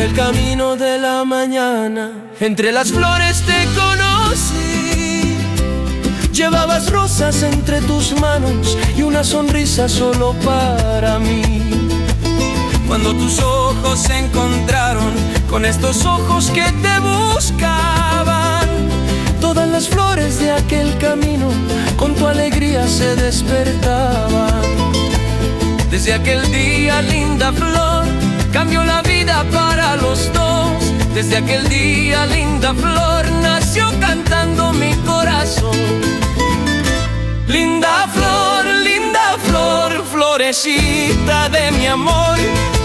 el camino de la mañana, entre las flores te conocí. Llevabas rosas entre tus manos y una sonrisa solo para mí. Cuando tus ojos se encontraron con estos ojos que te buscaban, todas las flores de aquel camino con tu alegría se despertaban. Desde aquel día, linda flor, cambió la vida para los dos. Desde aquel día, linda flor, nació cantando mi corazón. Linda flor, florecita de mi amor,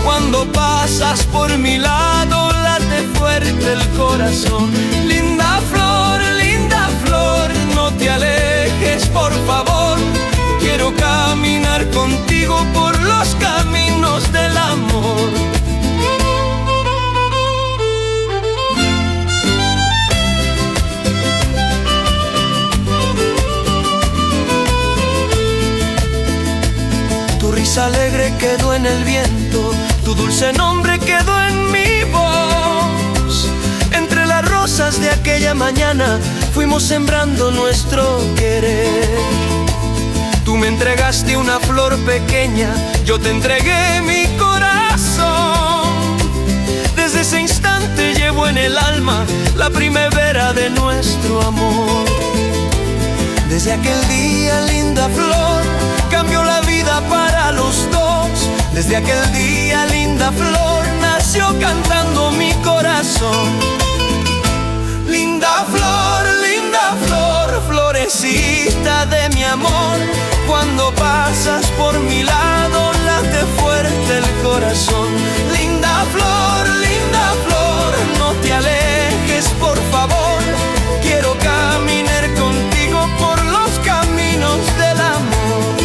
cuando pasas por mi lado late fuerte el corazón. Linda flor, no te alejes por favor, quiero caminar contigo por los caminos del amor. Tu risa alegre quedó en el viento, tu dulce nombre quedó en mi voz. Entre las rosas de aquella mañana fuimos sembrando nuestro querer. Tú me entregaste una flor pequeña, yo te entregué mi corazón. Desde ese instante llevo en el alma la primavera de nuestro amor. Desde aquel día, linda flor, cambió la vida para los dos. Desde aquel día, linda flor, nació cantando mi corazón. Linda flor, florecita de mi amor, cuando pasas por mi lado late fuerte el corazón. Linda flor, no te alejes por favor, quiero caminar contigo por los caminos del amor.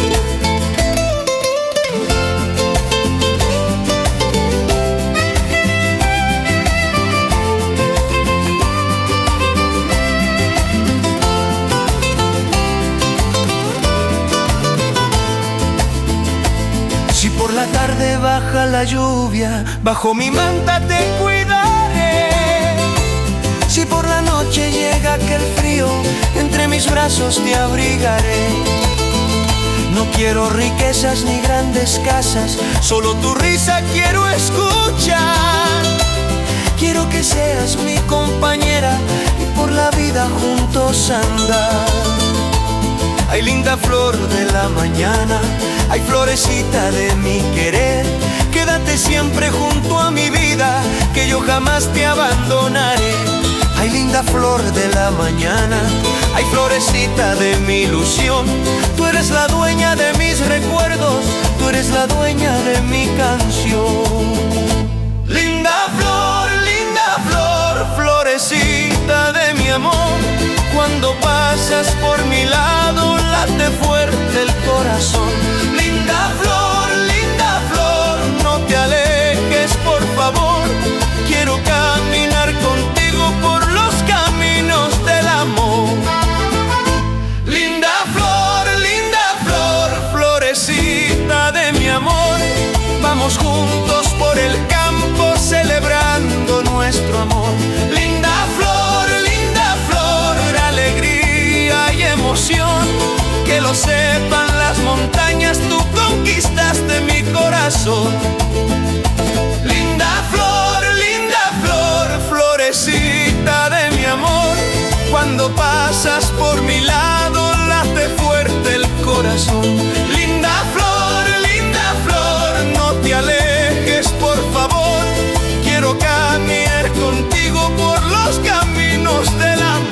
Si por la tarde baja la lluvia, bajo mi manta te cuidaré. Si por la noche llega aquel frío, entre mis brazos te abrigaré. No quiero riquezas ni grandes casas, solo tu risa quiero escuchar. Quiero que seas mi compañera y por la vida juntos andar. Ay, linda flor de la mañana, ay, florecita de mi querer, quédate siempre junto a mi vida, que yo jamás te abandonaré. Ay, linda flor de la mañana, ay, florecita de mi ilusión, tú eres la dueña de mis recuerdos, tú eres la dueña de mi canción. Linda flor, florecita de mi amor, cuando pasas por mi lado late fuerte el corazón. Linda flor, no te alejes por favor, quiero caminar contigo por los caminos del amor. Linda flor, florecita de mi amor, vamos juntos por el campo celebrando nuestro amor. Linda flor, alegría y emoción, que lo sepan las montañas, tú conquistaste mi corazón. Linda flor, florecita de mi amor, cuando pasas por mi lado late fuerte el corazón. Linda flor, no te alejes por favor, quiero caminar contigo por los caminos del amor.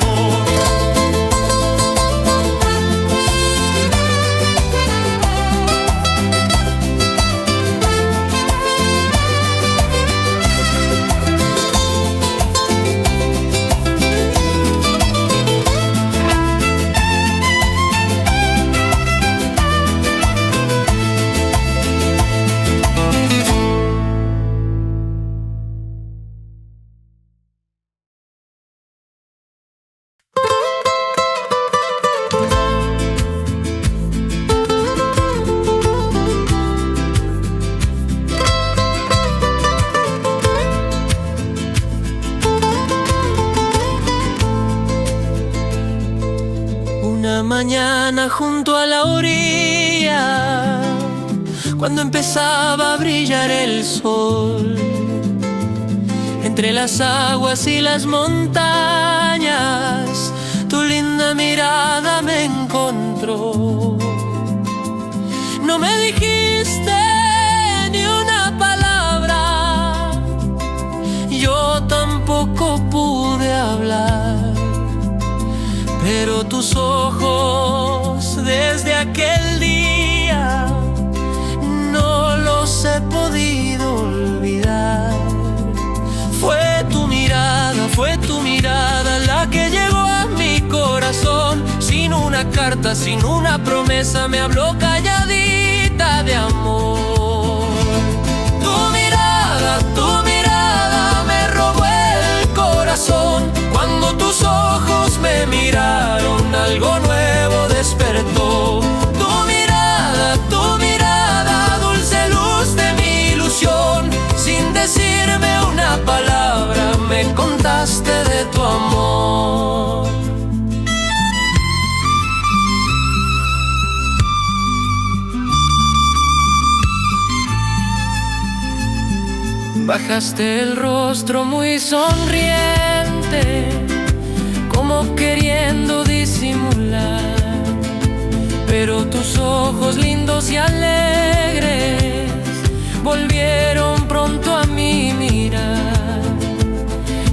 Una mañana junto a la orilla, cuando empezaba a brillar el sol, entre las aguas y las montañas, tu linda mirada me encontró. No me dijiste ni una palabra, yo tampoco pude hablar, pero tus ojos desde aquel día no los he podido olvidar. Fue tu mirada la que llegó a mi corazón. Sin una carta, sin una promesa, me habló calladita de amor. Tu mirada me robó el corazón. Cuando tus ojos me miraron, algo nuevo despertó. Tu mirada, dulce luz de mi ilusión. Sin decirme una palabra, me contaste de tu amor. Bajaste el rostro muy sonriente, como queriendo disimular, pero tus ojos lindos y alegres volvieron pronto a mi mirar.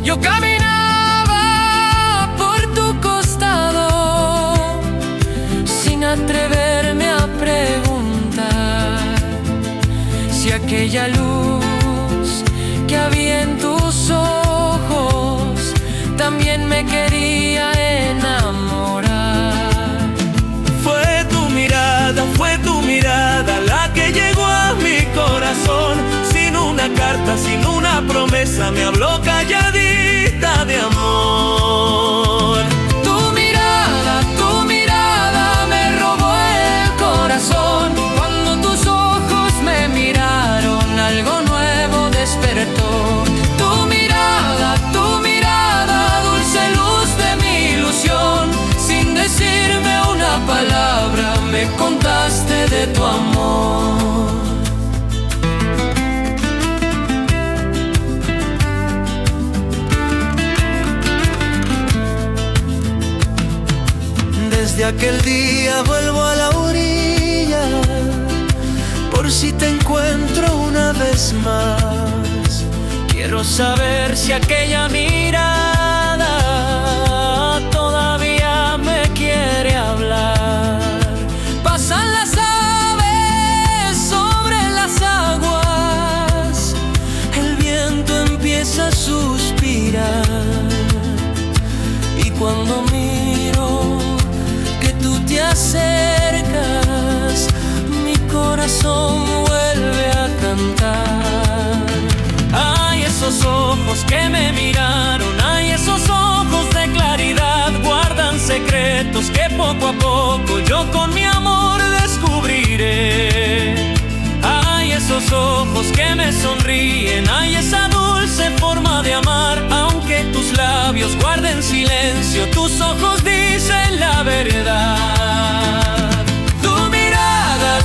Yo caminaba por tu costado sin atreverme a preguntar si aquella luz que había en tus ojos también me quería enamorar. Fue tu mirada la que llegó a mi corazón. Sin una carta, sin una promesa, me habló calladita de amor. Tu mirada me robó el corazón. Cuando tus ojos me miraron, algo nuevo despertó. Tu mirada, dulce luz de mi ilusión. Sin decirme una palabra, me contaste de tu amor. Desde aquel día vuelvo a la orilla, por si te encuentro una vez más. Quiero saber si aquella mirada todavía me quiere hablar. Pasan las aves sobre las aguas, el viento empieza a suspirar, y cuando miro que tú te acercas, mi corazón vuelve a cantar. Ay, esos ojos que me miraron, ay, esos ojos de claridad, guardan secretos que poco a poco yo con mi amor descubriré. Ay, esos ojos que me sonríen, ay, esa dulce forma de amar. Aunque tus labios guarden silencio, tus ojos dicen la verdad. Tu mirada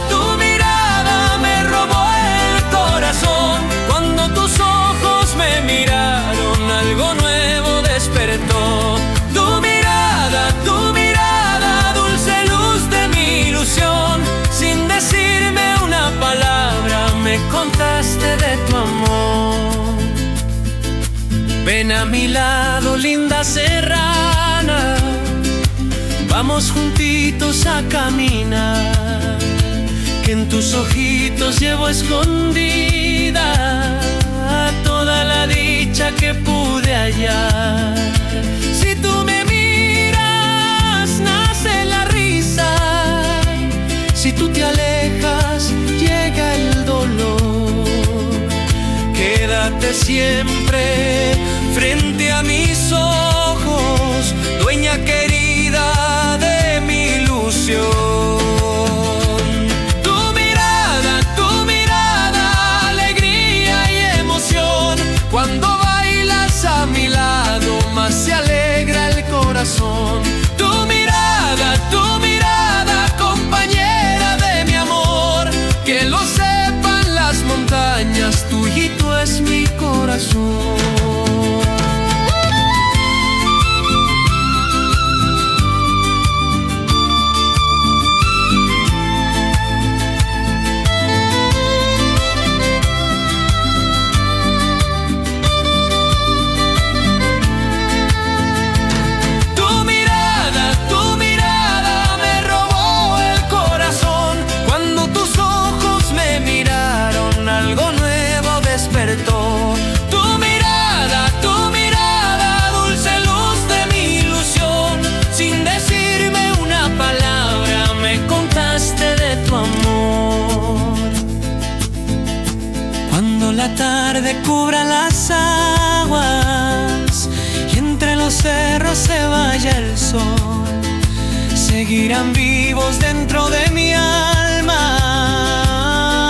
me robó el corazón. Cuando tus ojos me miraron, algo nuevo despertó. Tu mirada, dulce luz de mi ilusión. Sin decirme una palabra, me contaste de tu amor. Ven a mi lado, linda serrana, vamos juntitos a caminar, que en tus ojitos llevo escondida toda la dicha que pude hallar. Si tú me miras, nace la risa. Si tú te alejas, llega el dolor. Quédate siempre frente a mis ojos, dueña querida de mi ilusión. Tu mirada, alegría y emoción. Cuando bailas a mi lado, más se alegra el corazón. Tu mirada, donde cubran las aguas y entre los cerros se vaya el sol, seguirán vivos dentro de mi alma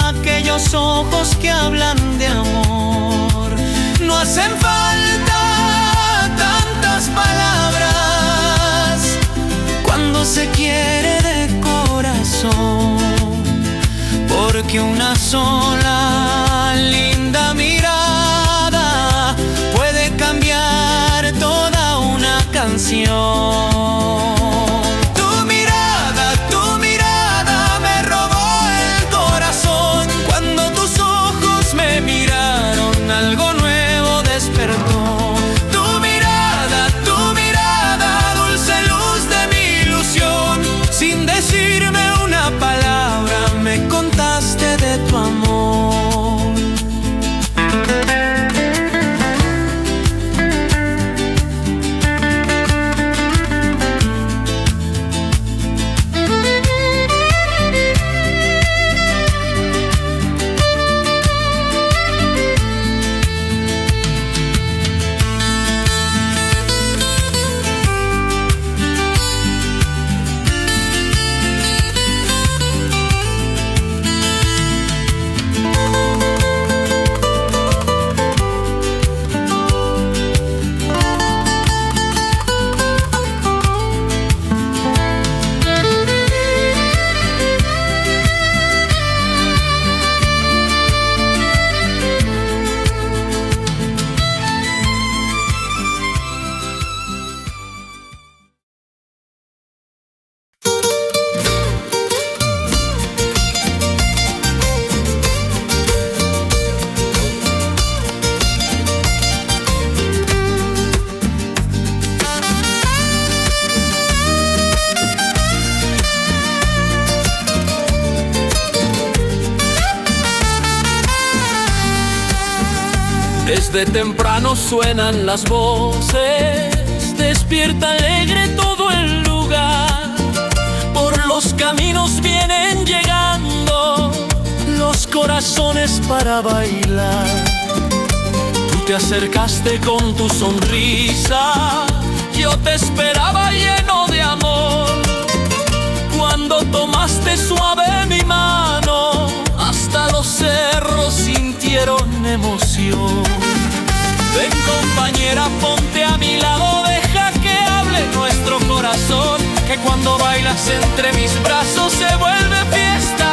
aquellos ojos que hablan de amor. No hacen falta tantas palabras cuando se quiere de corazón, porque una sola linda mirada puede cambiar toda una canción. Tu mirada me robó el corazón. Cuando tus ojos me miraron, algo nuevo despertó. Tu mirada, dulce luz de mi ilusión. Sin decirme una palabra, me contaste de tu amor. Desde temprano suenan las voces, despierta alegre todo el lugar. Por los caminos vienen llegando los corazones para bailar. Tú te acercaste con tu sonrisa, yo te esperaba lleno de amor. Cuando tomaste suave mi mano, hasta los cerros sintieron emoción. Ven compañera, ponte a mi lado, deja que hable nuestro corazón, que cuando bailas entre mis brazos se vuelve fiesta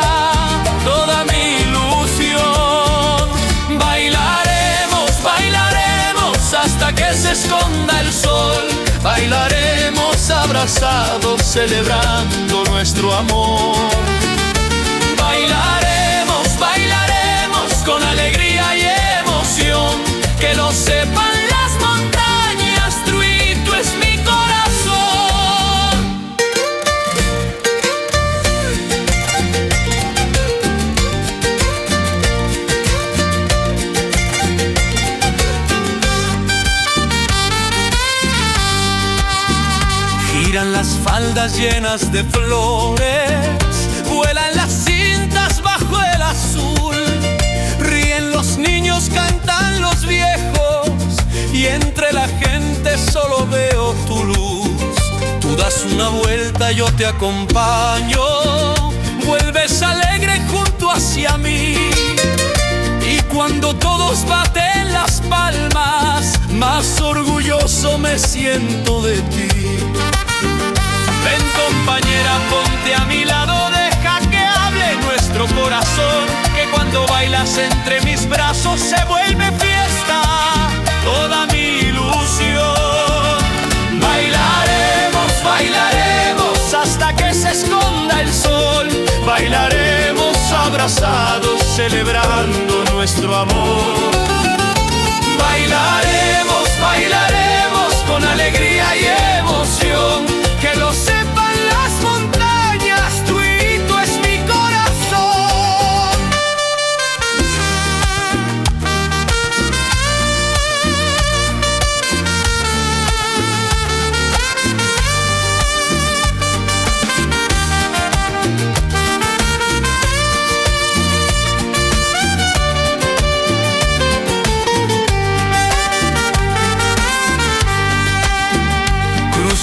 toda mi ilusión. Bailaremos, bailaremos hasta que se esconda el sol, bailaremos abrazados celebrando nuestro amor. Bailaremos, bailaremos con alegría y emoción, que lo sepan las montañas, Truito es mi corazón. Giran las faldas llenas de flores, vuelan las cintas bajo el azul, ríen los niños, cantan los viejos, y entre la gente solo veo tu luz. Tú das una vuelta, yo te acompaño, vuelves alegre junto hacia mí, y cuando todos baten las palmas, más orgulloso me siento de ti. Ven compañera, ponte a mi lado, deja que hable nuestro corazón, que cuando bailas entre mis brazos se vuelve fiesta toda mi ilusión. Bailaremos, bailaremos hasta que se esconda el sol, bailaremos abrazados celebrando nuestro amor. Bailaremos, bailaremos con alegría y emoción, que lo sepan las montañas, Truito es mi corazón.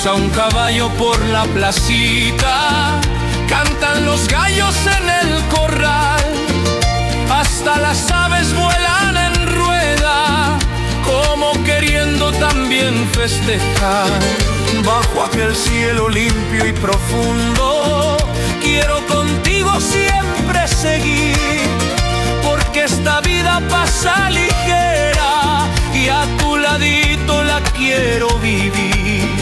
Pasa un caballo por la placita, cantan los gallos en el corral, hasta las aves vuelan en rueda, como queriendo también festejar. Bajo aquel cielo limpio y profundo, quiero contigo siempre seguir, porque esta vida pasa ligera y a tu ladito la quiero vivir.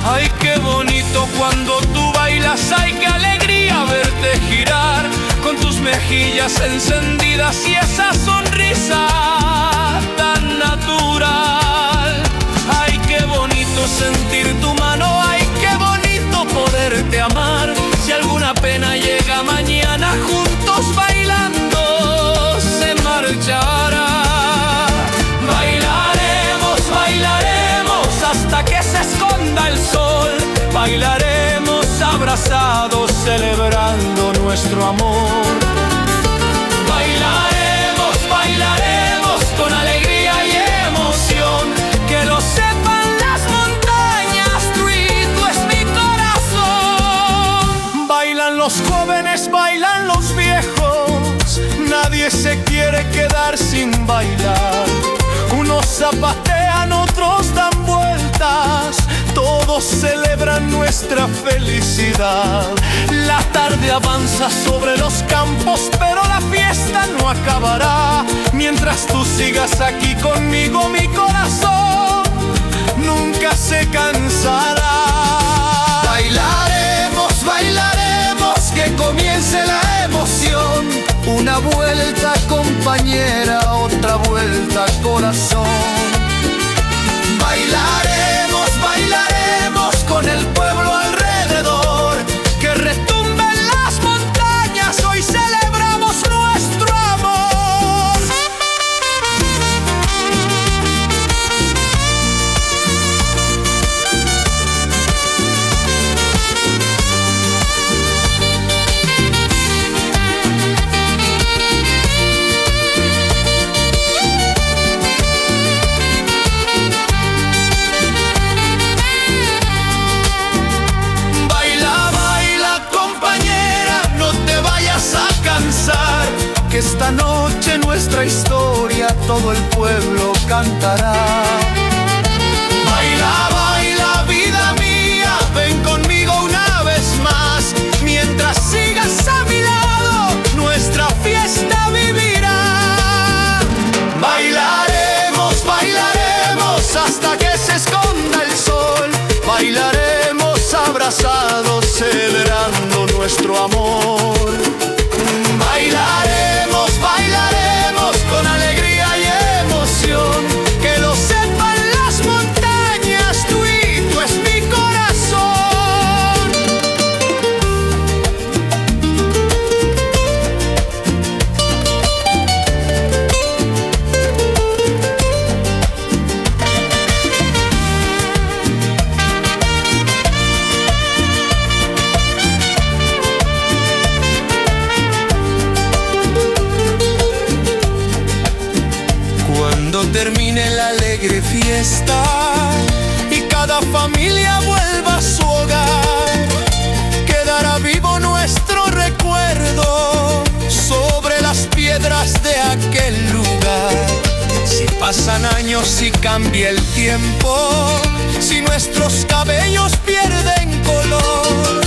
Ay, qué bonito cuando tú bailas, ay, qué alegría verte girar, con tus mejillas encendidas y esa sonrisa tan natural. Ay, qué bonito sentir tu mano, ay, qué bonito poderte amar. Si alguna pena llega mañana, juntos bailando se marchará. Bailaremos, bailaremos hasta que se esconda el sol. Bailaremos abrazados celebrando nuestro amor. Bailaremos, bailaremos con alegría y emoción. Que lo sepan las montañas, Tuito es mi corazón. Bailan los jóvenes, bailan los viejos, nadie se quiere quedar sin bailar. Unos zapatean, otros dan vueltas, todos celebran nuestra felicidad. La tarde avanza sobre los campos, pero la fiesta no acabará. Mientras tú sigas aquí conmigo, mi corazón nunca se cansará. bailaremos, bailaremos, que comience la emoción. Una vuelta compañera, otra vuelta corazón. Bailaremos, bailaremos con el pueblo alrededor, que retumben las montañas, hoy celebramos nuestro amor. Que esta noche nuestra historia todo el pueblo cantará. Baila, baila, vida mía, ven conmigo una vez más. Mientras sigas a mi lado, nuestra fiesta vivirá. Bailaremos, bailaremos hasta que se esconda el sol. Bailaremos abrazados celebrando nuestro amor. Bailaremos, bailaremos con alegría y emoción. Que lo sepan las montañas, Tuito es mi corazón. Cuando termine la alegre fiesta y cada familia vuelva a su hogar, quedará vivo nuestro recuerdo sobre las piedras de aquel lugar. Si pasan años y cambia el tiempo, si nuestros cabellos pierden color,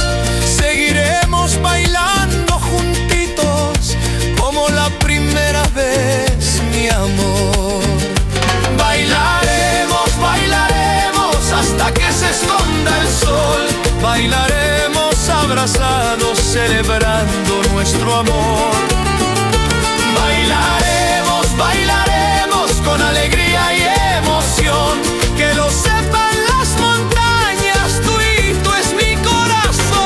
seguiremos bailando juntitos como la primera vez, mi amor. Bailaremos, bailaremos hasta que se esconda el sol. Bailaremos abrazados celebrando nuestro amor. Bailaremos, bailaremos con alegría y emoción. Que lo sepan las montañas, Tuito es mi corazón.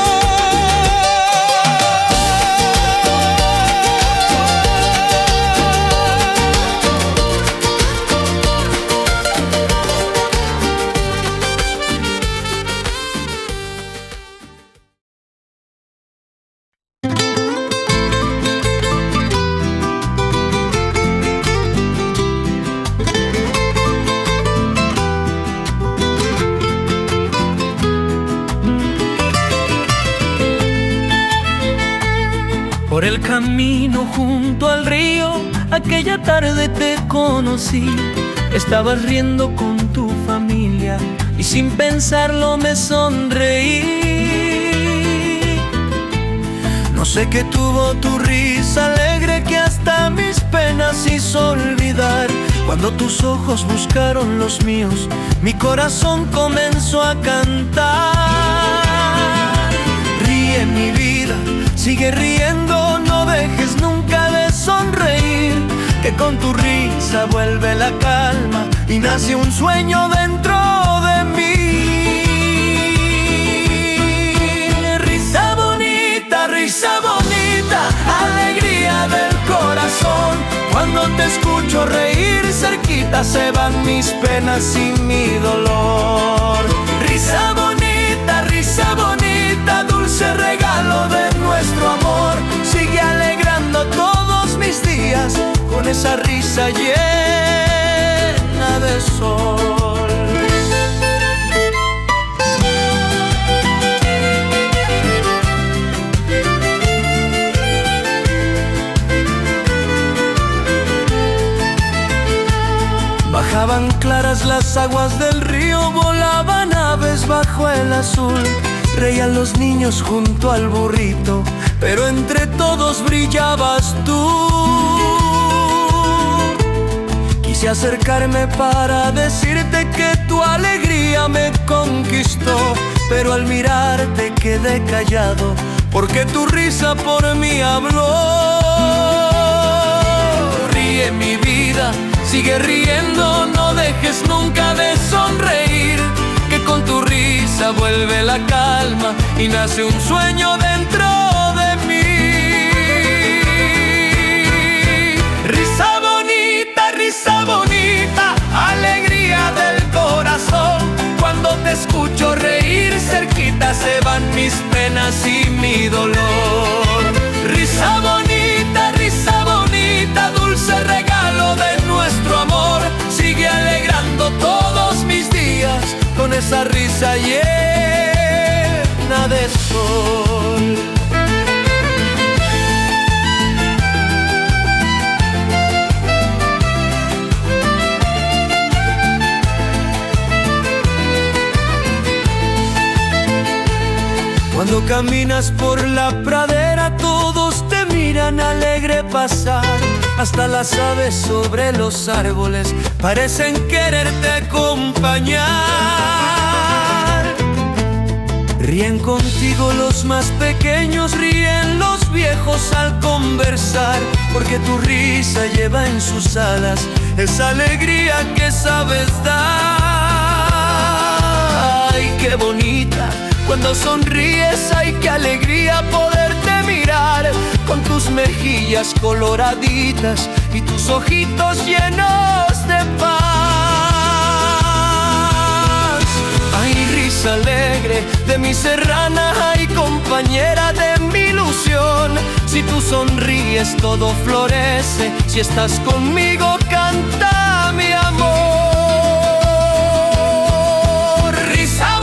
Por el camino junto al río, aquella tarde te conocí. Estabas riendo con tu familia y sin pensarlo me sonreí. No sé qué tuvo tu risa alegre que hasta mis penas hizo olvidar. Cuando tus ojos buscaron los míos, mi corazón comenzó a cantar. Ríe mi vida, sigue riendo, no dejes nunca de sonreír, que con tu risa vuelve la calma y nace un sueño dentro de mí. Risa bonita, alegría del corazón. Cuando te escucho reír cerquita se van mis penas y mi dolor. Risa bonita, dulce regalo de nuestro amor. Sigue alegrando todos mis días con esa risa llena de sol. Bajaban claras las aguas del río, volaban aves bajo el azul. Reían los niños junto al burrito, pero entre todos brillabas tú. Quise acercarme para decirte que tu alegría me conquistó, pero al mirarte quedé callado, porque tu risa por mí habló. Ríe mi vida, sigue riendo, no dejes nunca de sonreír, que con tu risa vuelve la calma y nace un sueño dentro de mí. Risa bonita, alegría del corazón. Cuando te escucho reír cerquita se van mis penas y mi dolor. Risa bonita, dulce regalo de nuestro amor. Sigue alegrando todos mis días con esa risa llena de sol. Cuando caminas por la pradera todos te miran alegre pasar. Hasta las aves sobre los árboles parecen quererte acompañar. Ríen contigo los más pequeños, ríen los viejos al conversar, porque tu risa lleva en sus alas esa alegría que sabes dar. Ay, qué bonita, cuando sonríes, ay, qué alegría poderte mirar, con tus mejillas coloraditas y tus ojitos llenos de paz. Ay, risa alegre de mi serrana, ay, compañera de mi ilusión. Si tú sonríes todo florece, si estás conmigo canta mi amor. Risa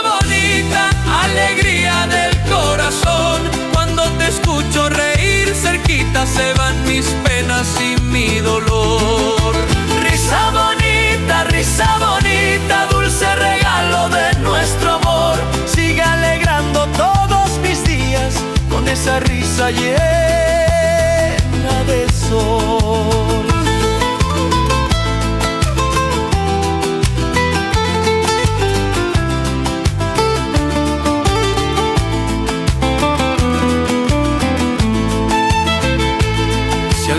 bonita, alegría del corazón. Cuando te escucho reír cerquita se van mis penas y mi dolor. Risa bonita, dulce regalo de nuestro amor. Sigue alegrando todos mis días con esa risa llena de sol.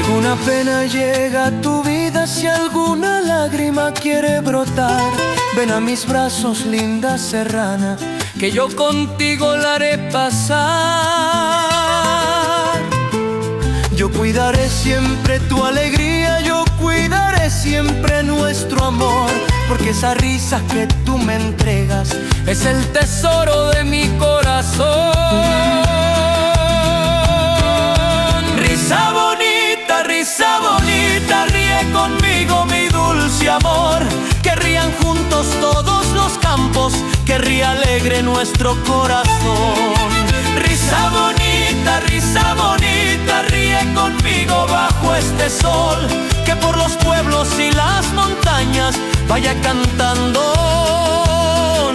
Alguna pena llega a tu vida, si alguna lágrima quiere brotar, ven a mis brazos, linda serrana, que yo contigo la haré pasar. Yo cuidaré siempre tu alegría, yo cuidaré siempre nuestro amor, porque esa risa que tú me entregas es el tesoro de mi corazón. Risa bonita, ríe conmigo mi dulce amor, que rían juntos todos los campos, que ríe alegre nuestro corazón. Risa bonita, risa bonita, ríe conmigo bajo este sol, que por los pueblos y las montañas vaya cantando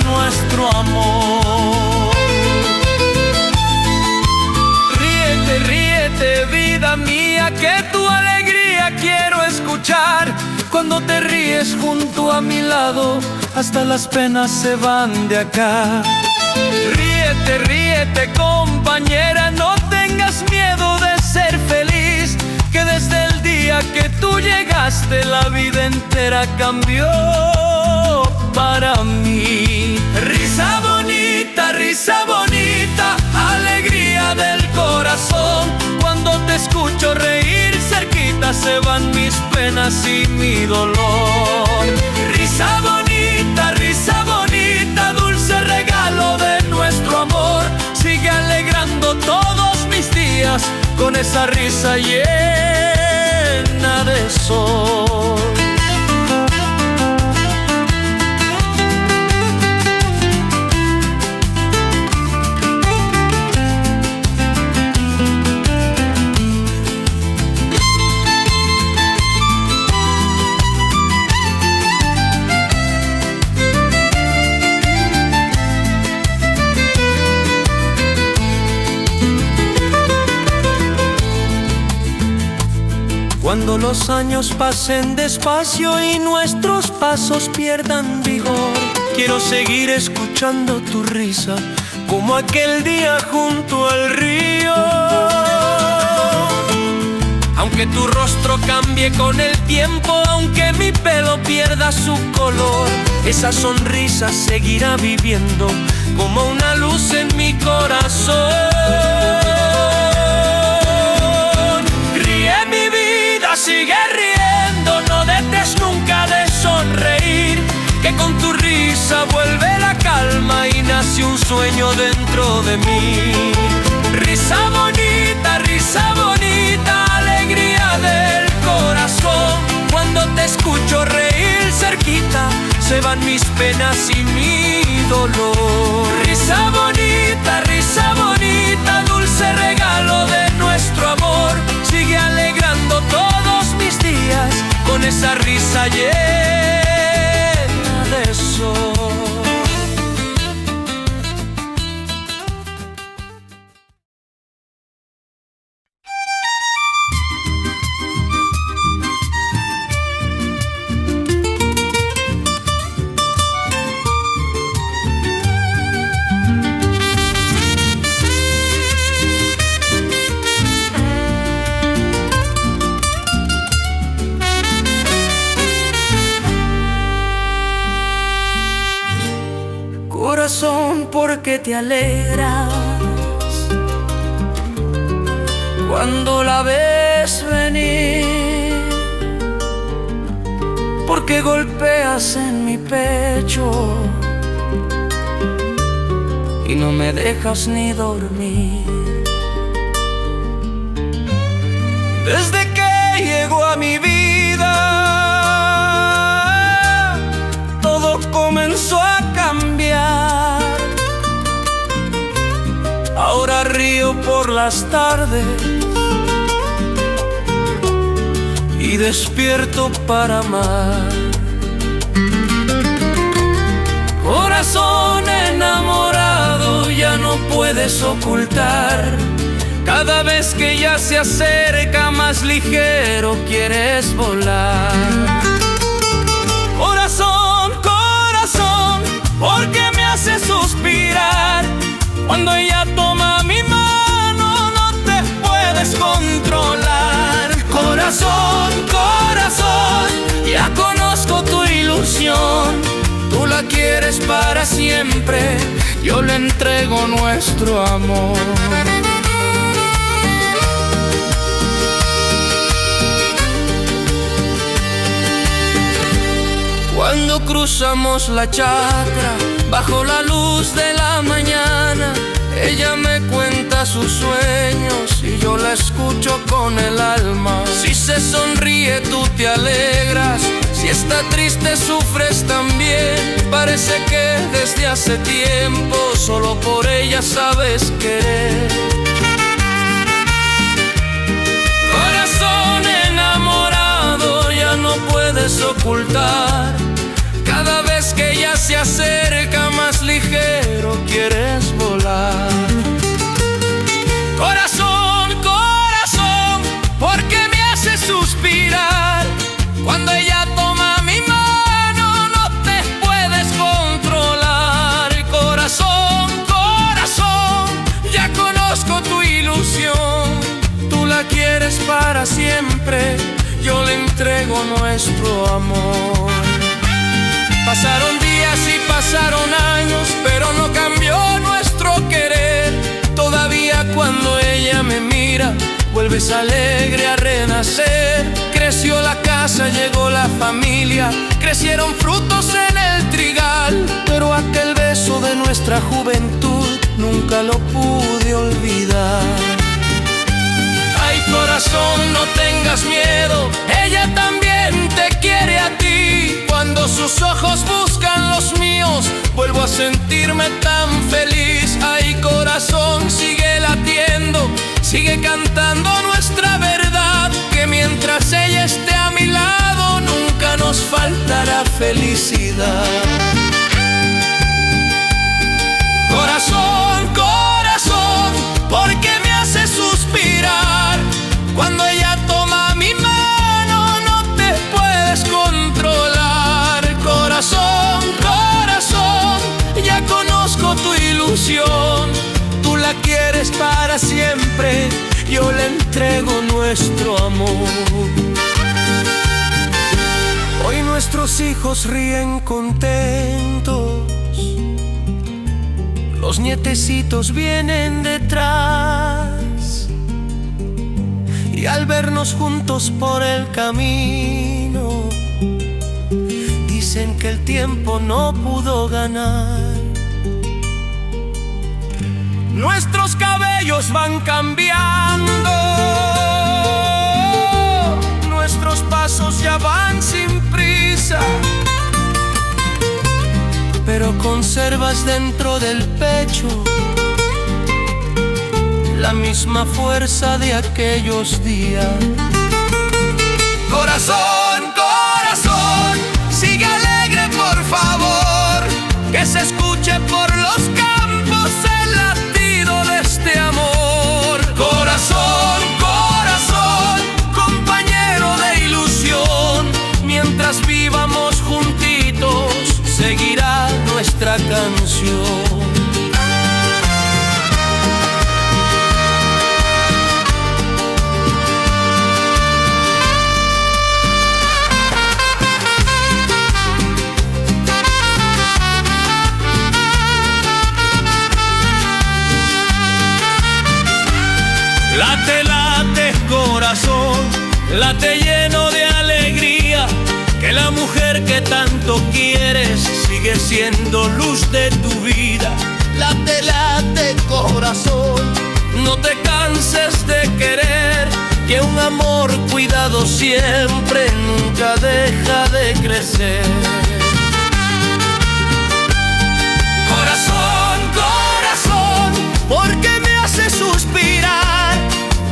nuestro amor. Ríete, ríete, vida mía, que tu alegría quiero escuchar. Cuando te ríes junto a mi lado, hasta las penas se van de acá. Ríete, ríete, compañera, no tengas miedo de ser feliz, que desde el día que tú llegaste la vida entera cambió para mí. Risa bonita, alegría del corazón. Cuando te escucho reír cerquita se van mis penas y mi dolor. Risa bonita, dulce regalo de nuestro amor. Sigue alegrando todos mis días con esa risa llena de sol. Cuando los años pasen despacio y nuestros pasos pierdan vigor, quiero seguir escuchando tu risa como aquel día junto al río. Aunque tu rostro cambie con el tiempo, aunque mi pelo pierda su color, esa sonrisa seguirá viviendo como una luz en mi corazón. Sigue riendo, no dejes nunca de sonreír, que con tu risa vuelve la calma y nace un sueño dentro de mí. Risa bonita, alegría del corazón. Cuando te escucho reír cerquita, se van mis penas y mi dolor. Risa bonita, dulce regalo de nuestro amor. Sigue alegrando todos mis días con esa risa llena de sol. Corazón, ¿por qué te alegras cuando la ves venir? ¿Por qué golpeas en mi pecho y no me dejas ni dormir? Desde que llegó a mi vida, todo comenzó a cambiar. Ahora río por las tardes y despierto para amar. Corazón enamorado, ya no puedes ocultar. Cada vez que ella se acerca, más ligero quieres volar. Corazón, corazón, ¿por qué me haces suspirar? Cuando ella toma mi mano, no te puedes controlar. Corazón, corazón, ya conozco tu ilusión. Tú la quieres para siempre, yo le entrego nuestro amor. Cuando cruzamos la chacra, bajo la luz de la mañana, ella me cuenta sus sueños y yo la escucho con el alma. Si se sonríe tú te alegras, si está triste sufres también. Parece que desde hace tiempo solo por ella sabes querer. puedes ocultar. Cada vez que ella se acerca, más ligero quieres volar. Corazón, corazón, ¿por qué me haces suspirar? Cuando ella toma mi mano, no te puedes controlar. Corazón, corazón, ya conozco tu ilusión. Tú la quieres para siempre, yo le entrego nuestro amor. Pasaron días y pasaron años, pero no cambió nuestro querer. Todavía cuando ella me mira, vuelves alegre a renacer. Creció la casa, llegó la familia, crecieron frutos en el trigal. Pero aquel beso de nuestra juventud nunca lo pude olvidar. Ay, corazón, no tengas miedo, ella también te quiere a ti. Cuando sus ojos buscan los míos, vuelvo a sentirme tan feliz. Ay, corazón, sigue latiendo, sigue cantando nuestra verdad, que mientras ella esté a mi lado, nunca nos faltará felicidad. Corazón, corazón, ¿por qué me haces suspirar? Cuando ella toma mi mano, no te puedes controlar. Corazón, corazón, ya conozco tu ilusión. Tú la quieres para siempre, yo le entrego nuestro amor. Hoy nuestros hijos ríen contentos, los nietecitos vienen detrás, y al vernos juntos por el camino, dicen que el tiempo no pudo ganar. Nuestros cabellos van cambiando, nuestros pasos ya van sin prisa, pero conservas dentro del pecho la misma fuerza de aquellos días. Corazón, corazón, sigue alegre por favor, que se escuche por los campos el latido de este amor. Corazón, corazón, compañero de ilusión, mientras vivamos juntitos, seguirá nuestra canción. Late, late, corazón, late lleno de alegría, que la mujer que tanto quieres sigue siendo luz de tu vida. Late, late, corazón, no te canses de querer, que un amor cuidado siempre nunca deja de crecer. Corazón, corazón, ¿por qué me haces suspirar?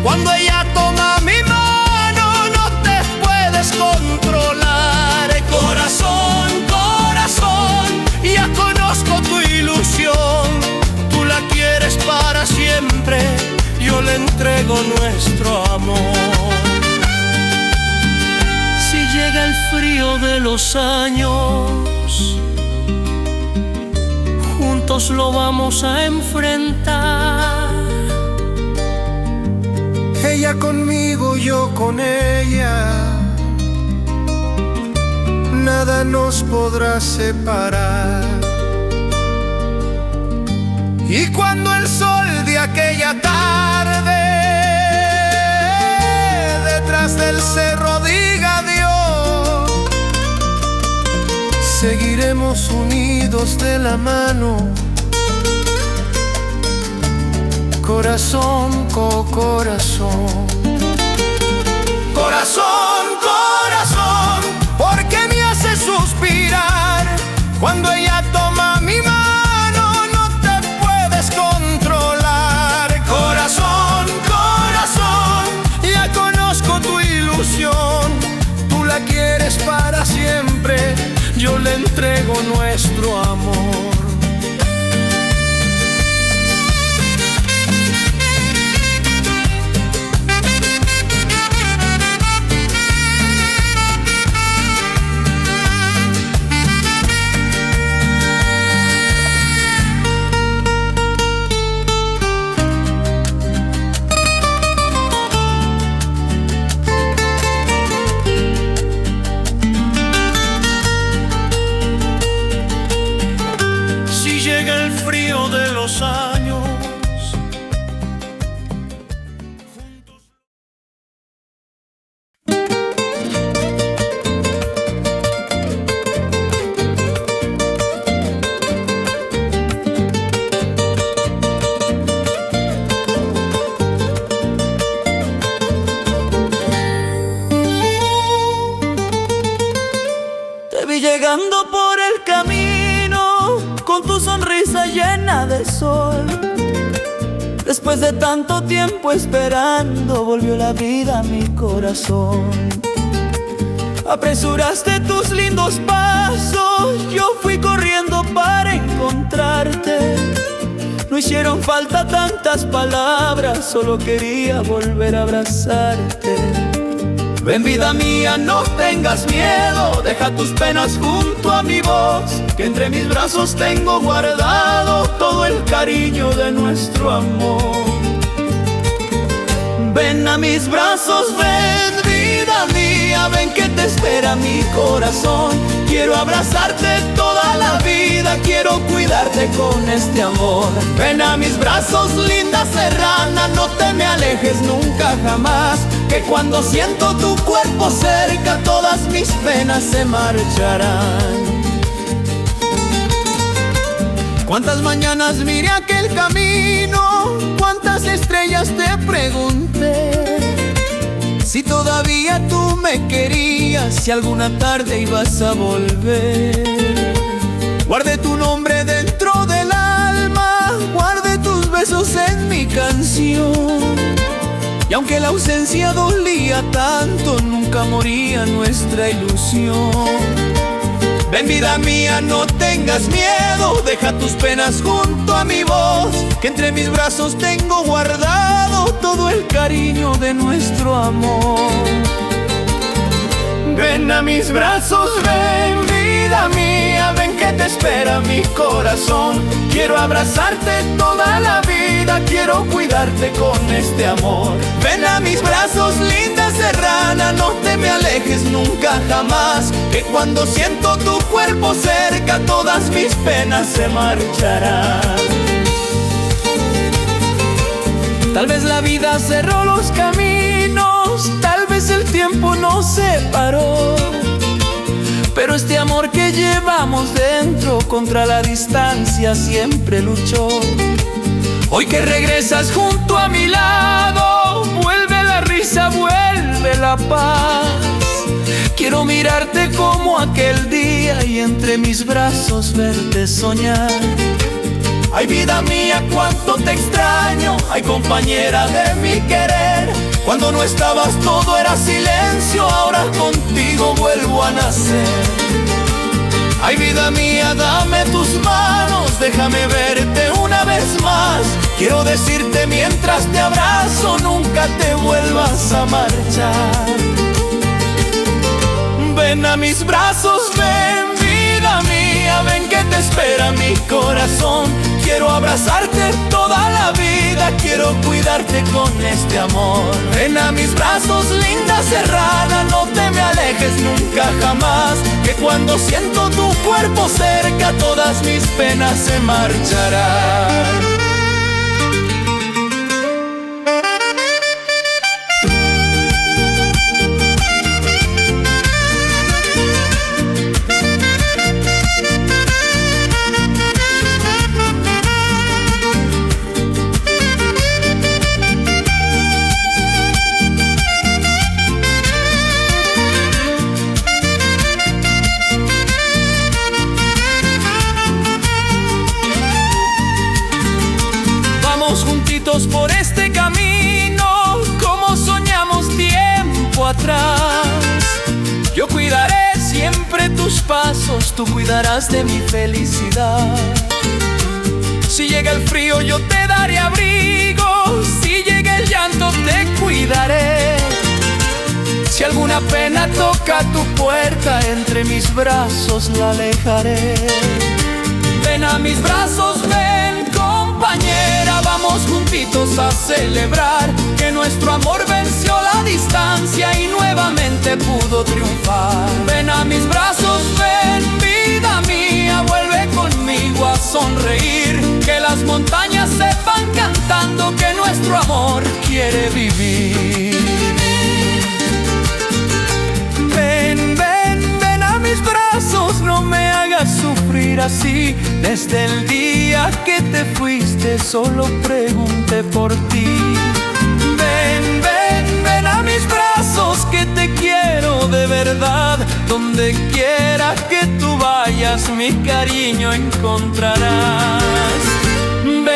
Cuando ella toma mi mano, no te puedes controlar. Corazón, corazón, ya conozco tu ilusión. Tú la quieres para siempre, yo le entrego nuestro amor. Si llega el frío de los años, juntos lo vamos a enfrentar. Ella conmigo, yo con ella, nada nos podrá separar. Y cuando el sol de aquella tarde detrás del cerro diga adiós, seguiremos unidos de la mano. Corazón con corazón. Corazón, corazón, ¿por qué me haces suspirar? Cuando ella toma mi mano, no te puedes controlar. Corazón, corazón, ya conozco tu ilusión. Tú la quieres para siempre, llena de sol. Después de tanto tiempo esperando, volvió la vida a mi corazón. Apresuraste tus lindos pasos, yo fui corriendo para encontrarte. No hicieron falta tantas palabras, solo quería volver a abrazarte. Ven vida mía, no tengas miedo, deja tus penas junto a mi voz, que entre mis brazos tengo guardado todo el cariño de nuestro amor. Ven a mis brazos, ven vida mía, ven que te espera mi corazón. Quiero abrazarte toda la vida, quiero cuidarte con este amor. Ven a mis brazos, linda serrana, no te me alejes nunca jamás, que cuando siento tu cuerpo cerca, todas mis penas se marcharán. Cuántas mañanas miré aquel camino, cuántas estrellas te pregunté, si todavía tú me querías, si alguna tarde ibas a volver. Guardé tu nombre dentro del alma, guardé tus besos en mi canción. Y aunque la ausencia dolía tanto, nunca moría nuestra ilusión. Ven vida mía, no tengas miedo, deja tus penas junto a mi voz, que entre mis brazos tengo guardado todo el cariño de nuestro amor. Ven a mis brazos, ven vida mía, ven que te espera mi corazón. Quiero abrazarte toda la vida, quiero cuidarte con este amor. Ven a mis brazos, linda serrana, no te me alejes nunca jamás, que cuando siento tu cuerpo cerca, todas mis penas se marcharán. Tal vez la vida cerró los caminos, tal vez el tiempo nos separó, pero este amor que llevamos dentro contra la distancia siempre luchó. Hoy que regresas junto a mi lado, vuelve la risa, vuelve la paz. Quiero mirarte como aquel día y entre mis brazos verte soñar. Ay vida mía, cuánto te extraño, ay compañera de mi querer. Cuando no estabas todo era silencio, ahora contigo vuelvo a nacer. Ay vida mía, dame tus manos, déjame verte una vez más. Quiero decirte mientras te abrazo, nunca te vuelvas a marchar. Ven a mis brazos, ven vida mía, ven que te espera mi corazón. Quiero abrazarte toda la vida, quiero cuidarte con este amor. Ven a mis brazos, linda serrana, no te me alejes nunca jamás, que cuando siento tu cuerpo cerca, todas mis penas se marcharán. Juntitos por este camino, como soñamos tiempo atrás. Yo cuidaré siempre tus pasos, tú cuidarás de mi felicidad. Si llega el frío yo te daré abrigo, si llega el llanto te cuidaré. Si alguna pena toca tu puerta, entre mis brazos la alejaré. Ven a mis brazos, ven compañera, vamos juntitos a celebrar que nuestro amor venció la distancia y nuevamente pudo triunfar. Ven a mis brazos, ven vida mía, vuelve conmigo a sonreír, que las montañas sepan cantando que nuestro amor quiere vivir. Ven, ven, ven a mis brazos, no me hagas sufrir así. Desde el día que te fuiste solo pregunté por ti. Ven, ven, ven a mis brazos, que te quiero de verdad. Donde quiera que tú vayas mi cariño encontrarás.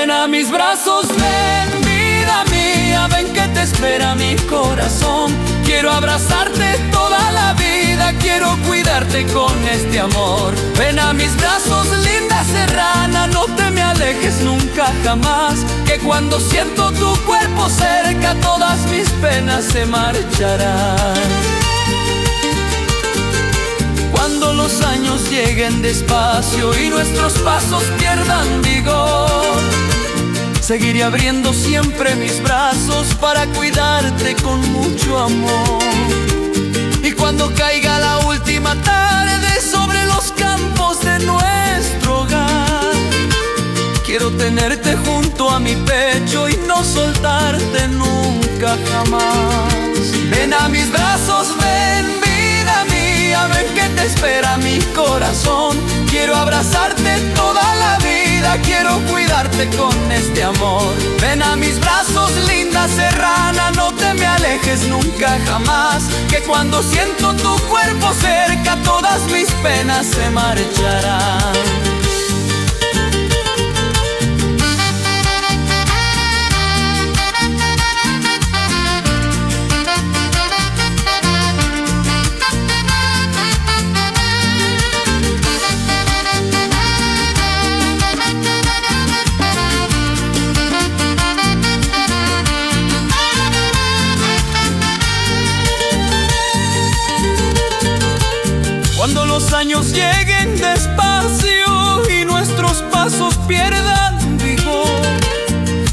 Ven a mis brazos, ven, vida mía, ven que te espera mi corazón. Quiero abrazarte toda la vida, quiero cuidarte con este amor. Ven a mis brazos, linda serrana, no te me alejes nunca jamás, que cuando siento tu cuerpo cerca, todas mis penas se marcharán. Cuando los años lleguen despacio y nuestros pasos pierdan vigor, seguiré abriendo siempre mis brazos para cuidarte con mucho amor. Y cuando caiga la última tarde sobre los campos de nuestro hogar, quiero tenerte junto a mi pecho y no soltarte nunca jamás. Ven a mis brazos, ven, vida mía, ven que te espera mi corazón. Quiero abrazarte toda la vida, quiero cuidarte con este amor. Ven a mis brazos, linda serrana, no te me alejes nunca jamás, que cuando siento tu cuerpo cerca, todas mis penas se marcharán. Cuando los años lleguen despacio y nuestros pasos pierdan vigor,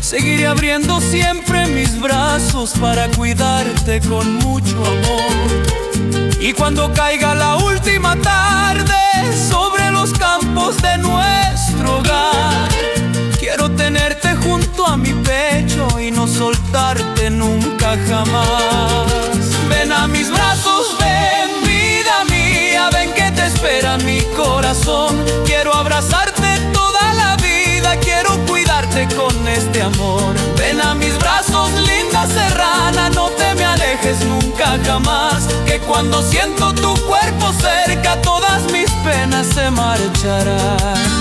seguiré abriendo siempre mis brazos para cuidarte con mucho amor. Y cuando caiga la última tarde sobre los campos de nuestro hogar, quiero tenerte junto a mi pecho y no soltarte nunca jamás. Ven a mis brazos, ven, vida mía, ven que te espera mi corazón. Quiero abrazarte toda la vida, quiero cuidarte con este amor. Ven a mis brazos, linda serrana, no te me alejes nunca jamás, que cuando siento tu cuerpo cerca, todas mis penas se marcharán.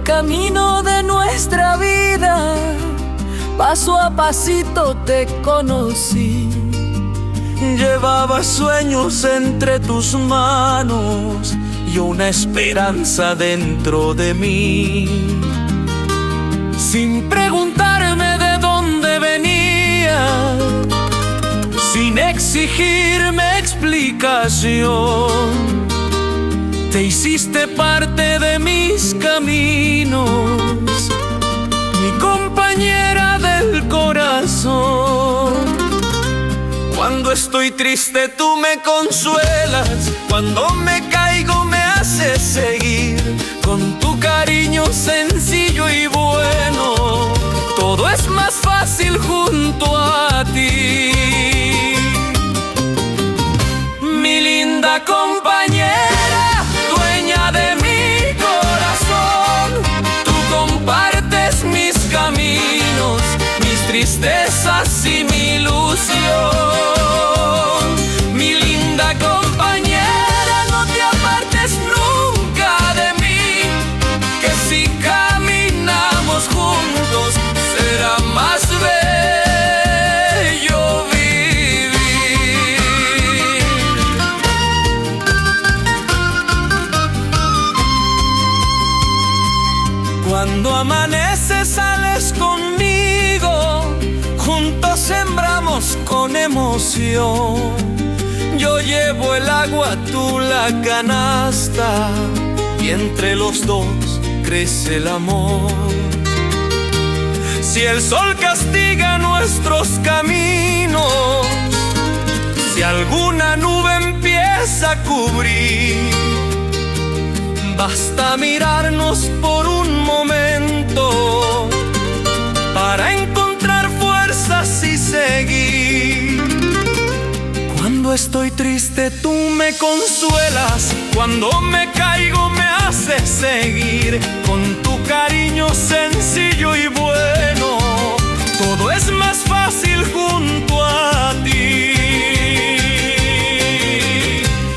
Camino de nuestra vida, paso a pasito te conocí. Llevaba sueños entre tus manos y una esperanza dentro de mí. Sin preguntarme de dónde venía, sin exigirme explicación, te hiciste parte de mis caminos, mi compañera del corazón. Cuando estoy triste tú me consuelas, cuando me caigo me haces seguir. Con tu cariño sencillo y bueno, todo es más fácil junto a ti. Mi linda compañera, dueña de mi corazón, tú compartes mis caminos, mis tristezas y mi ilusión. Mi linda compañera, no te apartes nunca de mí, que si caminamos juntos será más bello vivir. Cuando amanece sales conmigo, juntos sembramos con emoción. Yo llevo el agua, tú la canasta, y entre los dos crece el amor. Si el sol castiga nuestros caminos, si alguna nube empieza a cubrir Basta mirarnos por un momento para encontrar fuerzas y seguir. Cuando estoy triste tú me consuelas, Cuando me caigo me haces seguir. Con tu cariño sencillo y bueno, todo es más fácil junto a ti.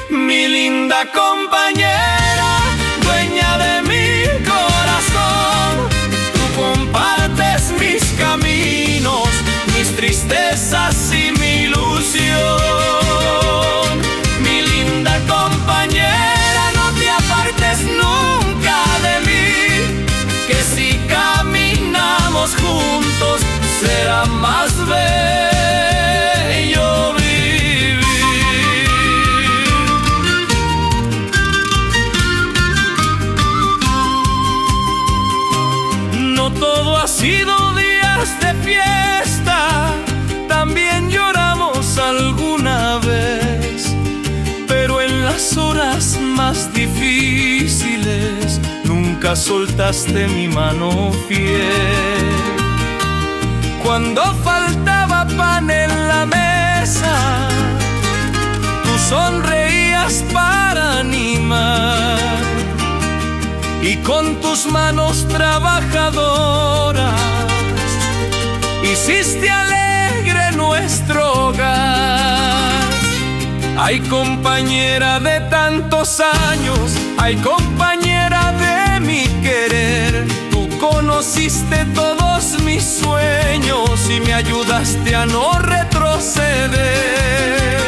Mi linda compañera, dueña de mi corazón, tú compartes mis caminos, mis tristezas y mi ilusión. Mi linda compañera, no te apartes nunca de mí, que si caminamos juntos será más bello vivir. No todo ha sido días de fiesta, también lloramos alguna vez, pero en las horas más difíciles nunca soltaste mi mano fiel. Cuando faltaba pan en la mesa, tú sonreías para animar, y con tus manos trabajadoras hiciste alegre nuestro hogar. Ay, compañera de tantos años, ay, compañera de mi querer, tú conociste todos mis sueños y me ayudaste a no retroceder.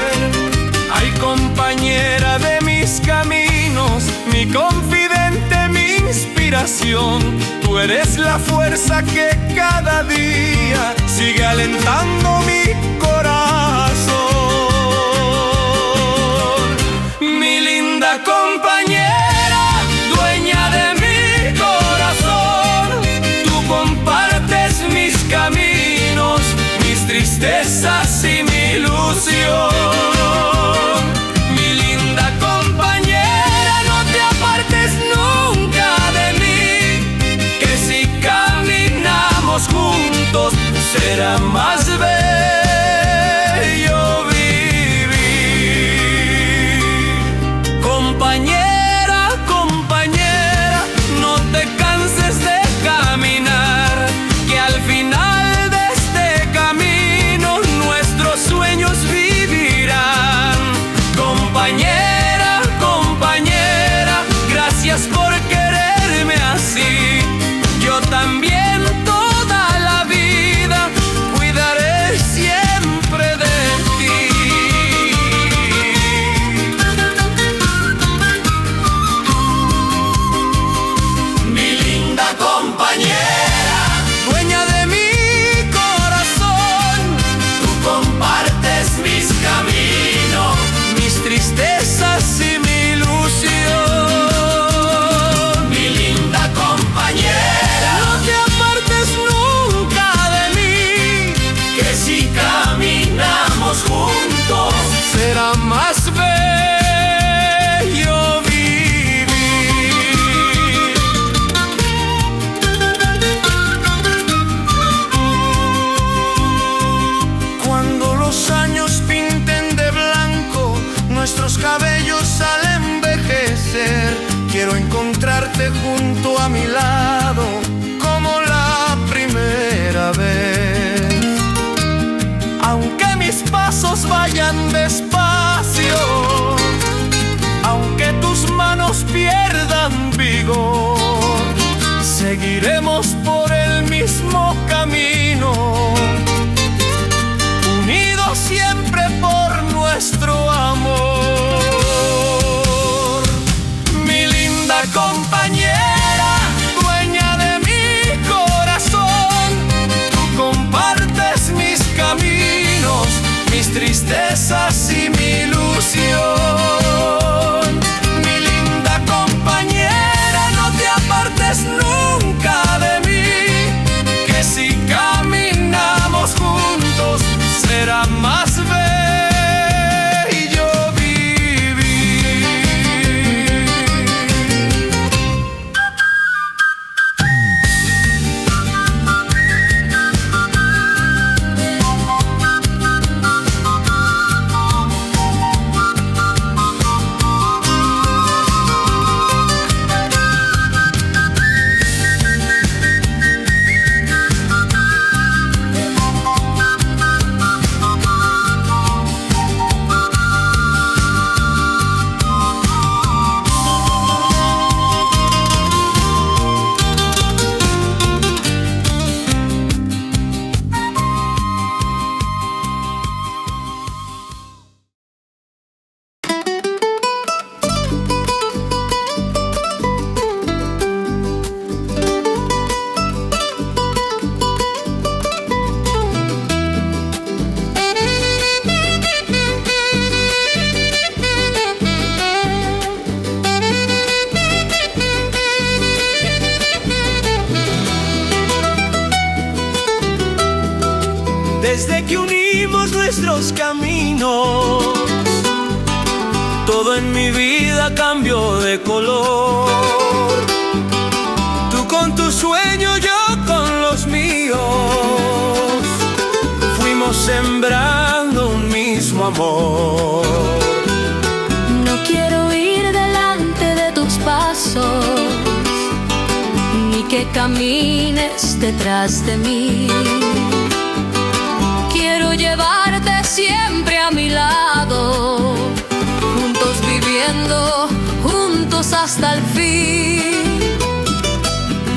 Ay, compañera de mis caminos, mi confidente, mi inspiración, tú eres la fuerza que cada día sigue alentando mi corazón. Mi linda compañera, dueña de mi corazón, tú compartes mis caminos, mis tristezas y mi ilusión. Mi linda compañera, no te apartes nunca de mí, que si caminamos juntos será más bello vivir. Compañera, compañera, no te canses de caminar, que al final de este camino nuestros sueños vivirán. Compañera, compañera, gracias por quererme así. Yo también toda la vida cuidaré siempre de ti. Mi linda compañera, dueña de mi corazón, tú compartes mis caminos, mis tristezas y mi ilusión. Mi linda compañera, no te apartes nunca de mí, que si caminamos juntos será más bello vivir. Cuando los años pinten de blanco nuestros cabellos al envejecer, quiero encontrarte junto a mi lado como la primera vez. Aunque mis pasos vayan despacio, aunque tus manos pierdan vigor, seguiremos por el mismo camino, unidos siempre por nuestro amor. Mi linda compañera, dueña de mi corazón, tú compartes mis caminos, mis tristezas y mi ilusión. Mi linda compañera, no te apartes nunca de mí, que si caminamos juntos será más bello vivir. Desde que unimos nuestros caminos, todo en mi vida cambió de color. Tú con tus sueños, yo con los míos, fuimos sembrando un mismo amor. No quiero ir delante de tus pasos, ni que camines detrás de mí. Quiero llevarte siempre a mi lado, juntos viviendo, juntos hasta el fin.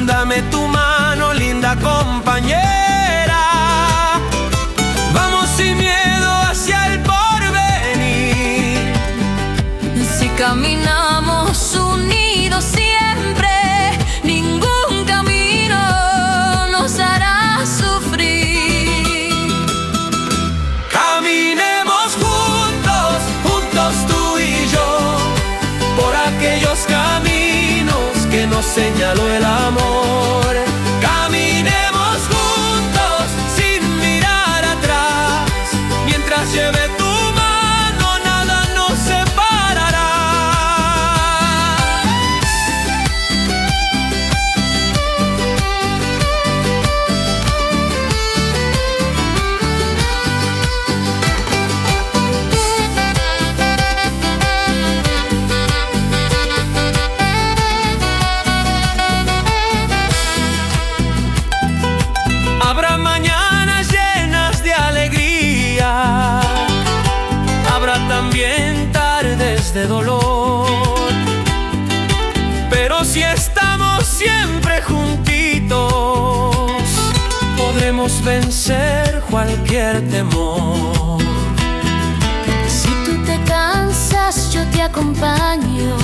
Dame tu mano, linda compañera, vamos sin miedo hacia el porvenir. Si caminamos unidos siempre, ningún camino nos hará sufrir. Caminemos juntos, juntos tú y yo, por aquellos caminos que nos señaló el amor. Caminemos juntos sin mirar atrás, mientras lleve tu mano nada nos separará. Habrá mañanas llenas de alegría, habrá también tardes de dolor, pero si estamos siempre juntitos, podremos vencer cualquier temor. Si tú te cansas, yo te acompaño.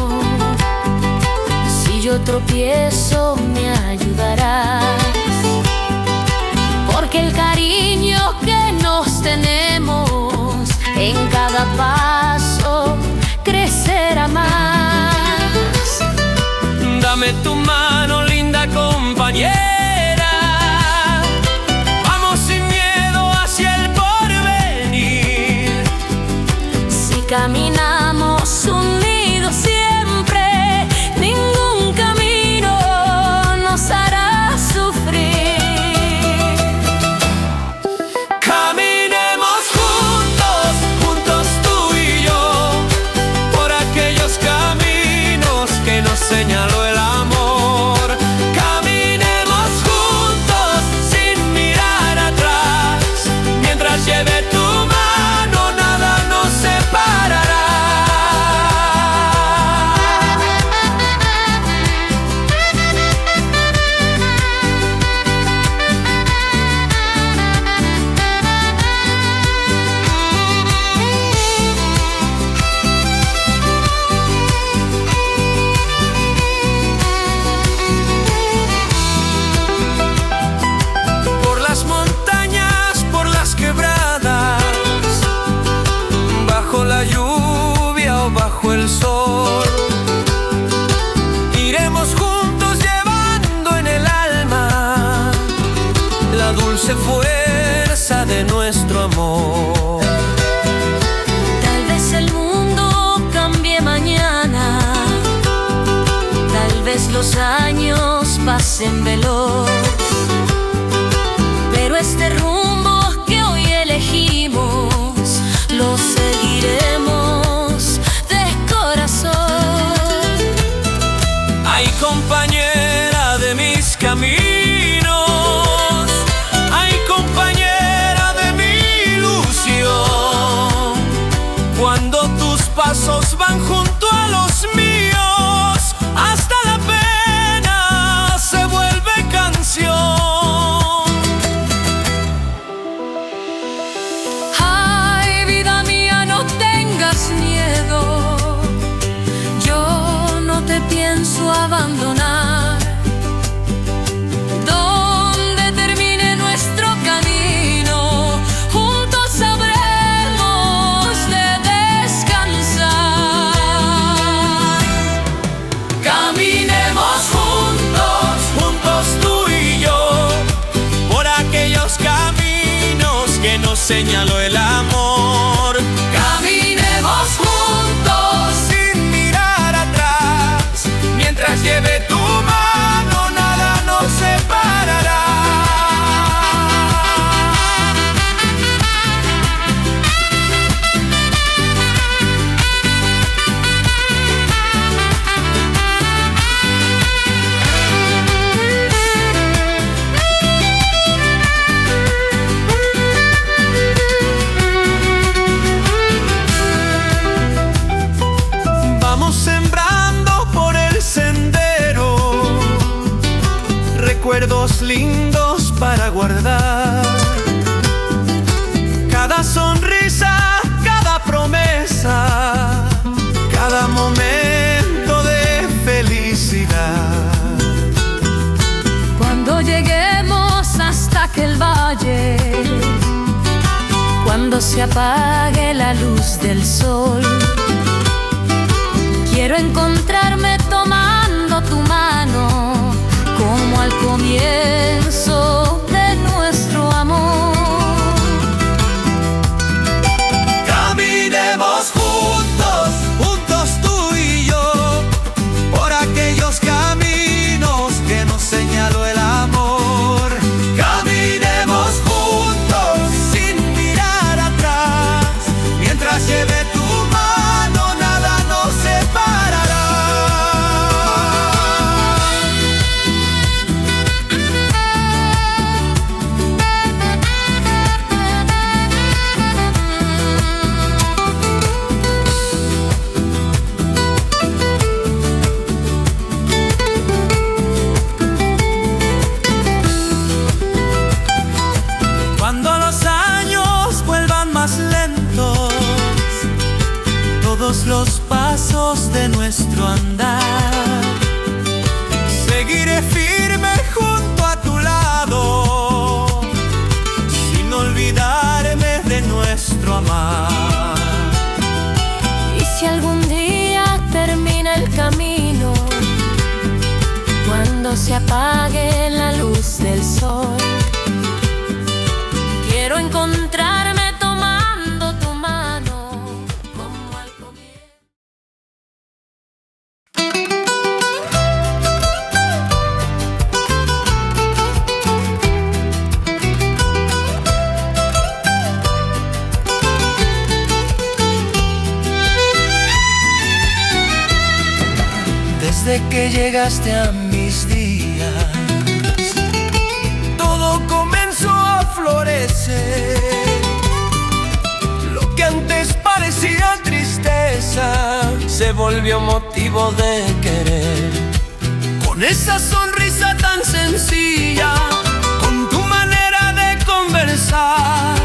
Si yo tropiezo, me ayudarás. Porque el cariño que nos tenemos en cada paso crecerá más. Dame tu mano, linda compañera, vamos sin miedo hacia el porvenir. Si caminamos unidos siempre, ningún camino nos hará sufrir. Caminemos juntos, juntos tú y yo, por aquellos caminos que nos señaló el amor. Caminemos juntos sin mirar atrás, mientras lleve tu mano nada nos separará. Por las montañas, por las quebradas, bajo la lluvia o bajo el sol, iremos juntos llevando en el alma la dulce fuerza de nuestro amor. Tal vez el mundo cambie mañana, tal vez los años pasen veloz, pero este rumbo que hoy elegimos lo seguiremos de corazón. Ay, compañera de mis caminos, ay, compañera de mi ilusión, cuando tus pasos van junto a los míos, hasta la pena se vuelve canción. señaló el amor. Caminemos juntos Sin mirar atrás, mientras lleve tu mano, nada nos separará. Sembrando por el sendero recuerdos lindos para guardar. Cada sonrisa, cada promesa, cada momento de felicidad. Cuando lleguemos hasta aquel valle, cuando se apague la luz del sol, quiero encontrarme tomando tu mano, como al comienzo de nuestro amor. Caminemos juntos, juntos tú y yo, por aquellos caminos que nos señaló el amor. Caminemos juntos sin mirar atrás, mientras lleve tu mano, nada nos separará. Cuando los años vuelvan más lentos, todos los pasos de nuestro andar, seguiré firme junto a tu lado, sin olvidarme de nuestro amar. Y si algún día termina el camino, cuando se apague la luz del sol, quiero encontrarme tomando tu mano, como al comienzo. Desde que llegaste a mis días, todo comenzó a florecer. Lo que antes parecía tristeza se volvió motivo de querer. Con esa sonrisa tan sencilla, con tu manera de conversar,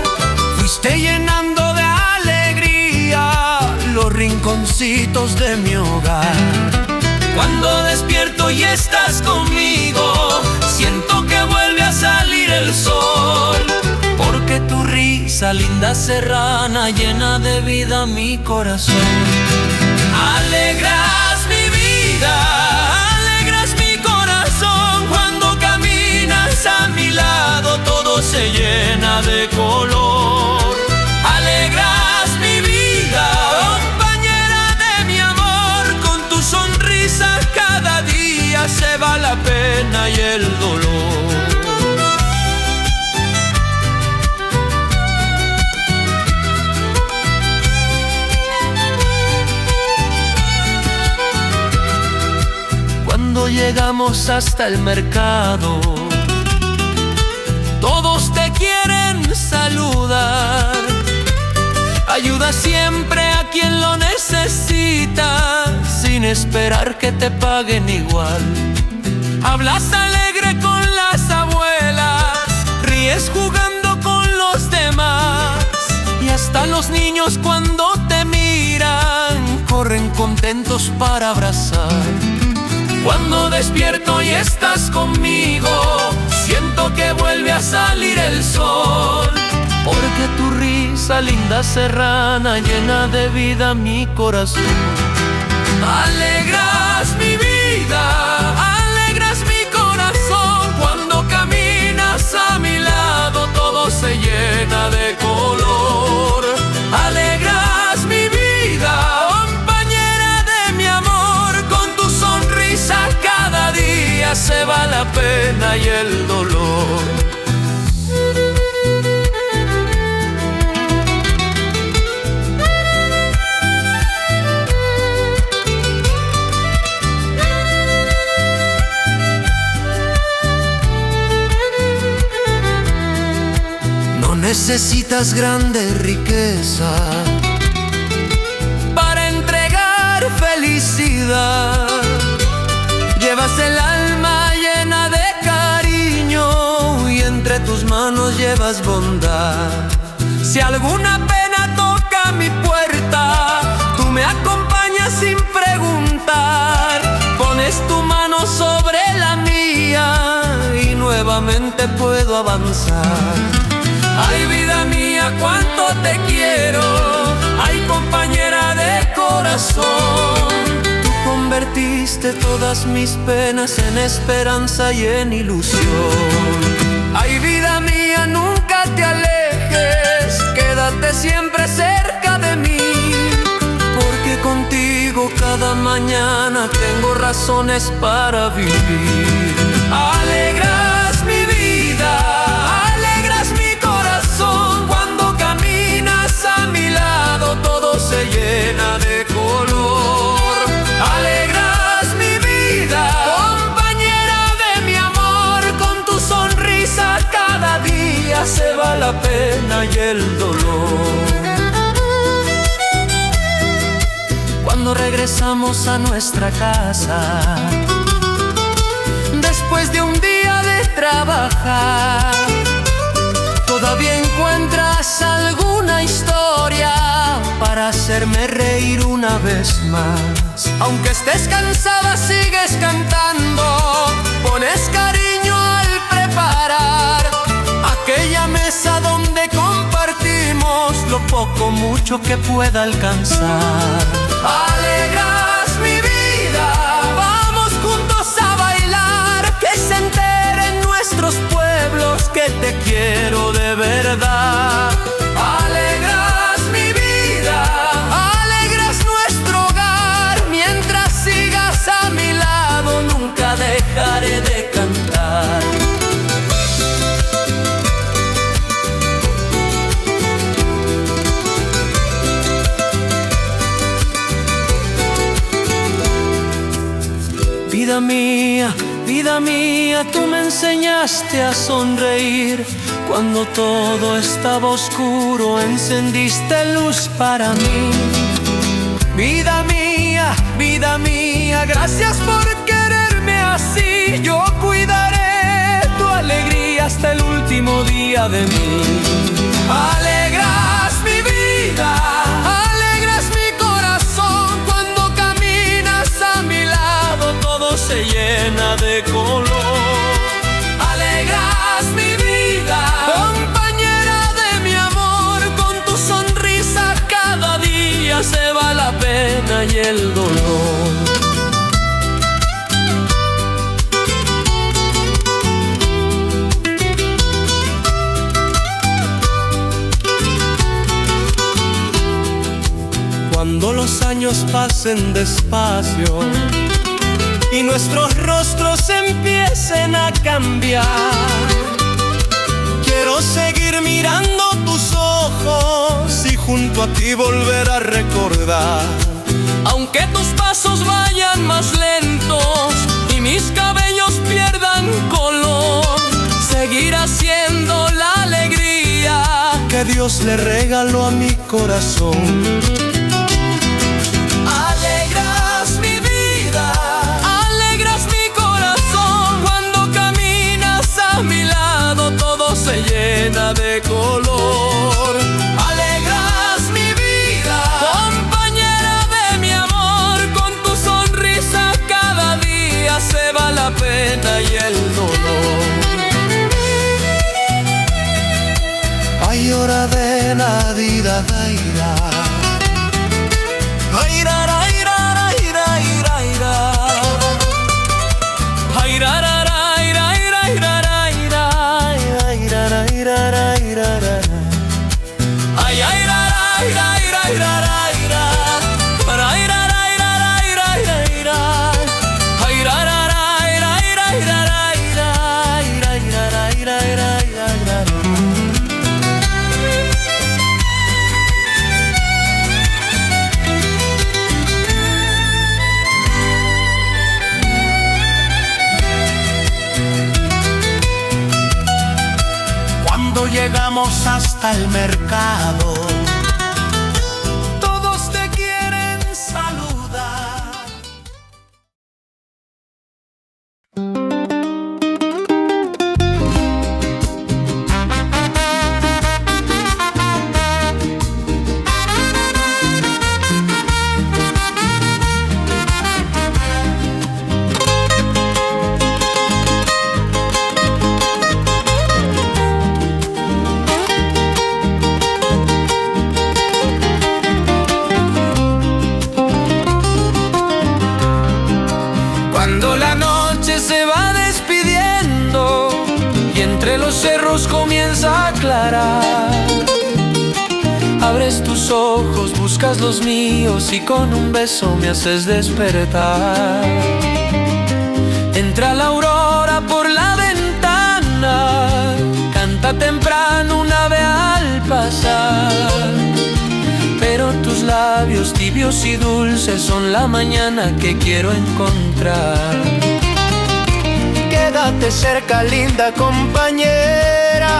fuiste llenando de alegría los rinconcitos de mi hogar. Cuando despierto y estás conmigo, siento que vuelve a salir el sol, porque tu risa linda serrana llena de vida mi corazón. Alegras mi vida, alegras mi corazón. Cuando caminas a mi lado todo se llena de color. Alegras mi vida, compañera de mi amor. Con tu sonrisa cada día se va la pena y el dolor. Cuando llegamos hasta el mercado, todos te quieren saludar. Ayuda siempre a quien lo necesita, sin esperar que te paguen igual. Hablas alegre con las abuelas, ríes jugando con los demás, y hasta los niños cuando te miran corren contentos para abrazar. Cuando despierto y estás conmigo, siento que vuelve a salir el sol, porque tu risa linda serrana llena de vida mi corazón. Alegras mi vida, alegras mi corazón. Cuando caminas a mi lado todo se llena de color. pena y el dolor. No necesitas grande riqueza para entregar felicidad. Llevas el alma llena de cariño y entre tus manos llevas bondad. Si alguna pena toca mi puerta, tú me acompañas sin preguntar. Pones tu mano sobre la mía y nuevamente puedo avanzar. Ay, vida mía, cuánto te quiero. Ay, compañera de corazón. Tú convertiste todas mis penas en esperanza y en ilusión. Ay, vida mía, nunca te alejes. Quédate siempre cerca de mí, porque contigo cada mañana tengo razones para vivir. Alegras mi vida, cuando caminas a mi lado todo se llena de color. Alegras mi vida, compañera de mi amor, con tu sonrisa cada día se va la pena y el dolor. Cuando regresamos a nuestra casa, después de un día de trabajar, ¿todavía encuentras alguna historia para hacerme reír una vez más? Aunque estés cansada sigues cantando, pones cariño al preparar aquella mesa donde compartimos lo poco mucho que pueda alcanzar. Alegras mi vida, vamos juntos a bailar, que se enteren nuestros pueblos que te quiero de verdad. Alegras mi vida, alegras nuestro hogar, mientras sigas a mi lado nunca dejaré de cantar. Vida mía, tú me enseñaste a sonreír. Cuando todo estaba oscuro, encendiste luz para mí. Vida mía, gracias por quererme así. Yo cuidaré tu alegría hasta el último día de mí. Alegras mi vida, alegras mi corazón. Cuando caminas a mi lado todo se llena de color. Alegras mi vida, compañera de mi amor, con tu sonrisa cada día se va la pena y el dolor. Cuando los años pasen despacio y nuestros rostros empiecen a cambiar, quiero seguir mirando tus ojos y junto a ti volver a recordar. Aunque tus pasos vayan más lentos y mis cabellos pierdan color, seguir haciendo la alegría que Dios le regaló a mi corazón. Alegras mi vida, alegras mi corazón. Cuando caminas a mi lado todo se llena de color. Alegras mi vida, compañera de mi amor, con tu sonrisa cada día se va la pena y el dolor. Ay, hora de la vida, daira. Ay, ra, ra, ra, ra, ra, ra, ra. Ay, ra, ra, ra, ra, ra, ra, ra, ra. Ay, ra, ra, ra, ra, ra, ra. Ay, ay, ra, ra, ra, ra, ra, ra, ra. Ay, ra, ra, ra, ra, ra, ra, ra. Ay, ra, ra, ra, ra, ra, ra, ra. cuando llegamos hasta el mercado. Todos te quieren saludar. Cuando la noche se va despidiendo y entre los cerros comienza a aclarar, abres tus ojos, buscas los míos y con un beso me haces despertar. Entra la aurora por la ventana, canta temprano un ave al pasar, pero tus labios tibios y dulces son la mañana que quiero encontrar. Quédate cerca, linda compañera,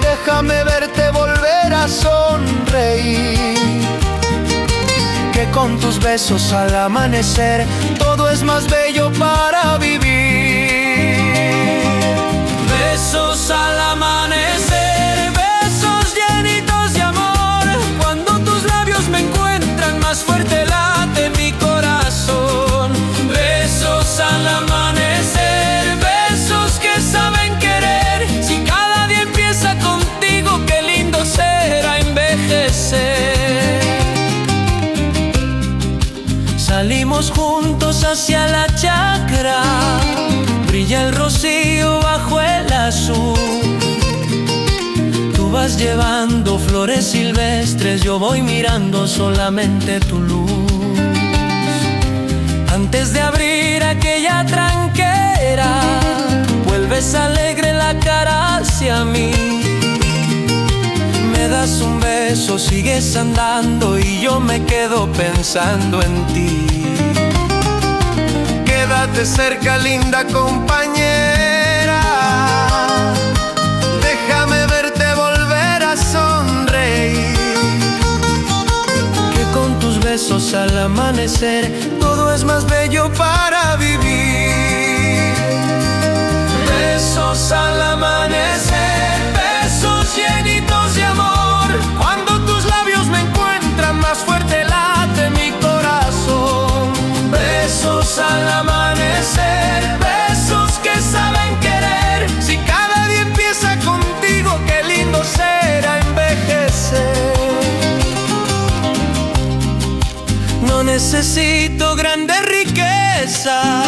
déjame verte volver a sonreír, que con tus besos al amanecer todo es más bello para vivir. Besos al amanecer, besos llenitos de amor, cuando tus labios me encuentran más fuerte late mi corazón. Besos al amanecer, besos que saben querer, si cada día empieza contigo qué lindo será envejecer. Salimos juntos hacia la chacra, brilla el rocío bajo el azul. Tú vas llevando flores silvestres, yo voy mirando solamente tu luz. Antes de abrir aquella tranquera, vuelves alegre la cara hacia mí. Me das un beso, sigues andando y yo me quedo pensando en ti. Quédate cerca, linda compañera, déjame verte volver a sonreír, Que con tus besos al amanecer todo es más bello para vivir. besos al amanecer, besos llenitos de amor, Cuando tus labios me encuentran más fuerte late mi corazón. besos al amanecer, besos que saben querer, Si cada día empieza contigo, qué lindo será envejecer. no necesito grandes riquezas,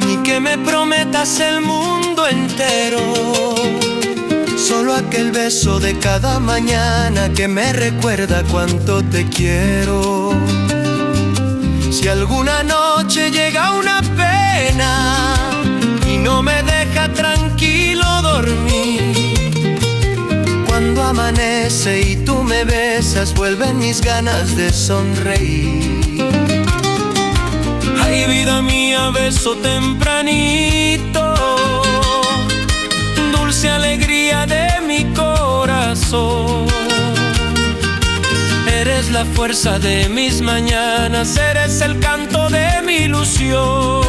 ni que me prometas el mundo entero. Solo aquel beso de cada mañana que me recuerda cuánto te quiero. Si alguna noche llega una pena y no me deja tranquilo dormir, cuando amanece y tú me besas, vuelven mis ganas de sonreír. Ay, vida mía, beso tempranito, dulce alegría de mi corazón. Eres la fuerza de mis mañanas, eres el canto de mi ilusión.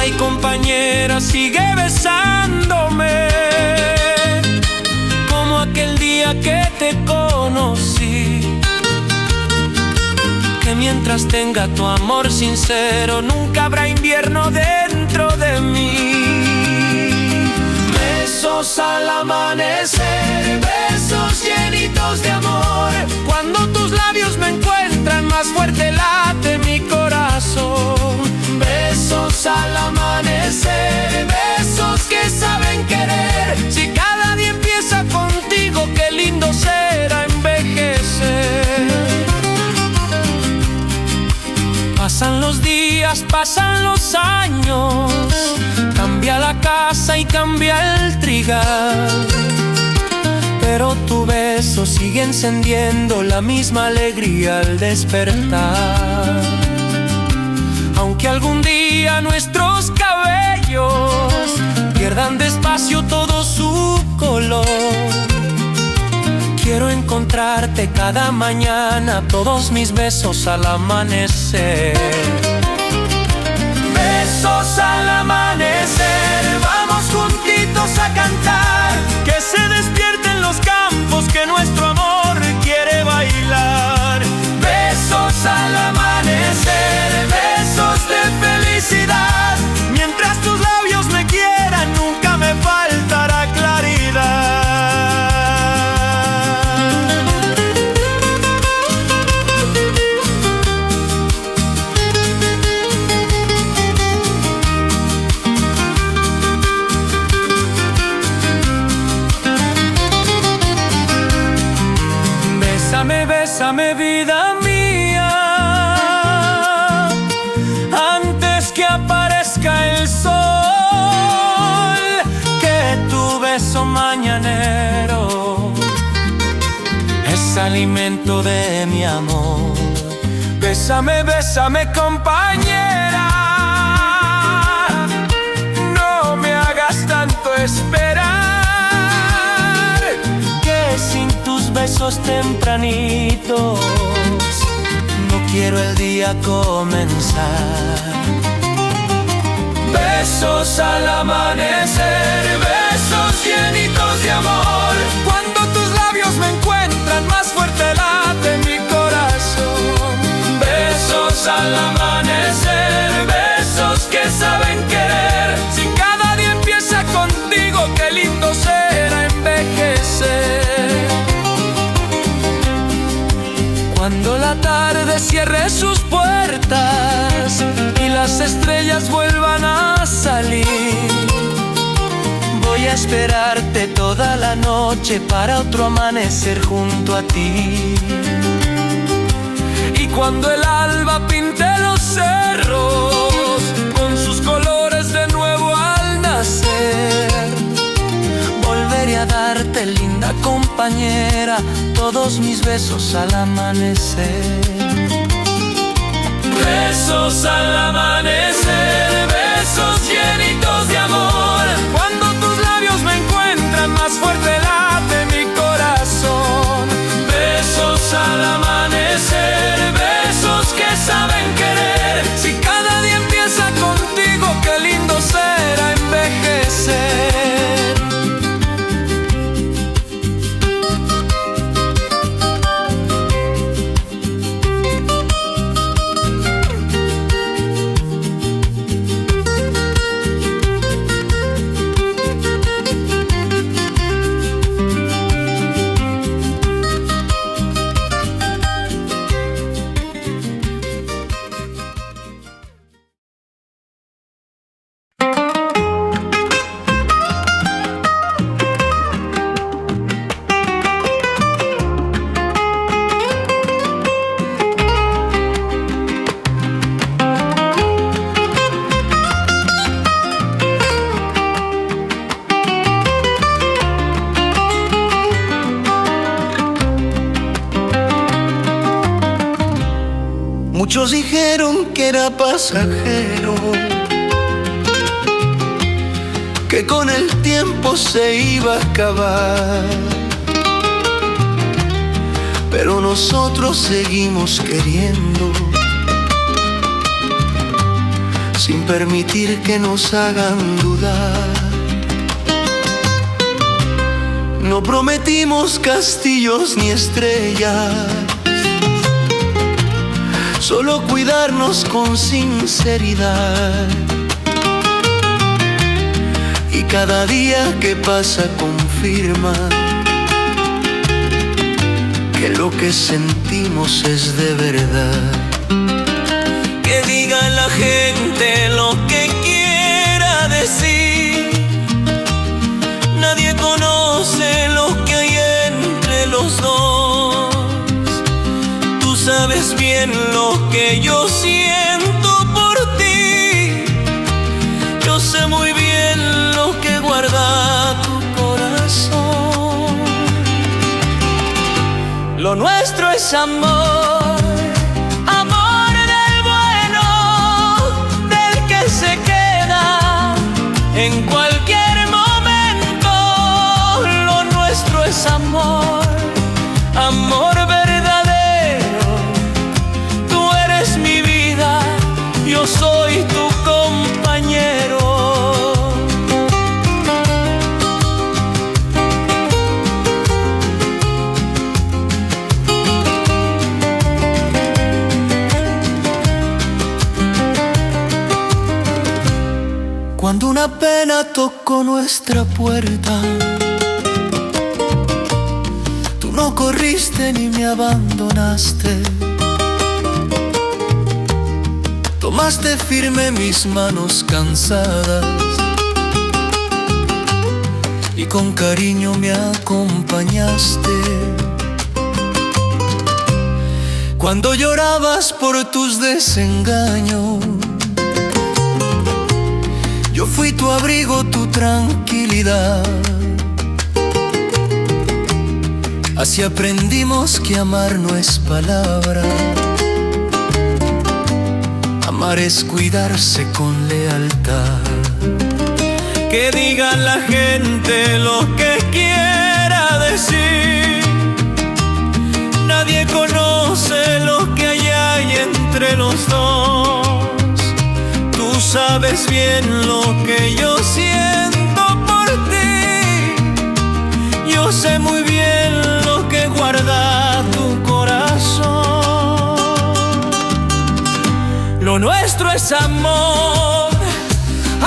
Ay, compañera, sigue besándome, como aquel día que te conocí. Que mientras tenga tu amor sincero, nunca habrá invierno dentro de mí. Besos al amanecer, besos llenitos de amor, Cuando tus labios me encuentran más fuerte late mi corazón. besos al amanecer, besos que saben querer, Si cada día empieza contigo, qué lindo será envejecer. pasan los días, pasan los años, cambia la casa y cambia el trigal, pero tu beso sigue encendiendo la misma alegría al despertar. Aunque algún día nuestros cabellos pierdan despacio todo su color. Quiero encontrarte cada mañana, todos mis besos al amanecer. Besos al amanecer, vamos juntitos a cantar. Que se despierten los campos, que nuestro amor quiere bailar. Besos al amanecer, besos de felicidad. Mientras tus labios me quieran, nunca me faltará claridad. Bésame, bésame, vida mía, antes que aparezca el sol, que tu beso mañanero es alimento de mi amor. Bésame, bésame, compañera, no me hagas tanto esperar, que sin tus besos tempranitos no quiero el día comenzar. Besos al amanecer, besos llenitos de amor. Cuando tus labios me encuentran, más fuerte late mi corazón. Besos al amanecer, besos que saben querer. Si cada día empieza contigo, qué lindo será envejecer. Cuando la tarde cierre sus puertas y las estrellas vuelvan a salir, voy a esperarte toda la noche para otro amanecer junto a ti. Y cuando el alba pinte los cerros con sus colores de nuevo al nacer, volveré a darte, linda compañera, todos mis besos al amanecer. Besos al amanecer, besos llenitos de amor. Cuando tus labios me encuentran, más fuerte late mi corazón. Besos al amanecer, besos que saben querer. Si cada día empieza contigo, qué lindo será envejecer. Muchos dijeron que era pasajero, que con el tiempo se iba a acabar, pero nosotros seguimos queriendo, sin permitir que nos hagan dudar. No prometimos castillos ni estrellas, solo cuidarnos con sinceridad. Y cada día que pasa confirma que lo que sentimos es de verdad. Que diga la gente lo que quiera decir, nadie conoce lo que hay entre los dos. Tú sabes bien lo que yo siento por ti, yo sé muy bien lo que guarda tu corazón. Lo nuestro es amor, amor del bueno, del que se queda en cualquier una pena tocó nuestra puerta. Tú no corriste ni me abandonaste. Tomaste firme mis manos cansadas y con cariño me acompañaste. Cuando llorabas por tus desengaños, yo fui tu abrigo, tu tranquilidad. Así aprendimos que amar no es palabra. Amar es cuidarse con lealtad. Que diga la gente lo que quiera decir. Nadie conoce lo que hay entre los dos. Tú sabes bien lo que yo siento por ti. Yo sé muy bien lo que guarda tu corazón. Lo nuestro es amor,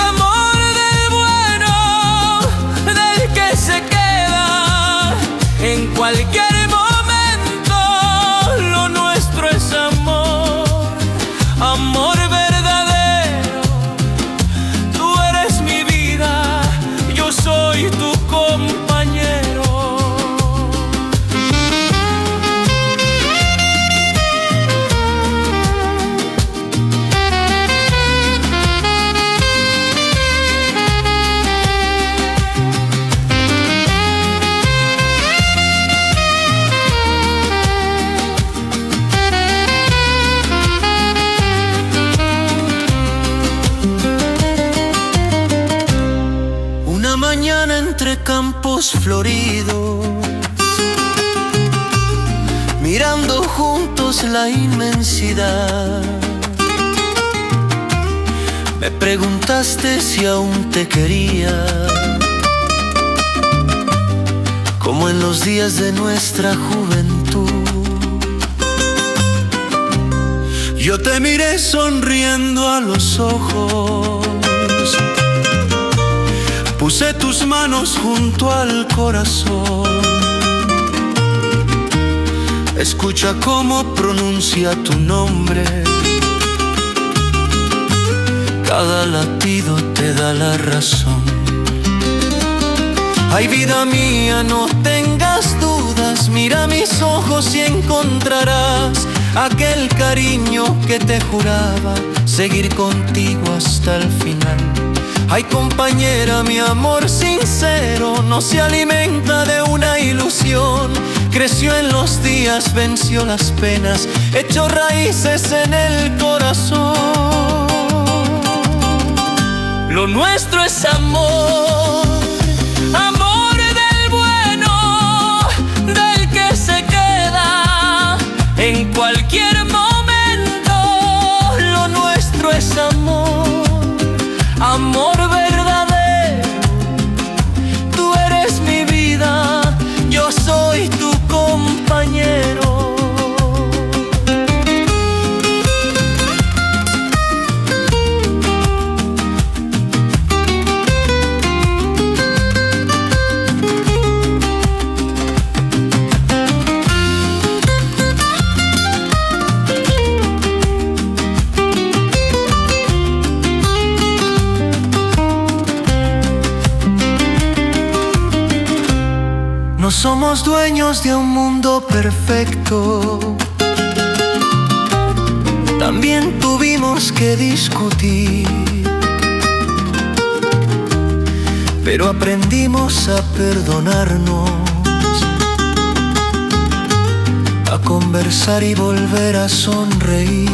amor del bueno, del que se queda en cualquier momento. Lo nuestro es amor, amor verdadero. Tú eres mi vida, yo soy tu compañero. Mañana entre campos floridos, mirando juntos la inmensidad, me preguntaste si aún te quería, como en los días de nuestra juventud. Yo te miré sonriendo a los ojos, puse tus manos junto al corazón. Escucha cómo pronuncia tu nombre. Cada latido te da la razón. Ay, vida mía, no tengas dudas. Mira mis ojos y encontrarás aquel cariño que te juraba seguir contigo hasta el final. Ay, compañera, mi amor sincero no se alimenta de una ilusión. Creció en los días, venció las penas, echó raíces en el corazón. Lo nuestro es amor, amor del bueno, del que se queda en cualquier momento. Lo nuestro es amor, amor verdadero. Tú eres mi vida, yo soy tu compañero. No somos dueños de un mundo perfecto. También tuvimos que discutir, pero aprendimos a perdonarnos, a conversar y volver a sonreír.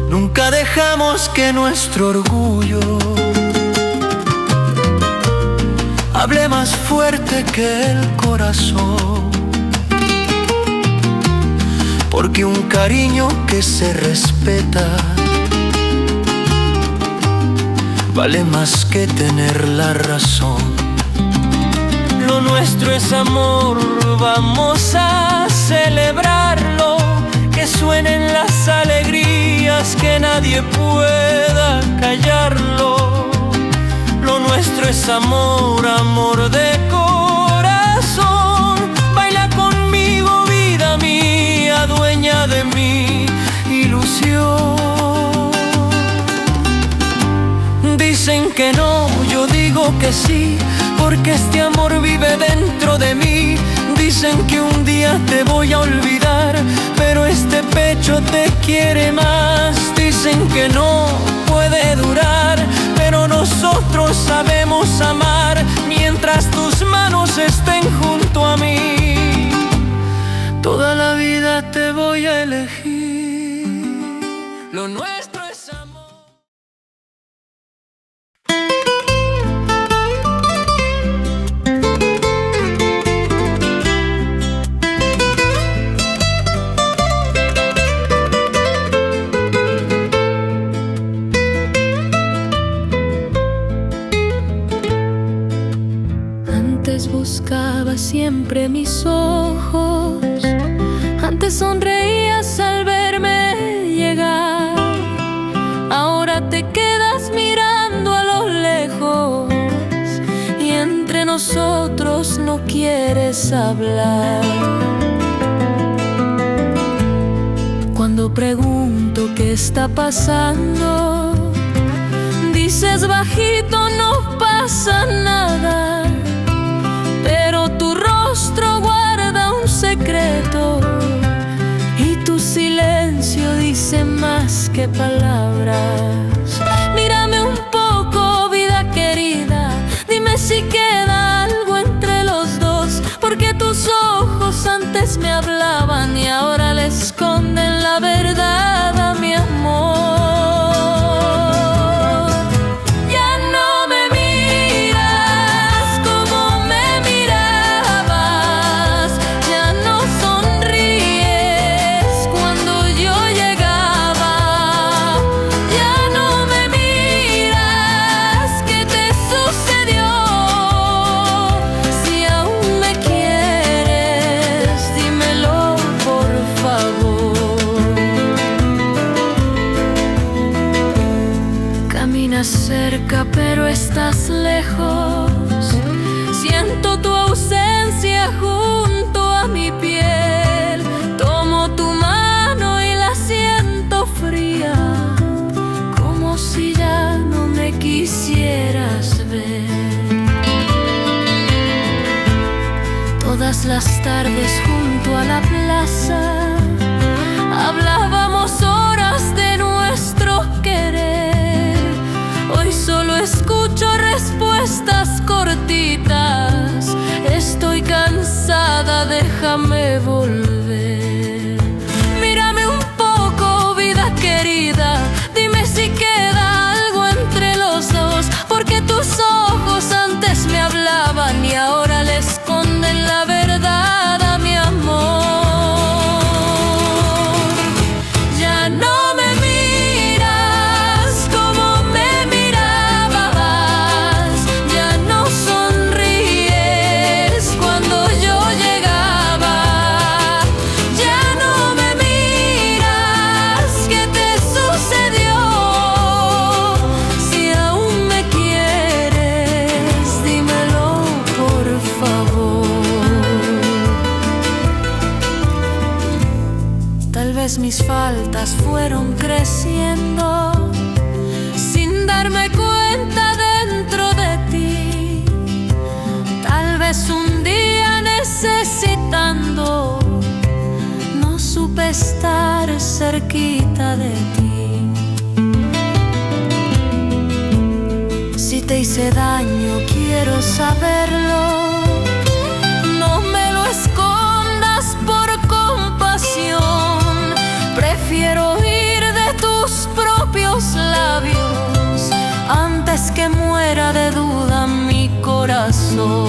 Nunca dejamos que nuestro orgullo hable más fuerte que el corazón, porque un cariño que se respeta vale más que tener la razón. Lo nuestro es amor, vamos a celebrarlo, que suenen las alegrías días que nadie pueda callarlo. Lo nuestro es amor, amor de corazón. Baila conmigo, vida mía, dueña de mi ilusión. Dicen que no, yo digo que sí, porque este amor vive dentro de mí. Dicen que un día te voy a olvidar, pero este pecho te quiere más. Dicen que no puede durar, pero nosotros sabemos amar mientras tus manos estén junto a mí. Toda la vida te voy a elegir. Lo nuestro es amor. Buscaba siempre mis ojos, antes sonreías al verme llegar. Ahora te quedas mirando a lo lejos y entre nosotros no quieres hablar. Cuando pregunto qué está pasando, dices bajito no pasa nada. Pero tu rostro guarda un secreto y tu silencio dice más que palabras. Mírame un poco, vida querida, dime si queda algo entre los dos, porque tus ojos antes me hablaban y ahora le esconden la verdad a mi amor. Cerca, pero estás lejos. Siento tu ausencia junto a mi piel. Tomo tu mano y la siento fría, como si ya no me quisieras ver. Todas las tardes junto a la plaza hablábamos horas de nuestro querer. Hoy solo escucho respuestas cortitas. Estoy cansada, déjame volver. Mírame un poco, vida querida, dime si queda algo entre los dos, porque tus ojos antes me hablaban y ahora le esconden la verdad a mi amor. Ya no mis faltas fueron creciendo sin darme cuenta dentro de ti. Tal vez un día necesitando no supe estar cerquita de ti. Si te hice daño quiero saberlo. No me lo escondas por compasión. Prefiero oír de tus propios labios antes que muera de duda mi corazón.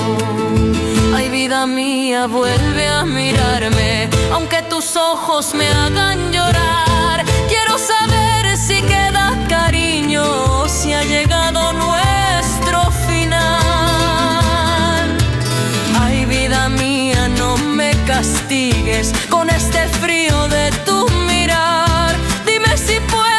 Ay, vida mía, vuelve a mirarme, aunque tus ojos me hagan llorar. Quiero saber si queda cariño, si ha llegado nuestro final. Ay, vida mía, no me castigues con este frío de tu mirar. Dime si puedo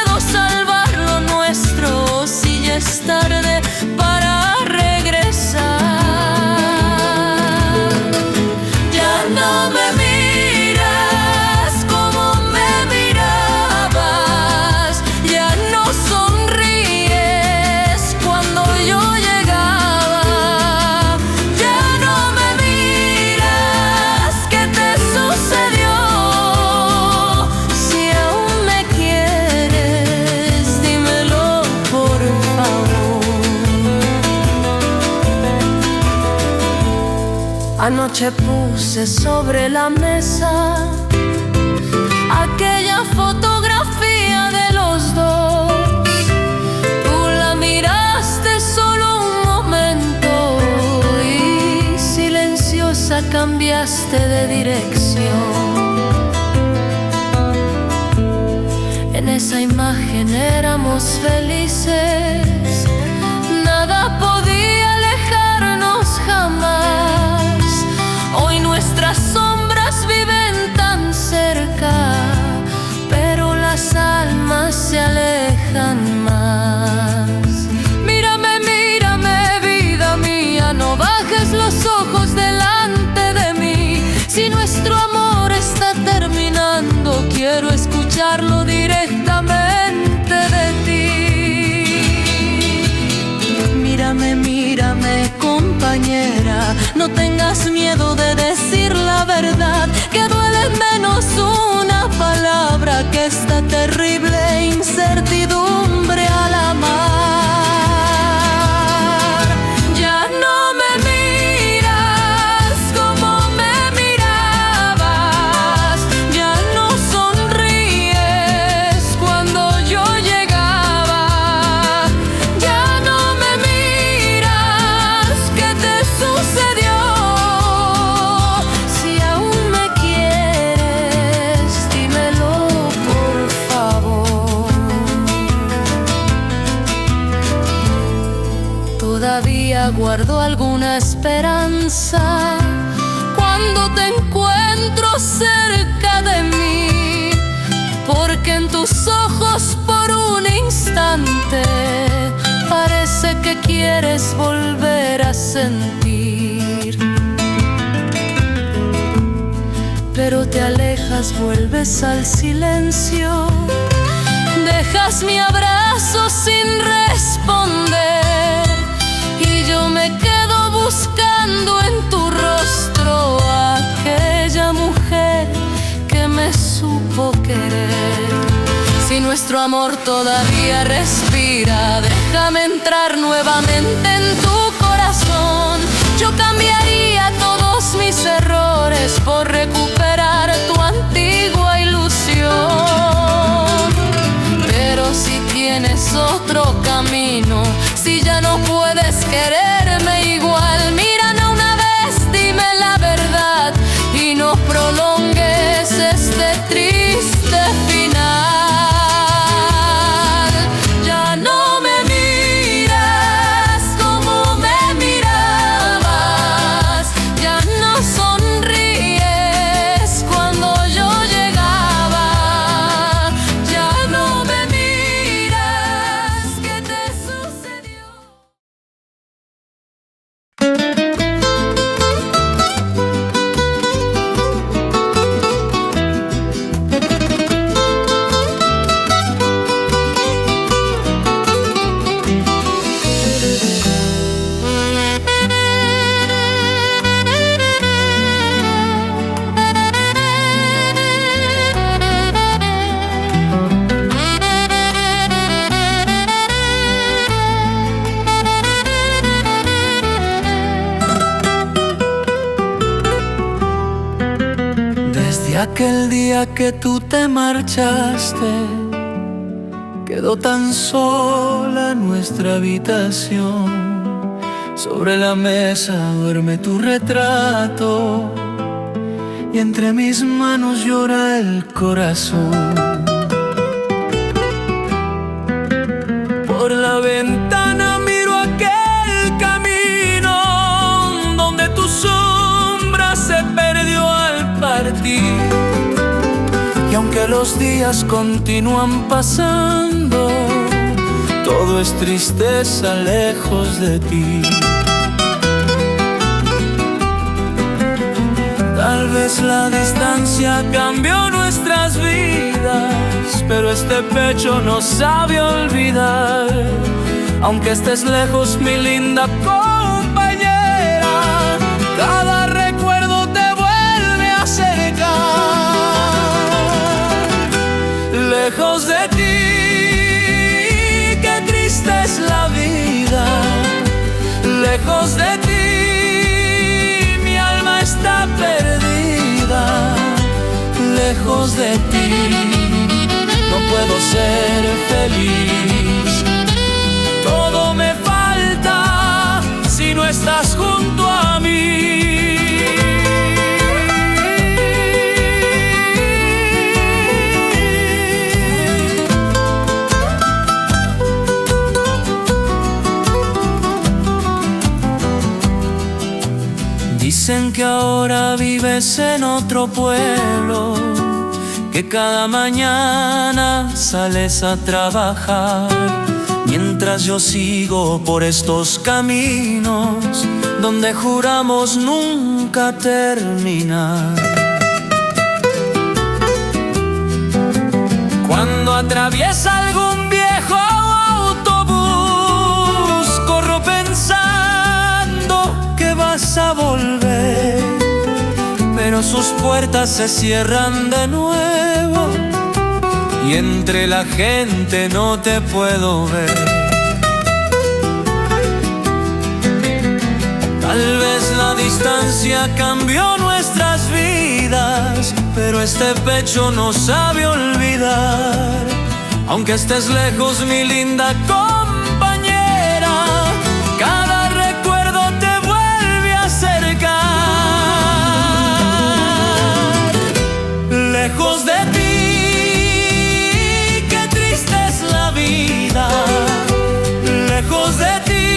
Anoche puse sobre la mesa aquella fotografía de los dos. Tú la miraste solo un momento y silenciosa cambiaste de dirección. En esa imagen éramos felices, nada podía alejarnos jamás. Hoy nuestras sombras viven tan cerca, pero las almas se alejan más. Mírame, mírame, vida mía, no bajes los ojos delante de mí. Si nuestro amor está terminando, quiero escucharlo directamente de ti. Mírame, mírame, compañera, no tengas miedo de decir la verdad, que duele menos una palabra que esta terrible incertidumbre al amar. Ya no me miras como me mirabas, ya no sonríes cuando yo llegaba, ya no me miras. ¿Qué te sucedió? Si aún me quieres, dímelo por favor. Todavía guardo alguna esperanza cuando te encuentro cerca de mí, porque en tus ojos por un instante parece que quieres volver a sentir. Pero te alejas, vuelves al silencio, dejas mi abrazo sin responder, y yo me quedo buscando en tu rostro aquella mujer que me supo querer. Si nuestro amor todavía respira, déjame entrar nuevamente en tu corazón. Yo cambiaría todos mis errores por recuperar tu antigua ilusión. Pero si tienes otro camino, si ya no puedes quererme igual, mírame una vez, dime la verdad y no prolongues este triste final. Ya no me miras como me mirabas, ya no sonríes cuando yo llegaba, ya no me miras. ¿Qué te sucedió? Desde aquel día que tú te marchaste, quedó tan sola nuestra habitación. Sobre la mesa duerme tu retrato y entre mis manos llora el corazón. Por la ventana miro aquel camino donde tu sombra se perdió al partir. Y aunque los días continúan pasando, todo es tristeza lejos de ti. Tal vez la distancia cambió nuestras vidas, pero este pecho no sabe olvidar. Aunque estés lejos, mi linda compañera, cada recuerdo te vuelve a acercar. Lejos de ti, qué triste es la vida. Lejos de ti, mi alma lejos de ti no puedo ser feliz. Todo me falta si no estás junto a mí. Dicen que ahora vives en otro pueblo, que cada mañana sales a trabajar, mientras yo sigo por estos caminos donde juramos nunca terminar. Cuando atraviesa algún viejo autobús, corro pensando que vas a volver, pero sus puertas se cierran de nuevo y entre la gente no te puedo ver. Tal vez la distancia cambió nuestras vidas, pero este pecho no sabe olvidar. Aunque estés lejos, mi linda compañera, cada recuerdo te vuelve a acercar. Lejos de ti, qué triste es la vida. Lejos de ti,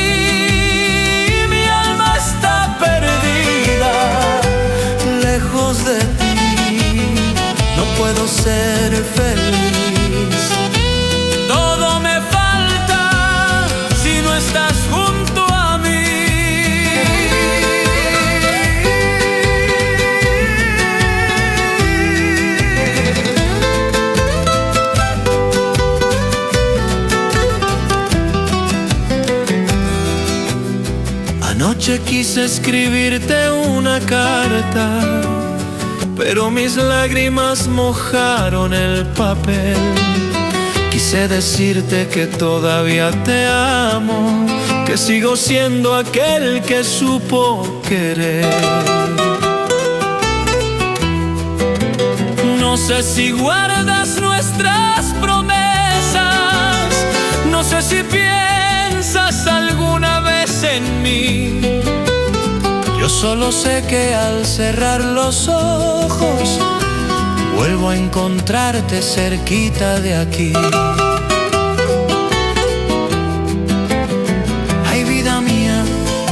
mi alma está perdida. Lejos de ti, no puedo ser feliz. Todo me falta si no estás junto a mí. Anoche quise escribirte una carta, pero mis lágrimas mojaron el papel. Quise decirte que todavía te amo, que sigo siendo aquel que supo querer. No sé si guardas nuestras promesas, no sé si piensas alguna vez en mí. Yo solo sé que al cerrar los ojos vuelvo a encontrarte cerquita de aquí. Ay, vida mía,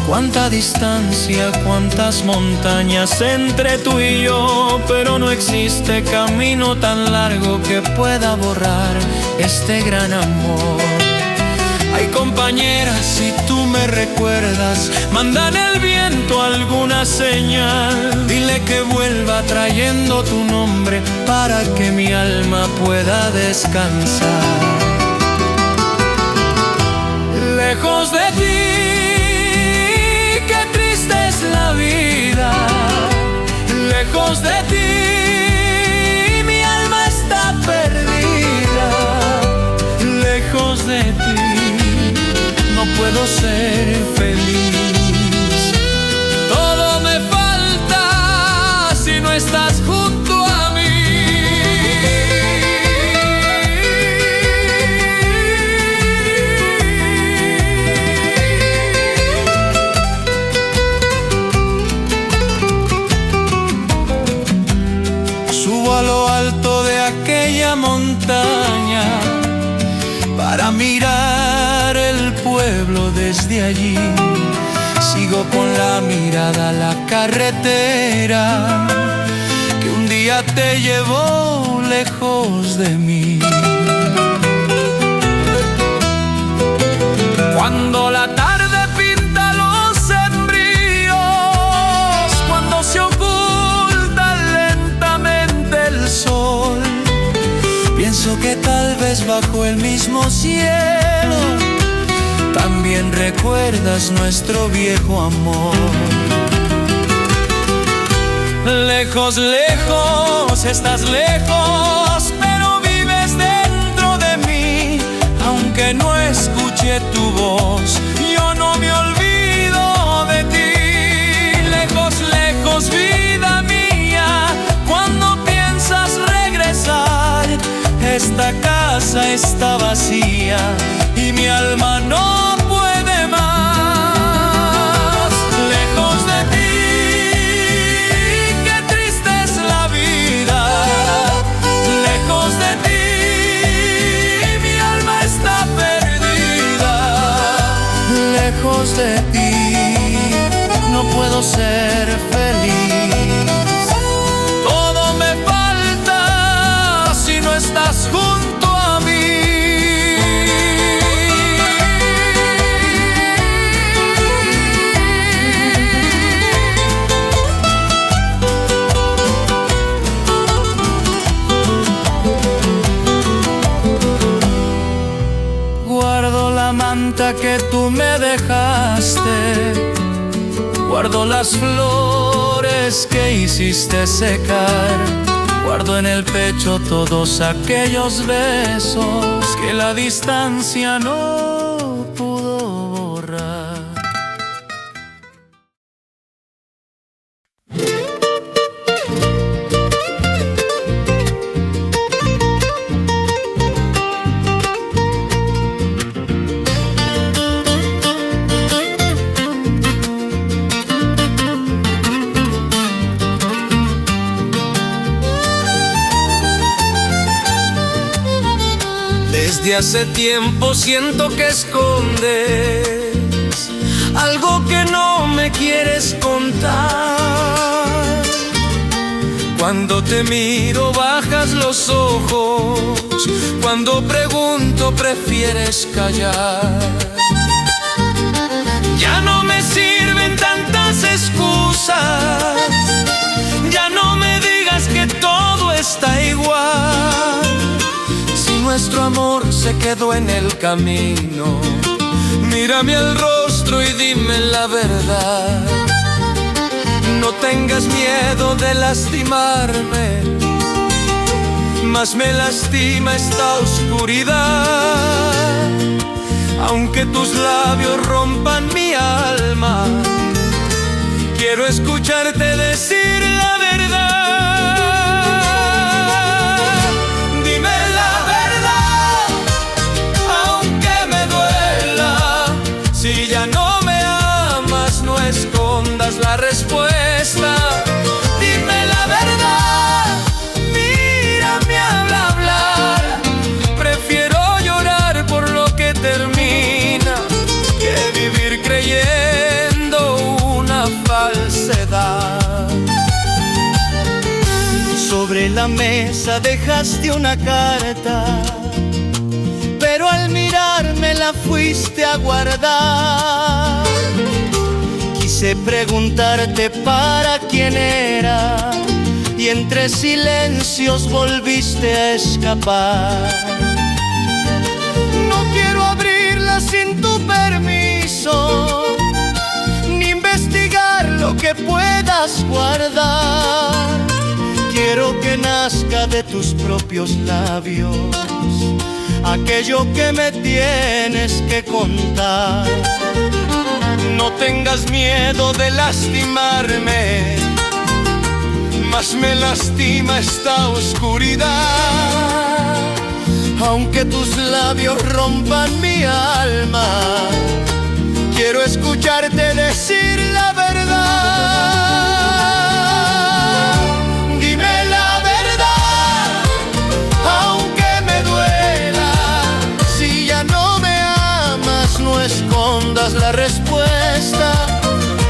cuánta distancia, cuántas montañas entre tú y yo, pero no existe camino tan largo que pueda borrar este gran amor. Ay, compañera, si tú me recuerdas, manda en el viento alguna señal. Dile que vuelva trayendo tu nombre para que mi alma pueda descansar. Lejos de ti, qué triste es la vida. Lejos de ti, mi alma está perdida. Lejos de ti, no puedo ser feliz. Todo me falta si no estás junto a mí. Subo a lo alto de aquella montaña para mirar el pueblo desde allí. Sigo con la mirada a la carretera que un día te llevó lejos de mí. Cuando la tarde pinta los sembríos, cuando se oculta lentamente el sol, pienso que tal vez bajo el mismo cielo también recuerdas nuestro viejo amor. Lejos, lejos, estás lejos, pero vives dentro de mí. Aunque no escuche tu voz, yo no me olvido de ti. Lejos, lejos, vida mía, cuando piensas regresar, está vacía y mi alma no puede más. Lejos de ti, qué triste es la vida. Lejos de ti, mi alma está perdida. Lejos de ti, no puedo ser feliz. Todo me falta si no estás junto a mí. Guardo la manta que tú me dejaste, guardo las flores que hiciste secar, guardo en el pecho todos aquellos besos que la distancia no pudo borrar. Desde hace tiempo siento que escondes algo que no me quieres contar. Cuando te miro bajas los ojos, cuando pregunto prefieres callar. Ya no me sirven tantas excusas, ya no me digas que todo está igual. Nuestro amor se quedó en el camino. Mírame al rostro y dime la verdad. No tengas miedo de lastimarme, más me lastima esta oscuridad. Aunque tus labios rompan mi alma, quiero escucharte decir la verdad. Si ya no me amas, no escondas la respuesta. Dime la verdad, mírame al hablar. Prefiero llorar por lo que termina que vivir creyendo una falsedad. Sobre la mesa dejaste una carta, pero al mirarme la fuiste a guardar. Quise preguntarte para quién era y entre silencios volviste a escapar. No quiero abrirla sin tu permiso, ni investigar lo que puedas guardar. Quiero que nazca de tus propios labios aquello que me tienes que contar. No tengas miedo de lastimarme, más me lastima esta oscuridad. Aunque tus labios rompan mi alma, quiero escucharte decir la verdad. Dime la verdad, aunque me duela. Si ya no me amas, no escondas la respuesta.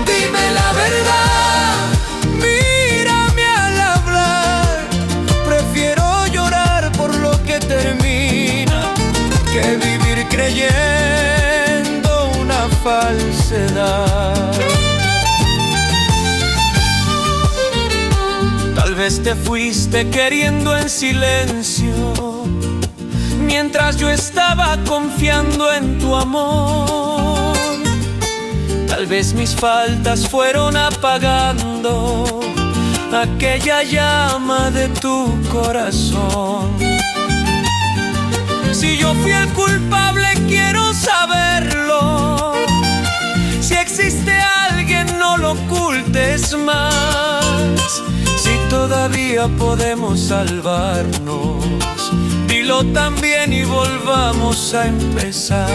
Dime la verdad, mírame al hablar. Prefiero llorar por lo que termina que vivir creyendo una falsedad. Tal vez te fuiste queriendo en silencio, mientras yo estaba confiando en tu amor. Tal vez mis faltas fueron apagando aquella llama de tu corazón. Si yo fui el culpable, quiero saberlo. Si existe alguien, no lo ocultes más. Si todavía podemos salvarnos, Dilo también y volvamos a empezar.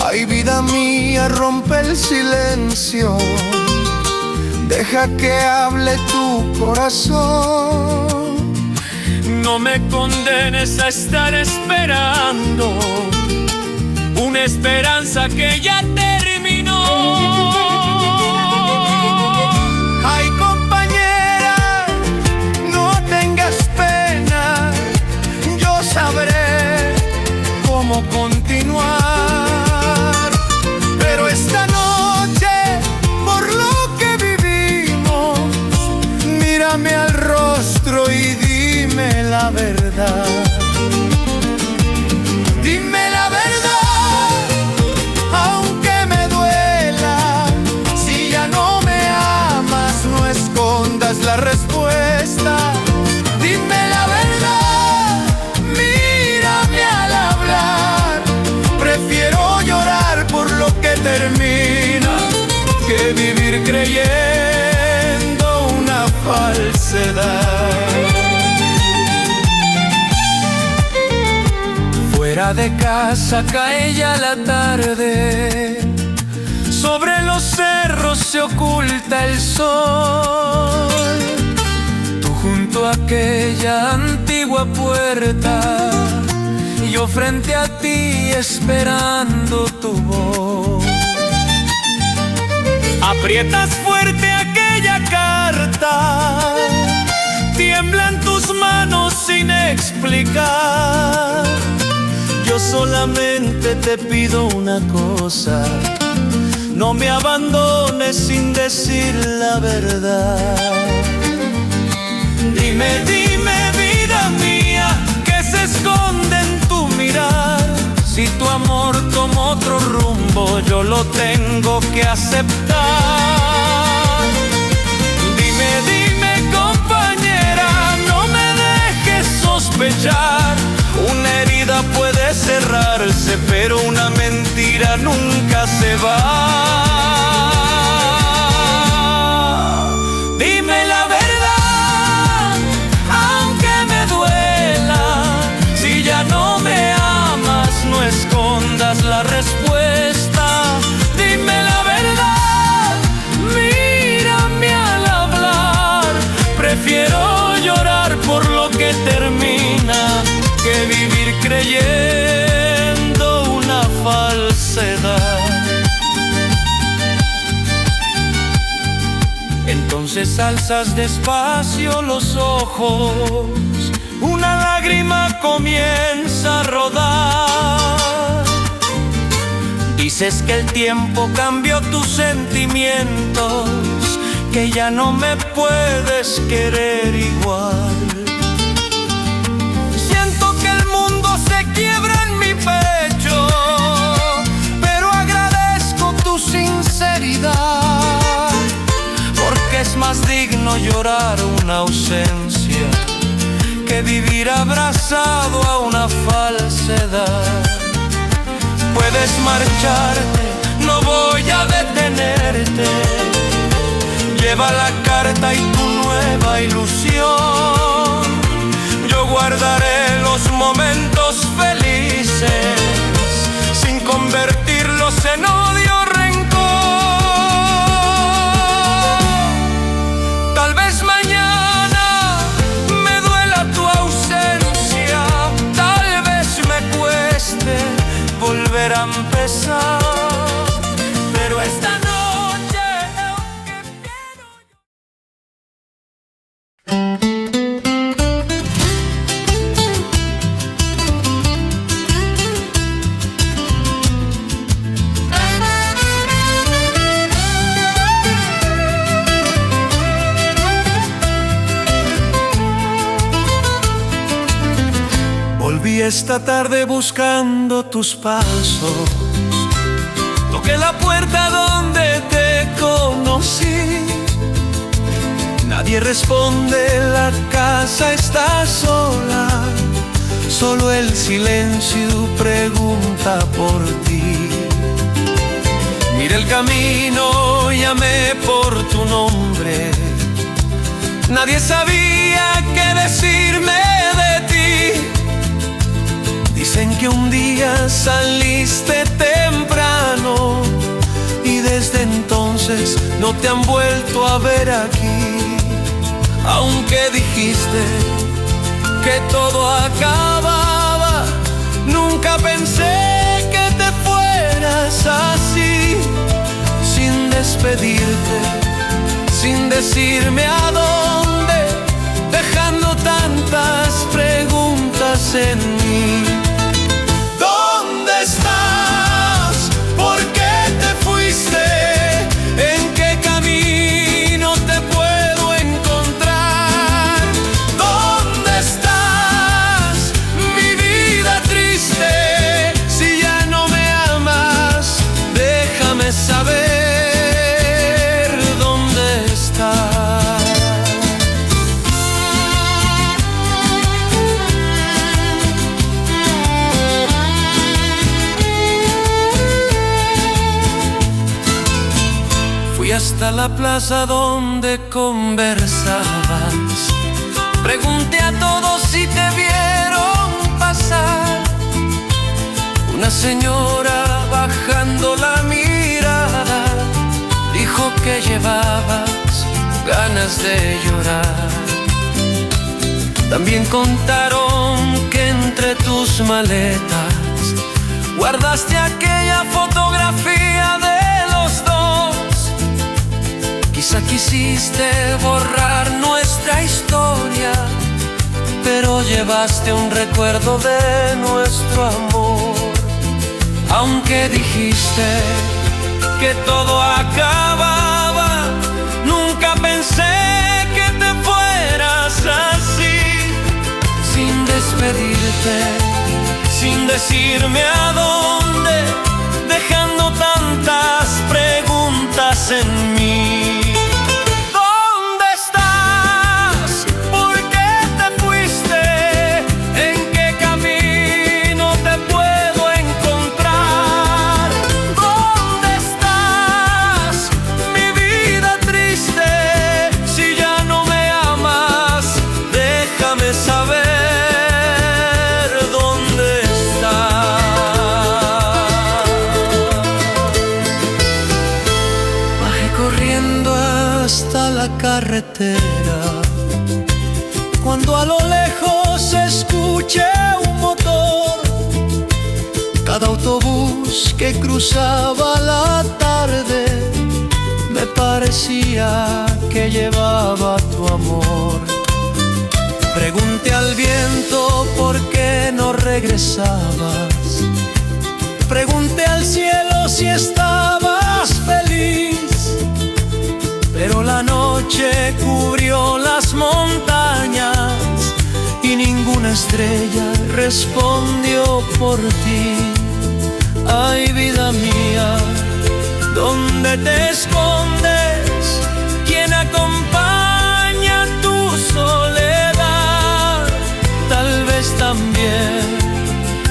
Ay, vida mía, rompe el silencio, deja que hable tu corazón. No me condenes a estar esperando una esperanza que ya terminó. Ay, compañera, no tengas pena, yo sabré cómo continuar. Pero esta noche, por lo que vivimos, mírame al rostro y dime la verdad. Dime la verdad, aunque me duela. Si ya no me amas, no escondas la respuesta. Dime la verdad, mírame al hablar. Prefiero llorar por lo que termina que vivir creyendo una falsedad. Fuera de casa cae ya la tarde, sobre los cerros se oculta el sol. Tú junto a aquella antigua puerta, y yo frente a ti esperando tu voz. Aprietas fuerte aquella carta, tiemblan tus manos sin explicar. Yo solamente te pido una cosa, no me abandones sin decir la verdad. Dime, dime, vida mía, ¿qué se esconde en tu mirar? Si tu amor tomó otro rumbo, yo lo tengo que aceptar. Dime, dime, compañera, no me dejes sospechar. Una herida puede cerrarse, pero una mentira nunca se va. Dime la verdad, aunque me duela. Si ya no me amas, no escondas la respuesta. Dime la verdad, mírame al hablar. Prefiero llorar por lo que termina que vivir creyendo una falsedad. Entonces alzas despacio los ojos, una lágrima comienza a rodar. Dices que el tiempo cambió tus sentimientos, que ya no me puedes querer igual. Quiebra en mi pecho, pero agradezco tu sinceridad, porque es más digno llorar una ausencia que vivir abrazado a una falsedad. Puedes marcharte, no voy a detenerte. Lleva la carta y tu nueva ilusión. Yo guardaré los momentos felices sin convertirlos en odio o rencor. Tal vez mañana me duela tu ausencia, tal vez me cueste volver a empezar, pero esta noche esta tarde buscando tus pasos, toqué la puerta donde te conocí. Nadie responde, la casa está sola, solo el silencio pregunta por ti. Miré el camino, llamé por tu nombre, nadie sabía qué decirme de ti. Dicen que un día saliste temprano y desde entonces no te han vuelto a ver aquí. Aunque dijiste que todo acababa, nunca pensé que te fueras así, sin despedirte, sin decirme a dónde, dejando tantas preguntas en mí. ¿Dónde estás? ¿Por qué te fuiste? ¿En qué camino te puedo encontrar? ¿Dónde estás, mi vida triste? Si ya no me amas, déjame saber dónde estás. Fui hasta la plaza donde conversabas. Pregunté a todos si te vieron pasar. Una señora bajando la mirada dijo que llevabas ganas de llorar. También contaron que entre tus maletas guardaste aquella fotografía de los dos. Quizá quisiste borrar nuestra historia, pero llevaste un recuerdo de nuestro amor. Aunque dijiste que todo acababa, nunca pensé que te fueras así, sin despedirte, sin decirme a dónde, dejando tantas preguntas en mí. Carretera, cuando a lo lejos se escuche un motor, cada autobús que cruzaba la tarde me parecía que llevaba tu amor. Pregunté al viento por qué no regresabas, pregunté al cielo si estabas feliz, pero la noche cubrió las montañas y ninguna estrella respondió por ti. Ay, vida mía, ¿dónde te escondes? ¿Quién acompaña tu soledad? Tal vez también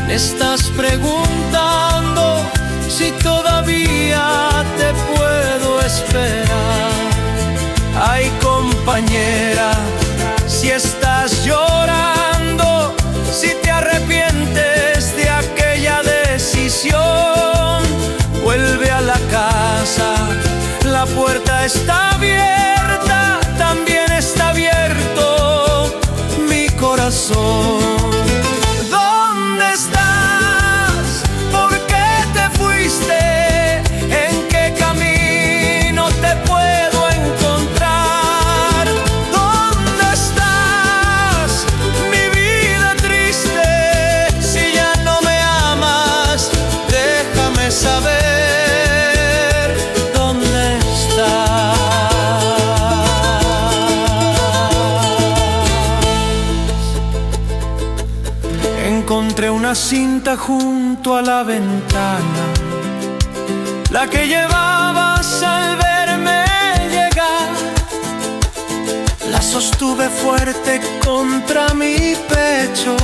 estás preguntando si todavía te puedo esperar. Ay, compañera, si estás llorando, si te arrepientes de aquella decisión, vuelve a la casa, la puerta está abierta, también está abierto mi corazón. ¿Dónde estás? ¿Por qué te fuiste? ¿En qué camino te puedo encontrar? ¿Dónde estás, mi vida triste? Si ya no me amas, déjame saber dónde estás. Encontré una cinta junto a la ventana, la que llevabas al verme llegar. La sostuve fuerte contra mi pecho,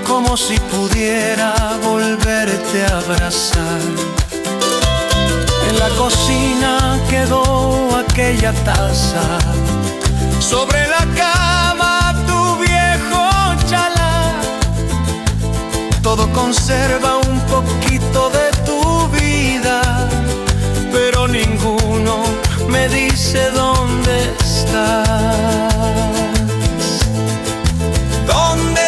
como si pudiera volverte a abrazar. En la cocina quedó aquella taza, sobre la cama tu viejo chalá. todo conserva un poquito de tu vida, pero ninguno me dice dónde estás. ¿Dónde,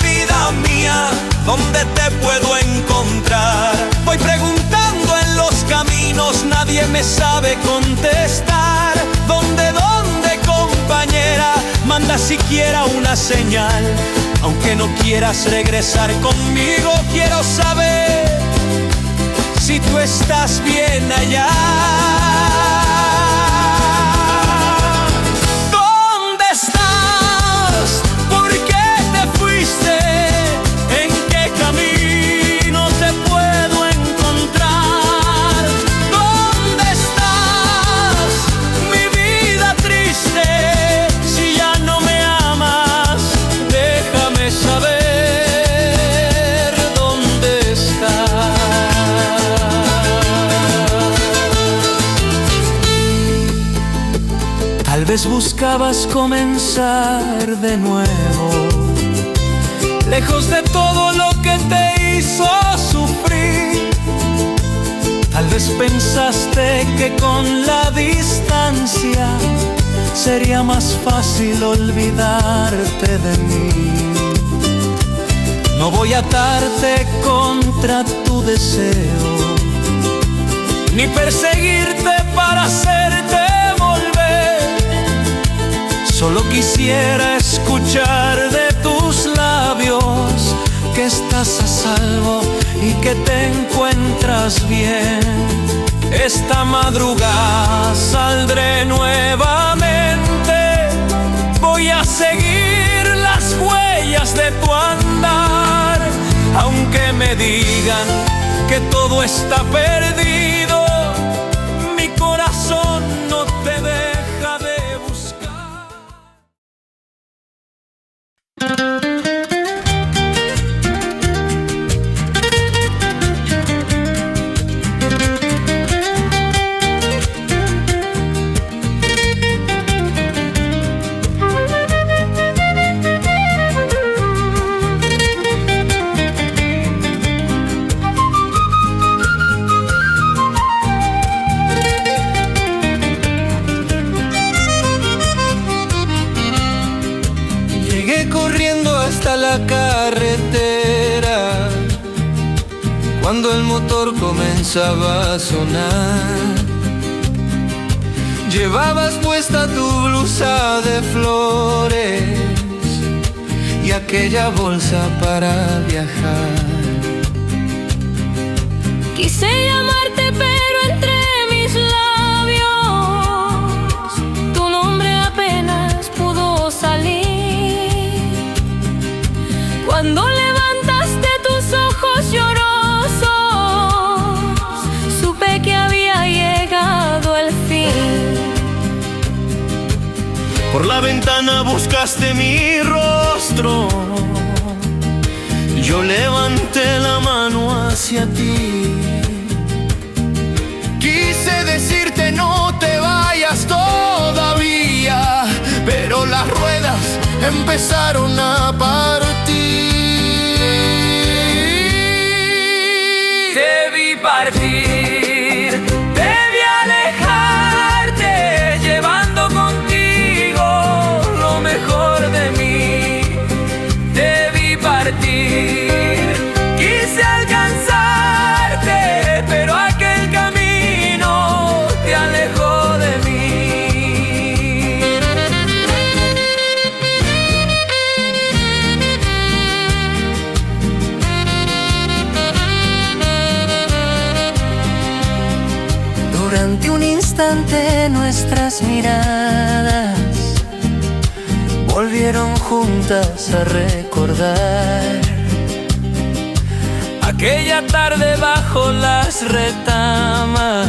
vida mía? ¿Dónde te puedo encontrar? Voy preguntando en los caminos, nadie me sabe contestar. ¿Dónde, compañera? Manda siquiera una señal. Aunque no quieras regresar conmigo, quiero saber si tú estás bien allá. ¿Dónde estás? ¿Por qué te fuiste? ¿En qué camino te puedo encontrar? ¿Dónde estás? Mi vida triste, si ya no me amas, déjame saber dónde estás. Tal vez buscabas comenzar de nuevo, lejos de todo lo que te hizo sufrir. Tal vez pensaste que con la distancia sería más fácil olvidarte de mí. No voy a atarte contra tu deseo, ni perseguirte para hacerte volver. Solo quisiera escuchar de tus labios que estás a salvo y que te encuentras bien. Esta madrugada saldré nuevamente, voy a seguir las huellas de tu andar. Aunque me digan que todo está perdido, mi corazón no te deja de buscar. La carretera, cuando el motor comenzaba a sonar, llevabas puesta tu blusa de flores y aquella bolsa para viajar. Quise llamarte pero entre mis labios tu nombre apenas pudo salir. Cuando levantaste tus ojos llorosos, supe que había llegado el fin. Por la ventana buscaste mi rostro, yo levanté la mano hacia ti. Quise decirte no te vayas todavía, pero las ruedas empezaron a partir. Debí partir, debí alejarte, llevando contigo lo mejor de mí. Debí partir, quise alcanzarte, pero aquel camino te alejó de mí. Durante un instante nuestras miradas volvieron juntas a recordar aquella tarde bajo las retamas,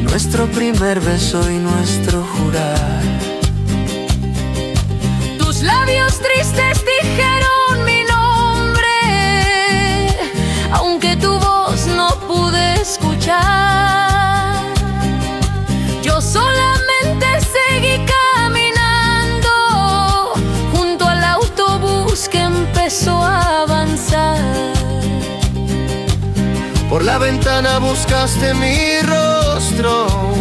nuestro primer beso y nuestro jurar. Tus labios tristes dijeron mi nombre, aunque tu voz no pude escuchar. Yo solamente seguí caminando junto al autobús que empezó a avanzar. la ventana buscaste mi rostro,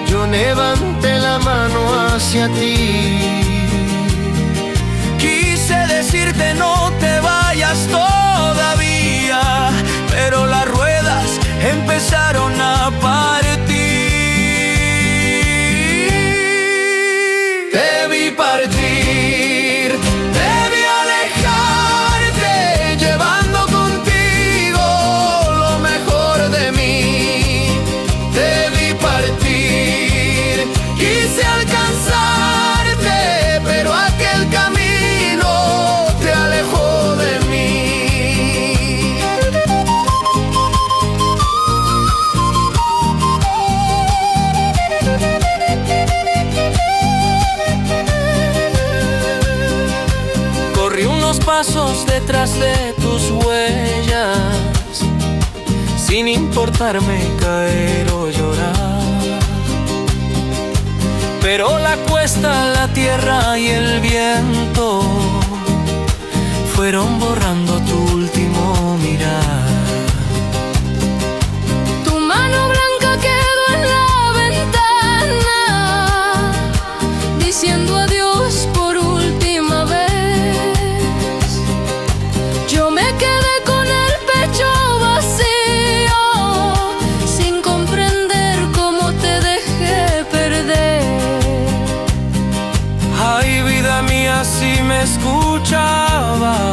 yo levanté la mano hacia ti. Quise decirte no te vayas todavía, pero las ruedas empezaron a partir. Te vi partir, te vi alejarte, llevando contigo lo mejor de mí. Te vi partir, quise alcanzarte, pero aquel camino te alejó de mí. Corrí unos pasos detrás de tus huellas, sin importarme caer o llorar. Pero la cuesta, la tierra y el viento fueron borrando tu último mirar. Tu mano blanca quedó en la ventana, diciendo adiós por última vez. Yo me quedé con el pecho vacío, sin comprender cómo te dejé perder. Ay, vida mía, si me escuchabas,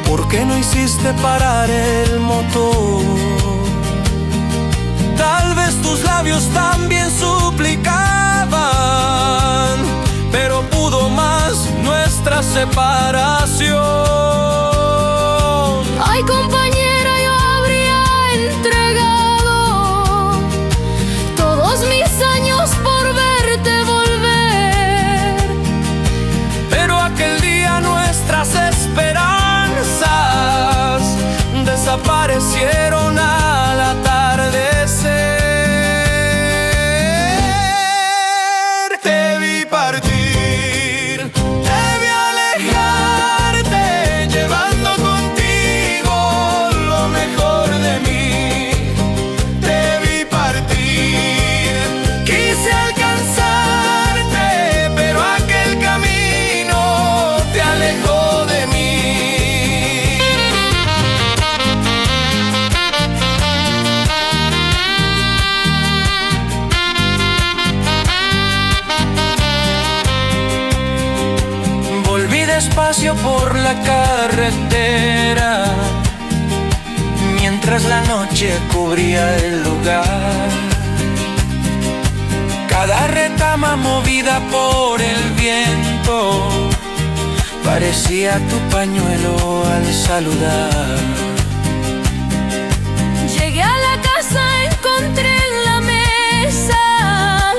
¿por qué no hiciste parar el motor? Tal vez tus labios también suplicaban, pero pudo más nuestra separación. Ay, compañera, yo habría entregado todos mis años por verte volver. Pero aquel día nuestras esperanzas desaparecieron al atardecer. Te vi partir, te vi alejarte, llevando contigo lo mejor de mí. Te vi partir, quise alcanzarte, pero aquel camino te alejó de mí. Volví despacio por la carretera, mientras la noche cubría el lugar. Cada retama movida por el viento parecía tu pañuelo al saludar. Llegué a la casa, encontré en la mesa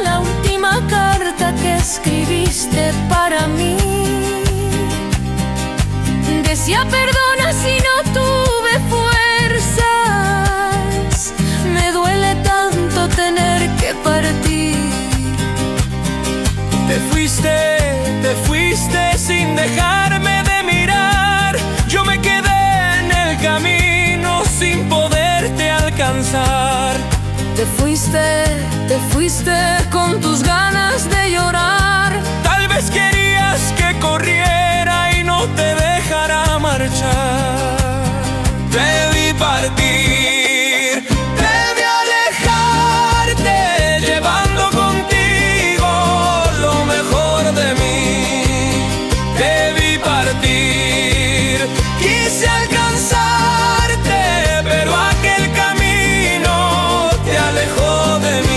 la última carta que escribiste para mí. Decía perdona si no tuve fuerzas, me duele tanto tener que partir. Te fuiste sin dejarme de mirar. Yo me quedé en el camino sin poderte alcanzar. Te fuiste con tus ganas de llorar. Tal vez querías que corriera y no te dejara marchar. Te vi partir, te vi alejarte, llevando contigo lo mejor de mí. Te vi partir, quise alcanzarte, pero aquel camino te alejó de mí.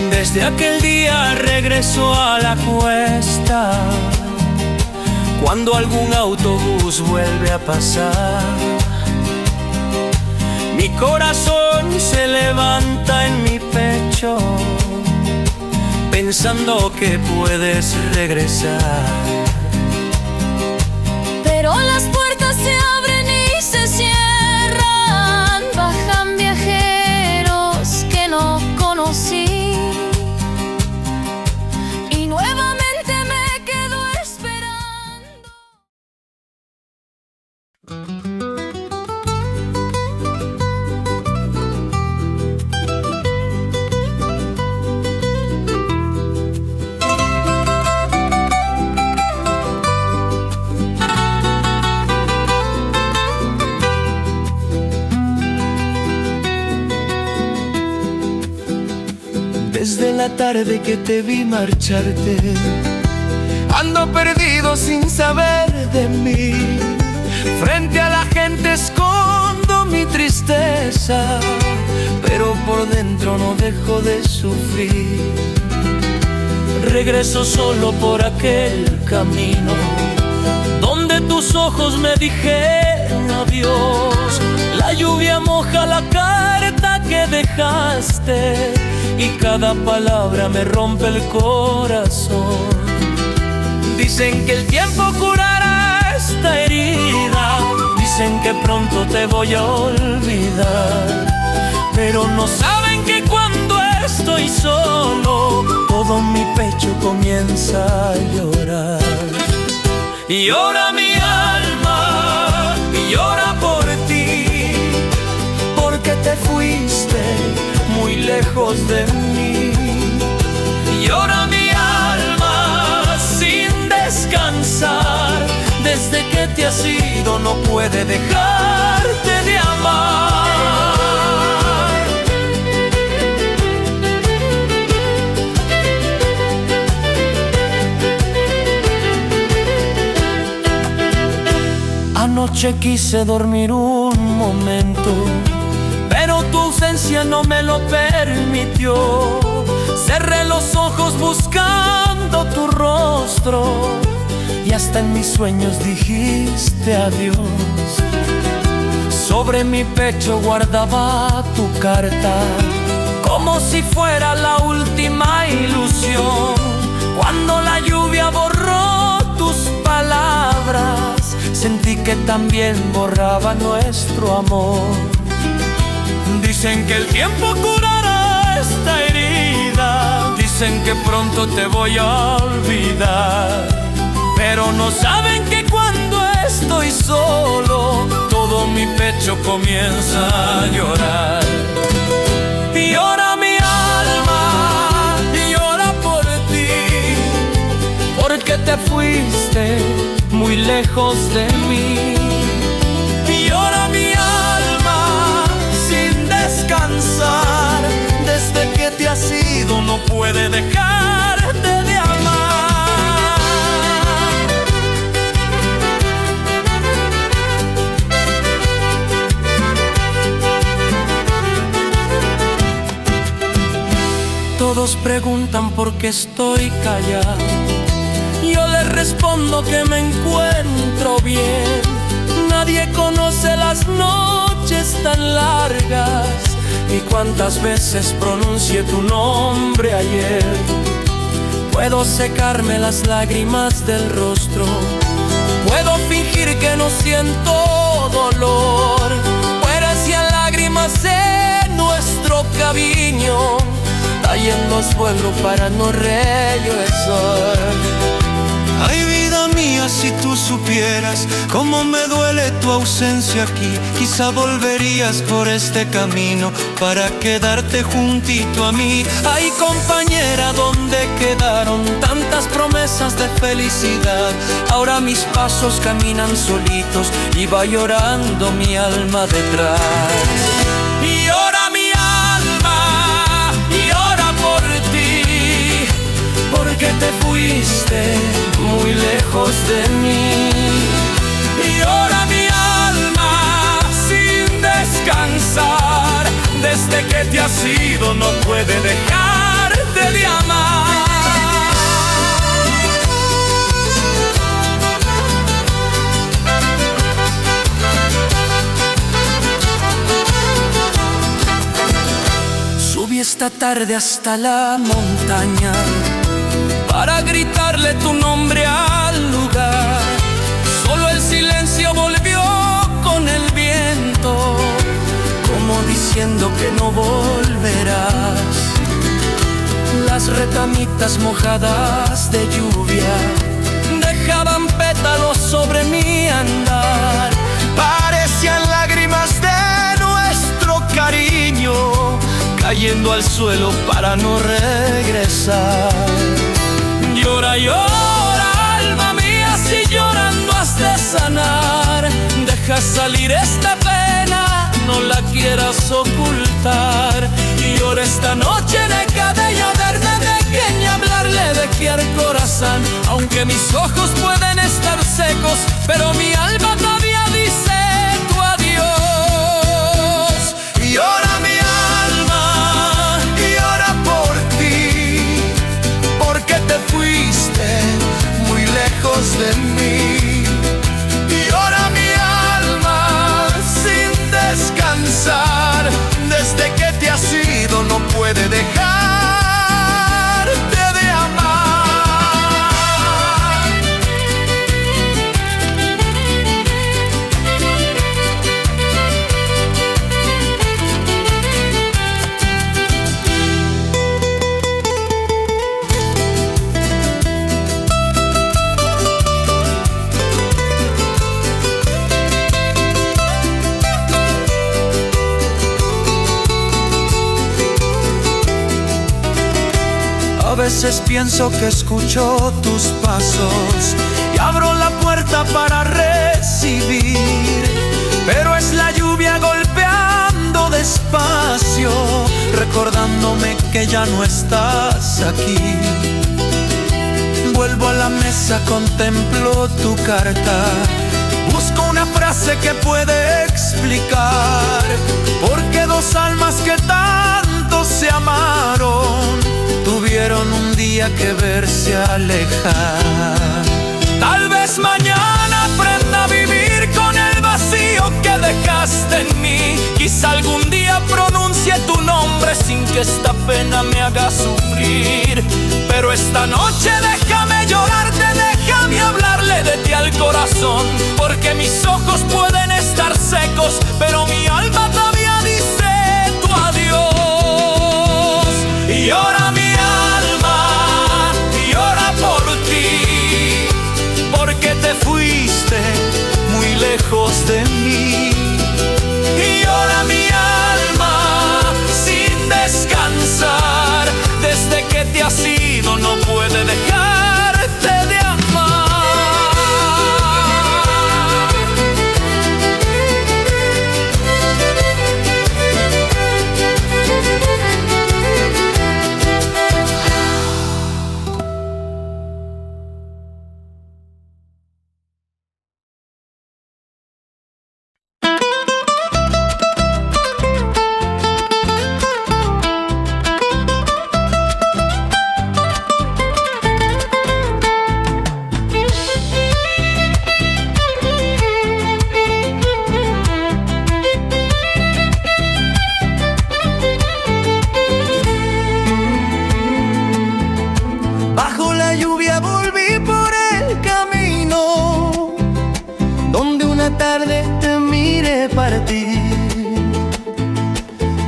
Desde aquel día regreso a la cuesta, cuando algún autobús vuelve a pasar. Mi corazón se levanta en mi pecho, pensando que puedes regresar. Pero las puertas se abren y se cierran, bajan viajeros desde la tarde que te vi marcharte. Ando perdido sin saber de mí. Frente a la gente escondo mi tristeza, pero por dentro no dejo de sufrir. Regreso solo por aquel camino donde tus ojos me dijeron adiós. La lluvia moja la carta que dejaste y cada palabra me rompe el corazón. Dicen que el tiempo curará esta herida, dicen que pronto te voy a olvidar, pero no saben que cuando estoy solo todo mi pecho comienza a llorar. Y llora mi alma, y llora por ti, porque te fuiste muy lejos de mí. Y llora mi alma sin descansar, desde que te has ido no puede dejarte de amar. Anoche quise dormir un momento, pero tu ausencia no me lo permitió. Cerré los ojos buscando tu rostro y hasta en mis sueños dijiste adiós. Sobre mi pecho guardaba tu carta, como si fuera la última ilusión. Cuando la lluvia borró tus palabras, sentí que también borraba nuestro amor. Dicen que el tiempo curará esta herida, dicen que pronto te voy a olvidar, pero no saben que cuando estoy solo todo mi pecho comienza a llorar. Y llora mi alma, y llora por ti, porque te fuiste muy lejos de mí. y llora mi alma sin descansar, desde que te has ido no puede dejarte de amar. Todos preguntan por qué estoy callado, yo les respondo que me encuentro bien. Nadie conoce las noches tan largas y cuántas veces pronuncié tu nombre ayer. Puedo secarme las lágrimas del rostro, puedo fingir que no siento dolor, parecían lágrimas en nuestro cariño, cayendo al suelo para no regresar. Ay, vida mía, si tú supieras cómo me duele tu ausencia aquí, quizá volverías por este camino para quedarte juntito a mí. Ay, compañera, ¿dónde quedaron tantas promesas de felicidad? Ahora mis pasos caminan solitos y va llorando mi alma detrás. Y llora mi alma, y llora por ti, Porque te fuiste muy lejos de mí. y llora mi alma sin descansar, desde que te has ido no puede dejarte de amar. Subí esta tarde hasta la montaña para gritarle tu nombre al lugar. Solo el silencio volvió con el viento, como diciendo que no volverás. Las retamitas mojadas de lluvia dejaban pétalos sobre mi andar. Parecían lágrimas de nuestro cariño, cayendo al suelo para no regresar. Llora, llora, alma mía, si llorando has de sanar. Deja salir esta pena, no la quieras ocultar. Y llora esta noche, deja de llorar. fiel corazón. Aunque mis ojos pueden estar secos, pero mi alma todavía dice tu adiós. Y llora mi alma, y llora por ti, porque te fuiste muy lejos de mí. Y llora mi alma sin descansar, desde que te has ido no puede dejar. A veces pienso que escucho tus pasos y abro la puerta para recibir, pero es la lluvia golpeando despacio, recordándome que ya no estás aquí. Vuelvo a la mesa, contemplo tu carta, busco una frase que puede explicar por qué dos almas que tanto se amaron tuvieron un día que verse alejar. Tal vez mañana aprenda a vivir con el vacío que dejaste en mí. Quizá algún día pronuncie tu nombre sin que esta pena me haga sufrir. Pero esta noche déjame llorarte, déjame hablarle de ti al corazón, porque mis ojos pueden estar secos, pero mi alma todavía dice tu adiós. Y llora mi alma, y llora por ti, porque te fuiste muy lejos de mí. Y llora mi alma sin descansar, desde que te has ido no puede dejarte de amar.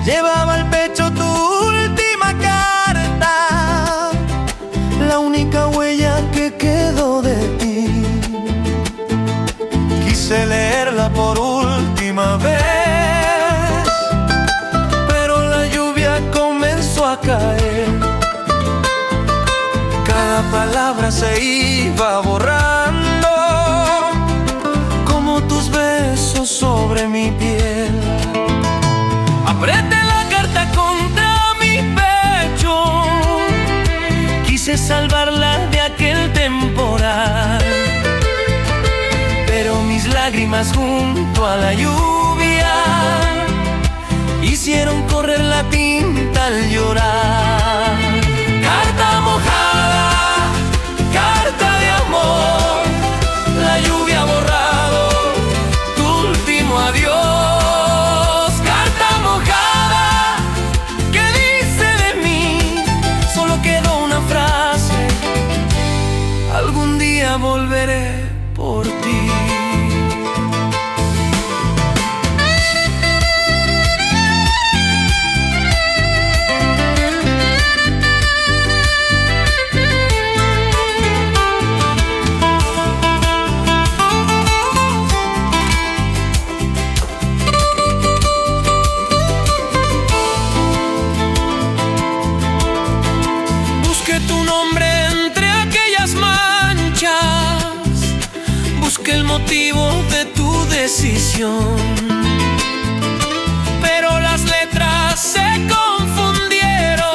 Llevaba al pecho tu última carta, la única huella que quedó de ti. Quise leerla por última vez, pero la lluvia comenzó a caer. Cada palabra se iba borrando, como tus besos sobre mi piel. Apreté la carta contra mi pecho, quise salvarla de aquel temporal, pero mis lágrimas junto a la lluvia hicieron correr la tinta al llorar. Carta mojada, carta de amor, la lluvia ha borrado tu último adiós. Algún día volveré por ti. Busqué tu nombre entre aquellas manchas, busqué el motivo de tu decisión, pero las letras se confundieron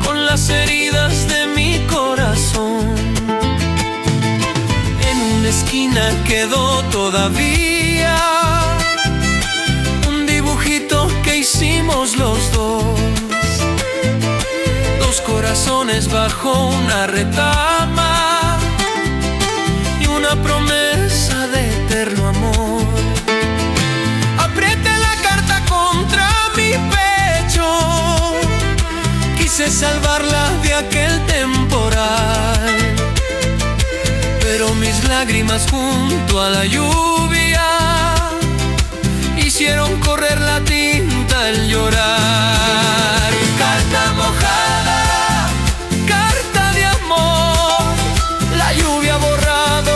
con las heridas de mi me quedó todavía un dibujito que hicimos los dos. Dos corazones bajo una retama y una promesa de eterno amor. Apreté la carta contra mi pecho, quise salvarla de aquel temporal, pero mis lágrimas junto a la lluvia hicieron correr la tinta al llorar. Carta mojada, carta de amor, la lluvia ha borrado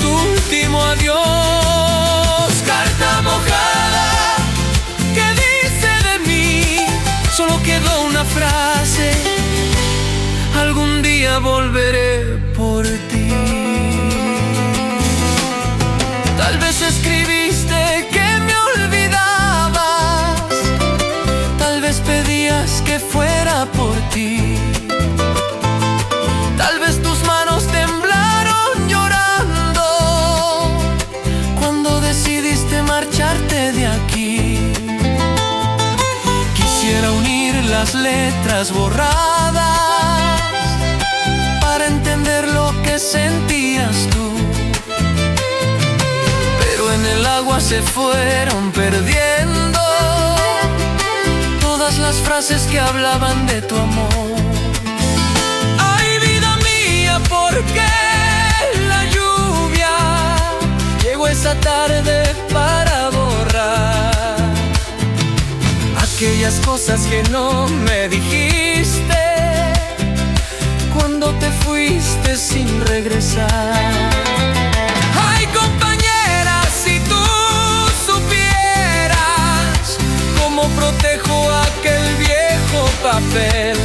tu último adiós. Carta mojada, ¿qué dice de mí? Solo quedó una frase: algún día volveré por ti. Tal vez escribiste que me olvidabas, tal vez pedías que fuera por ti, tal vez tus manos temblaron llorando cuando decidiste marcharte de aquí. Quisiera unir las letras borradas para entender lo que sentías tú, pero en el agua se fueron perdiendo todas las frases que hablaban de tu amor. Ay, vida mía, ¿por qué la lluvia llegó esa tarde para borrar aquellas cosas que no me dijiste cuando te fuiste sin regresar? Ay, compañera, si tú supieras cómo protejo aquel viejo papel,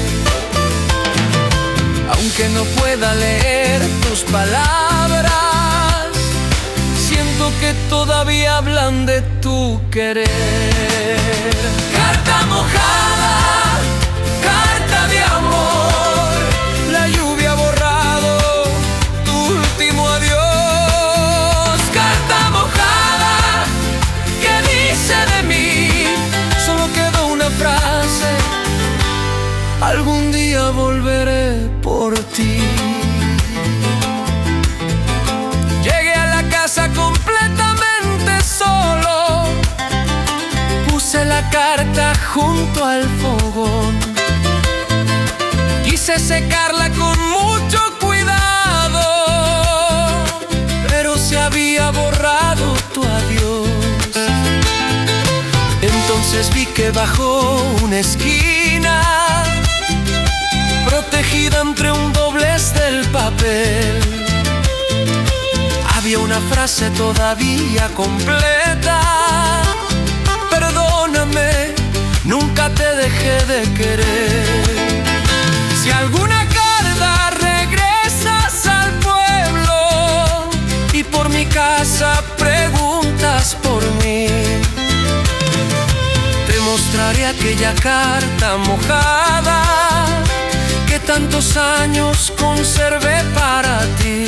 aunque no pueda leer tus palabras, siento que todavía hablan de tu querer. Carta mojada, carta de amor, la lluvia ha borrado tu último adiós. Carta mojada, ¿qué dice de mí? Solo quedó una frase: algún día volveré por ti. Llegué a la casa completamente solo, puse la carta junto al fogón, quise secarla con mucho cuidado, pero se había borrado tu adiós. Entonces vi que bajo una esquina, protegida entre un doblez del papel, había una frase todavía completa: perdóname, nunca te dejé de querer. Si alguna carta regresas al pueblo y por mi casa preguntas por mí, te mostraré aquella carta mojada que tantos años conservé para ti.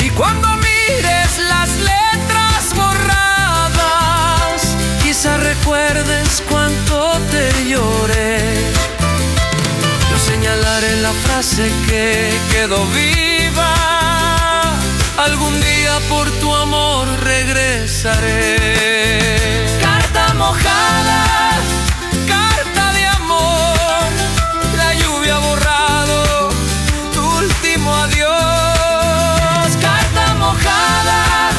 Y cuando mires las letras borradas, quizá recuerdes cuánto te lloré. Yo señalaré la frase que quedó viva: algún día por tu amor regresaré. Carta mojada, carta de amor, la lluvia ha borrado tu último adiós. Carta mojada,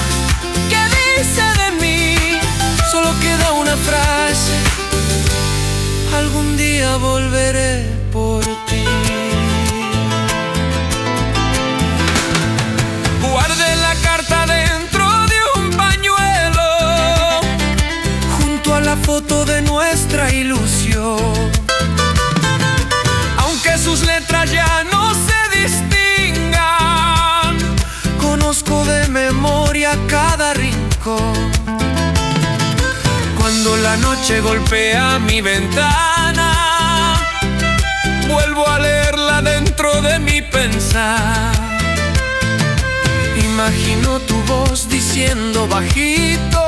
¿qué dice de mí? Solo queda una frase: algún día volveré por ti. Guardé la carta dentro de un pañuelo, junto a la foto de nuestra ilusión. Aunque sus letras ya no se distingan, conozco de memoria cada rincón. Cuando la noche golpea mi ventana, vuelvo a leerla dentro de mi pensar. Imagino tu voz diciendo bajito: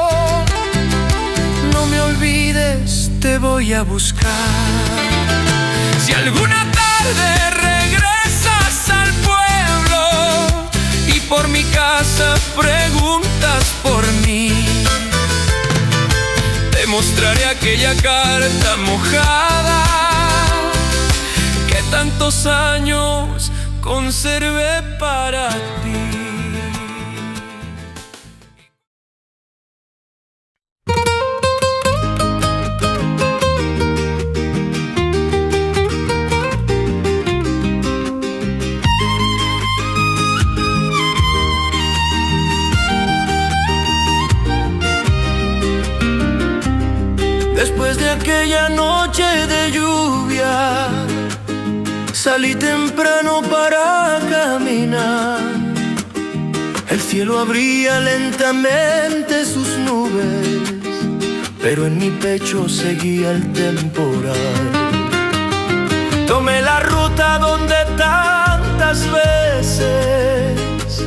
no me olvides, te voy a buscar. Si alguna tarde regresas al pueblo y por mi casa preguntas por mí, te mostraré aquella carta mojada que tantos años conservé para ti. Después de aquella noche de lluvia, salí temprano para caminar. El cielo abría lentamente sus nubes, pero en mi pecho seguía el temporal. Tomé la ruta donde tantas veces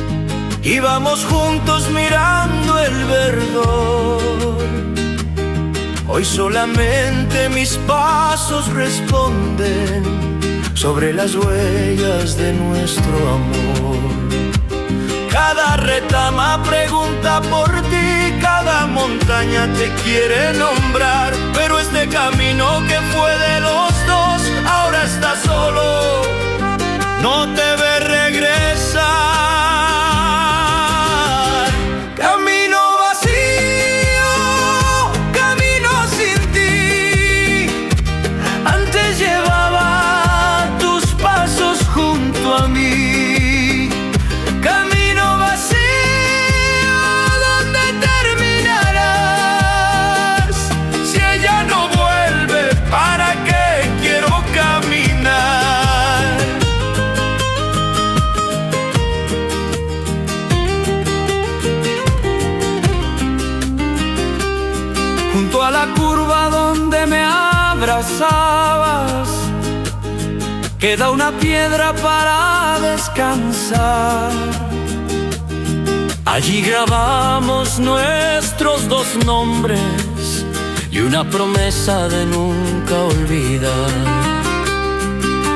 íbamos juntos mirando el verdor. Hoy solamente mis pasos responden sobre las huellas de nuestro amor. Cada retama pregunta por ti, cada montaña te quiere nombrar, pero este camino que fue de los dos ahora está solo, no te ve regresar. Camino vacío, camino sin ti. Antes llevaba tus pasos junto a mí. Camino vacío, ¿dónde terminarás? Si ella no vuelve, ¿para qué quiero caminar? Junto a la curva donde me abrazabas, queda una piedra para descansar. Allí grabamos nuestros dos nombres y una promesa de nunca olvidar.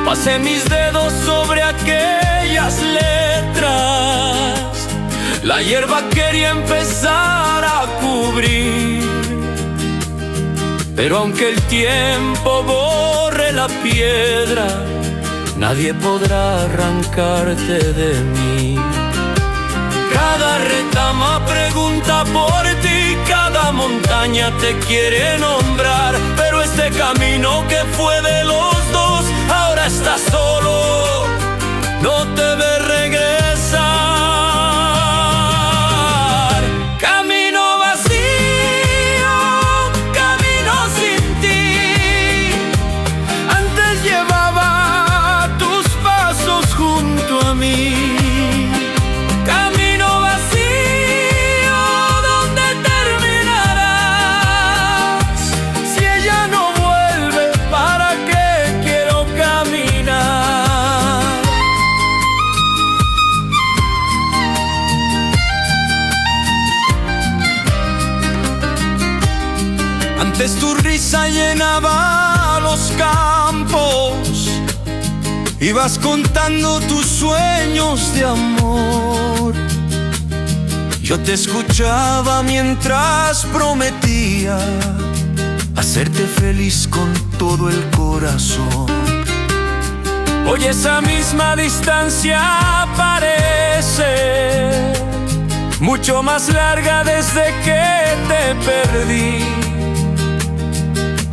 Pasé mis dedos sobre aquellas letras, la hierba quería empezar a cubrir, pero aunque el tiempo borre la piedra, nadie podrá arrancarte de mí. Cada retama pregunta por ti, cada montaña te quiere nombrar, pero este camino que fue de los dos ahora está solo, no te ve regresar. Camino vacío, camino sin ti. Antes llevaba tus pasos junto a mí. Camino vacío, ¿dónde terminarás? Si ella no vuelve, ¿para qué quiero caminar? Antes tu risa llenaba los campos, ibas contando tus sueños de amor. Yo te escuchaba mientras prometía hacerte feliz con todo el corazón. Hoy esa misma distancia parece mucho más larga desde que te perdí.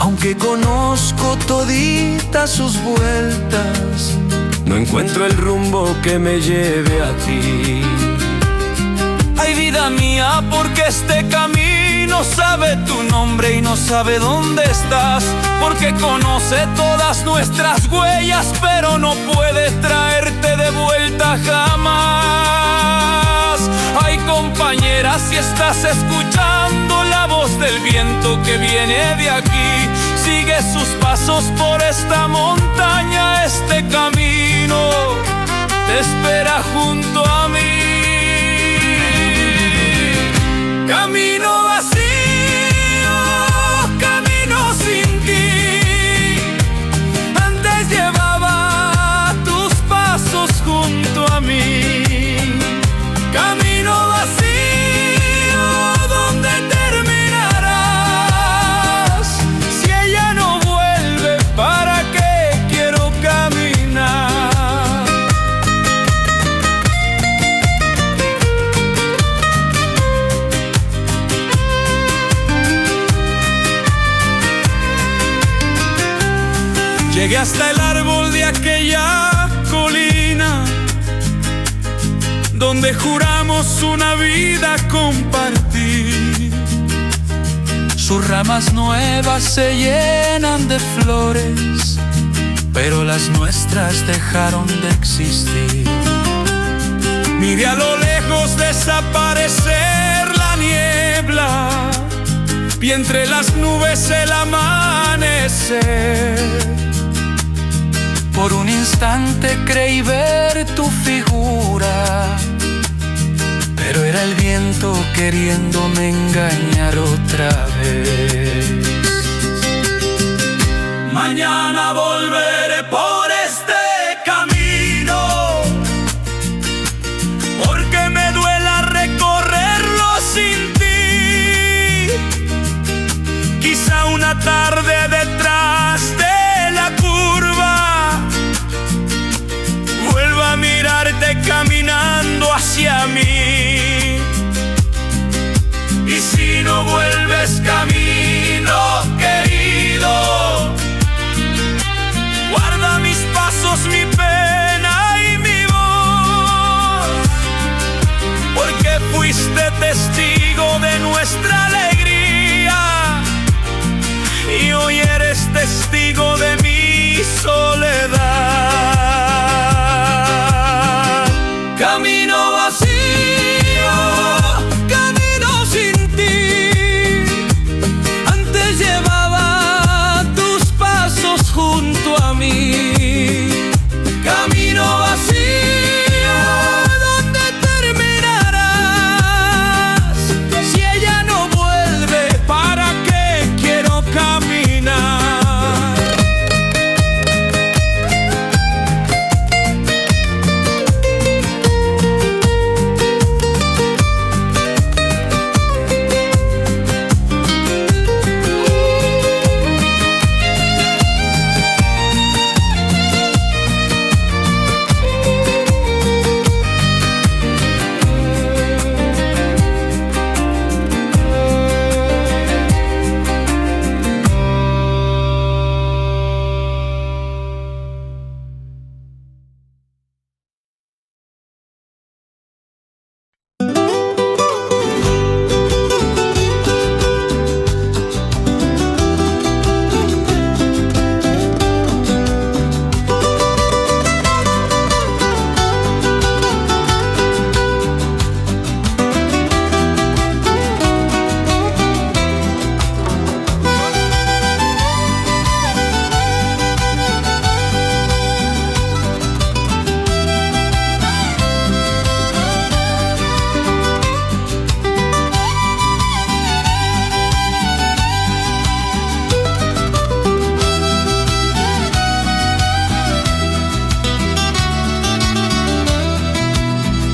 Aunque conozco toditas sus vueltas, no encuentro el rumbo que me lleve a ti. Ay, vida mía, porque este camino sabe tu nombre y no sabe dónde estás, porque conoce todas nuestras huellas, pero no puede traerte de vuelta jamás. Ay, compañera, si estás escuchando la voz del viento que viene de aquí, sigue sus pasos por esta montaña, este camino te espera junto a mí. Camino vacío, camino sin ti. Antes llevaba tus pasos junto a mí. Camino vacío, ¿dónde terminarás? Si ella no vuelve, ¿para qué quiero caminar? Llegué hasta el árbol de aquella colina donde juramos una vida compartir. Sus ramas nuevas se llenan de flores, pero las nuestras dejaron de existir. Miré a lo lejos desaparecer la niebla, vi entre las nubes el amanecer. Por un instante creí ver tu figura, pero era el viento queriéndome engañar otra vez. Mañana volveré por este camino, porque me duela recorrerlo sin ti. Quizá una tarde detrás de la curva vuelva a mirarte caminando hacia mí. Y si no vuelves, camino querido, guarda mis pasos, mi pena y mi voz, porque fuiste testigo de nuestra alegría y hoy eres testigo de mi soledad. Camino vacío, camino sin ti. Antes llevaba tus pasos junto a mí. Camino vacío, ¿dónde terminarás? Si ella no vuelve, ¿para qué quiero caminar?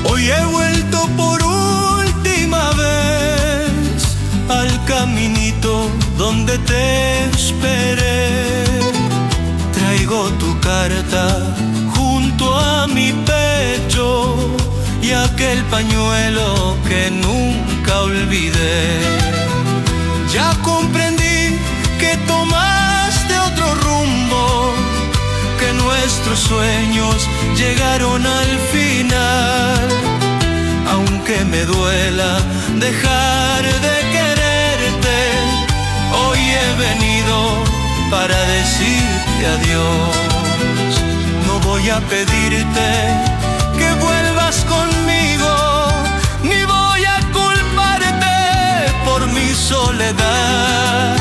Hoy he vuelto por última vez al caminito donde te esperé. Traigo tu carta junto a mi pecho y aquel pañuelo que nunca olvidé. Ya comprendí que tomaste otro rumbo, que nuestros sueños llegaron al final. Aunque me duela dejar de quererte, hoy he venido para decirte adiós. No voy a pedirte que vuelvas conmigo, ni voy a culparte por mi soledad.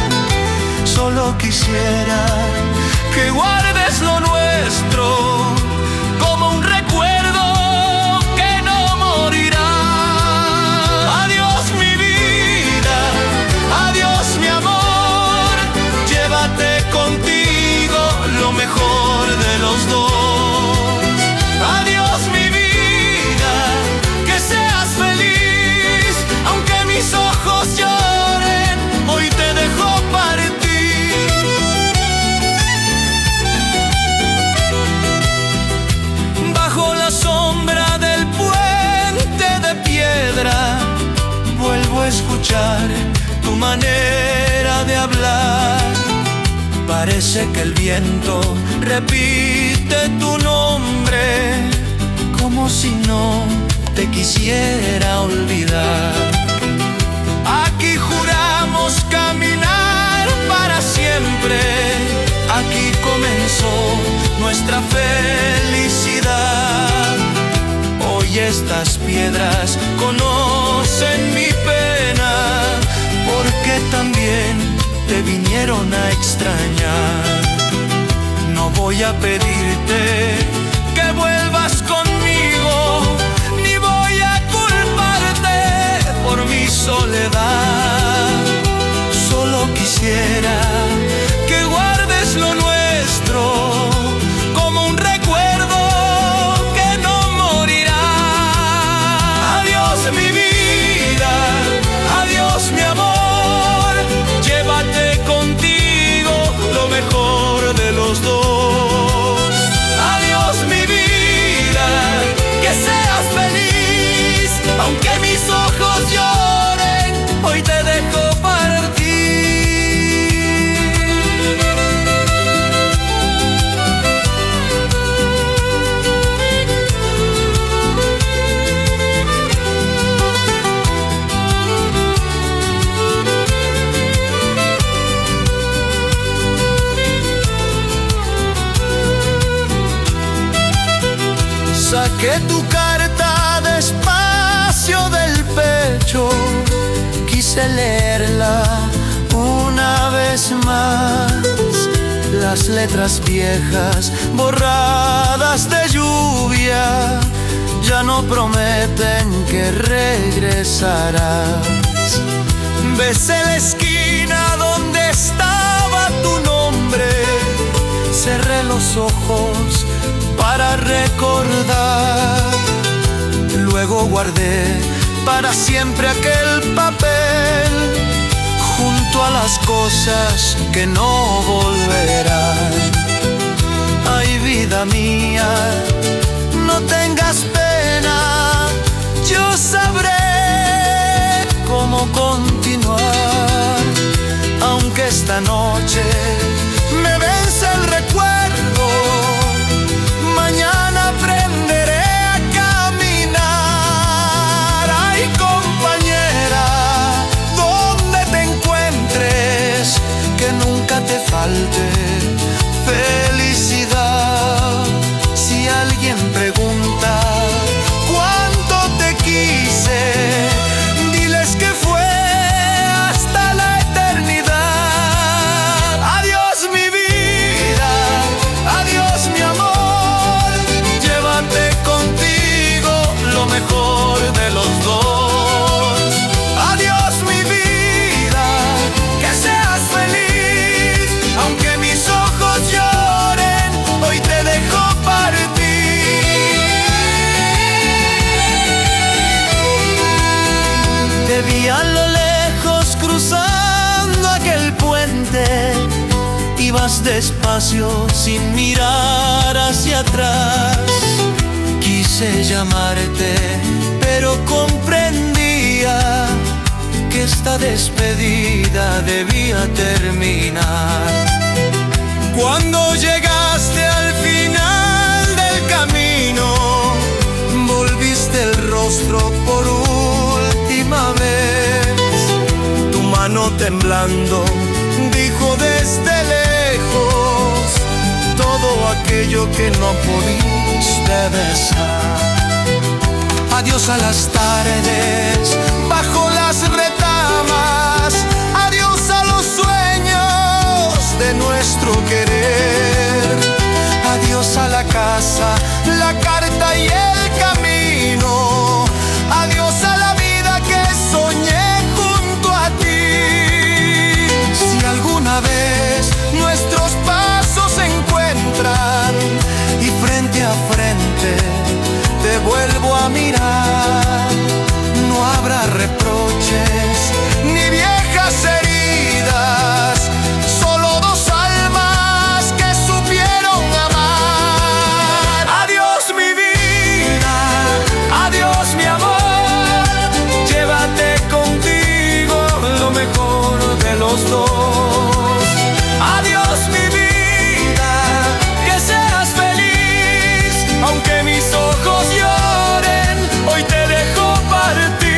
Solo quisiera que guardes lo nuestro como un recuerdo que no morirá. Adiós mi vida. mejor de los dos. Adiós mi vida, que seas feliz, aunque mis ojos lloren, hoy te dejo partir. Bajo la sombra del puente de piedra, vuelvo a escuchar tu manera de hablar. Parece que el viento repite tu nombre, como si no te quisiera olvidar. Aquí juramos caminar para siempre, aquí comenzó nuestra felicidad. Hoy estas piedras conocen mi pena, porque también te vinieron a extrañar. No voy a pedirte que vuelvas conmigo, ni voy a culparte por mi soledad. Solo quisiera que guardes lo nuestro como un recuerdo que no morirá. Adiós mi vida, adiós mi amor, llévate contigo lo mejor de los dos. Adiós mi vida, que seas feliz, aunque mis ojos lloren, hoy te dejo partir. Saqué tu carta despacio del pecho, quise leerla una vez más. Las letras viejas, borradas de lluvia, ya no prometen que regresarás. Besé la esquina donde estaba tu nombre, cerré los ojos para recordar. Luego guardé para siempre aquel papel, junto a las cosas que no volverán. Ay, vida mía, no tengas pena, yo sabré cómo continuar. Aunque esta noche me vence el recuerdo, mañana aprenderé a caminar. Ay, compañera, donde te encuentres, que nunca te falte felicidad. Si alguien pregunta cuánto te quise, diles que fue hasta la eternidad. Adiós mi vida, adiós mi amor, llévate contigo lo mejor de los dos. Adiós mi vida, que seas feliz, aunque mis ojos lloren, hoy te dejo partir. Te vi a lo lejos cruzando aquel puente, ibas despacio sin mirar hacia atrás. Quise llamarte, pero comprendía que esta despedida debía terminar. Cuando llegaste al final del camino, volviste el rostro por última vez. Tu mano temblando dijo desde lejos todo aquello que no pudiste besar. Adiós a las tardes bajo las retamas, adiós a los sueños de nuestro querer. Adiós a la casa, la carta y el camino. Adiós a la vida que soñé junto a ti. Si alguna vez nuestros pasos se encuentran, encuentran y frente a frente te vuelvo a mirar. No habrá reproches ni viejas heridas, solo dos almas que supieron amar. Adiós mi vida, adiós mi amor, llévate contigo lo mejor de los dos. Adiós mi vida, que seas feliz, aunque mis ojos lloren, hoy te dejo partir.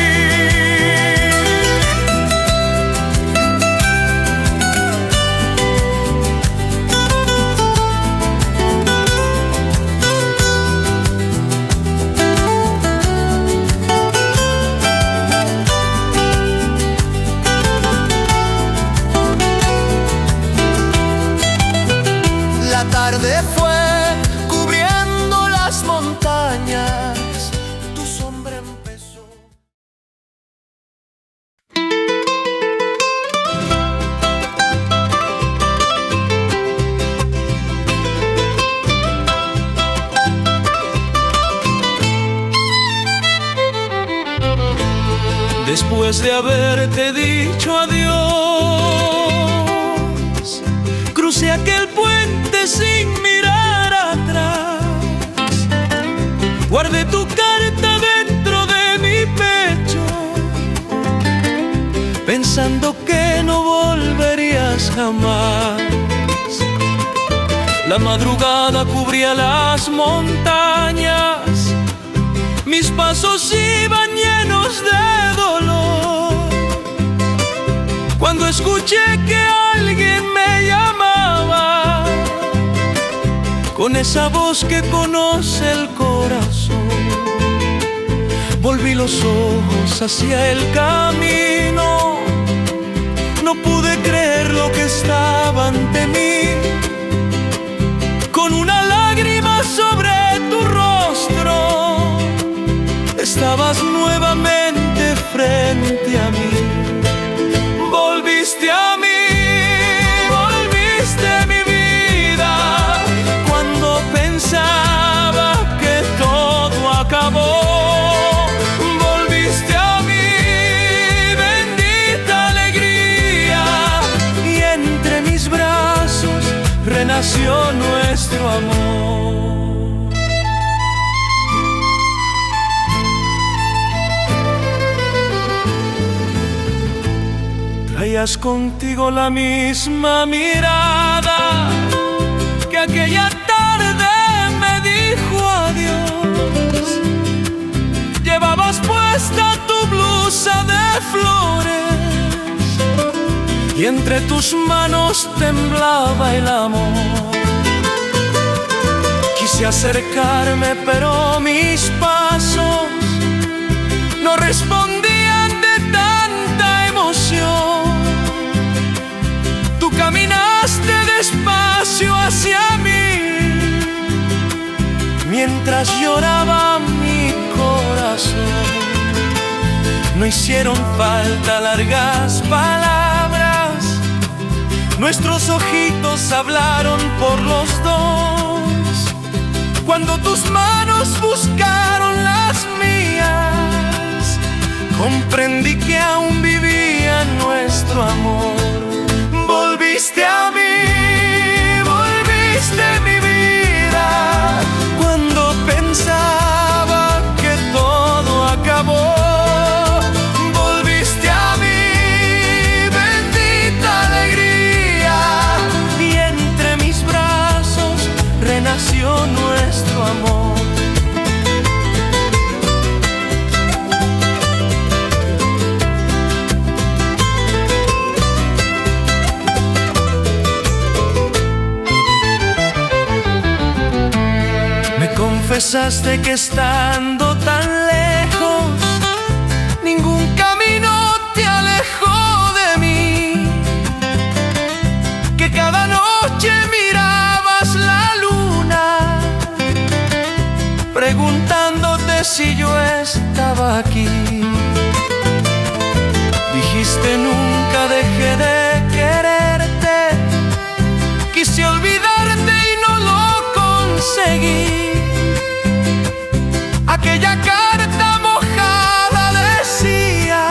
La tarde fue cubriendo las montañas, tu sombra empezó. Después de haberte dicho adiós, crucé aquel puente sin mirar atrás. Guardé tu carta dentro de mi pecho, pensando que no volverías jamás. La madrugada cubría las montañas, mis pasos iban llenos de dolor, cuando escuché que alguien me llamaba, con esa voz que conoce el corazón. Volví los ojos hacia el camino, no pude creer lo que estaba ante mí. Con una lágrima sobre tu rostro, estabas nuevamente frente a mí. Volviste a mí, volviste mi vida, cuando pensaba que todo acabó. Volviste a mí, bendita alegría, y entre mis brazos renació nuestro amor. Traías contigo la misma mirada que aquella tarde me dijo adiós. Llevabas puesta tu blusa de flores y entre tus manos temblaba el amor. Quise acercarme, pero mis pasos no respondían de tanta emoción. Tú caminaste despacio hacia mí, mientras lloraba mi corazón. No hicieron falta largas palabras, nuestros ojitos hablaron por los dos. Cuando tus manos buscaron las mías, comprendí que aún vivía nuestro amor. Volviste a mí, volviste mi vida, cuando pensaba que todo acabó. Volviste a mí, bendita alegría, y entre mis brazos renació nuestro amor. Confesaste que estando tan lejos, ningún camino te alejó de mí, que cada noche mirabas la luna, preguntándote si yo estaba aquí. Dijiste nunca dejé de quererte, quise olvidarte y no lo seguir. Aquella carta mojada decía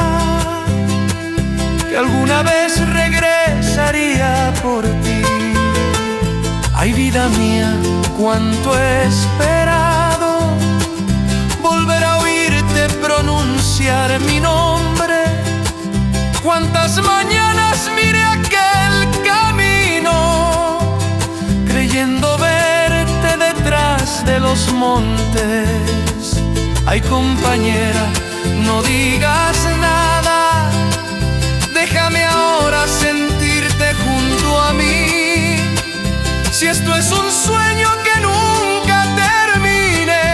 que alguna vez regresaría por ti. Ay, vida mía, cuánto he esperado volver a oírte pronunciar mi nombre. Cuántas mañanas miré aquel camino creyendo verte detrás de los montes. Ay, compañera, no digas nada, déjame ahora sentirte junto a mí. Si esto es un sueño que nunca termine,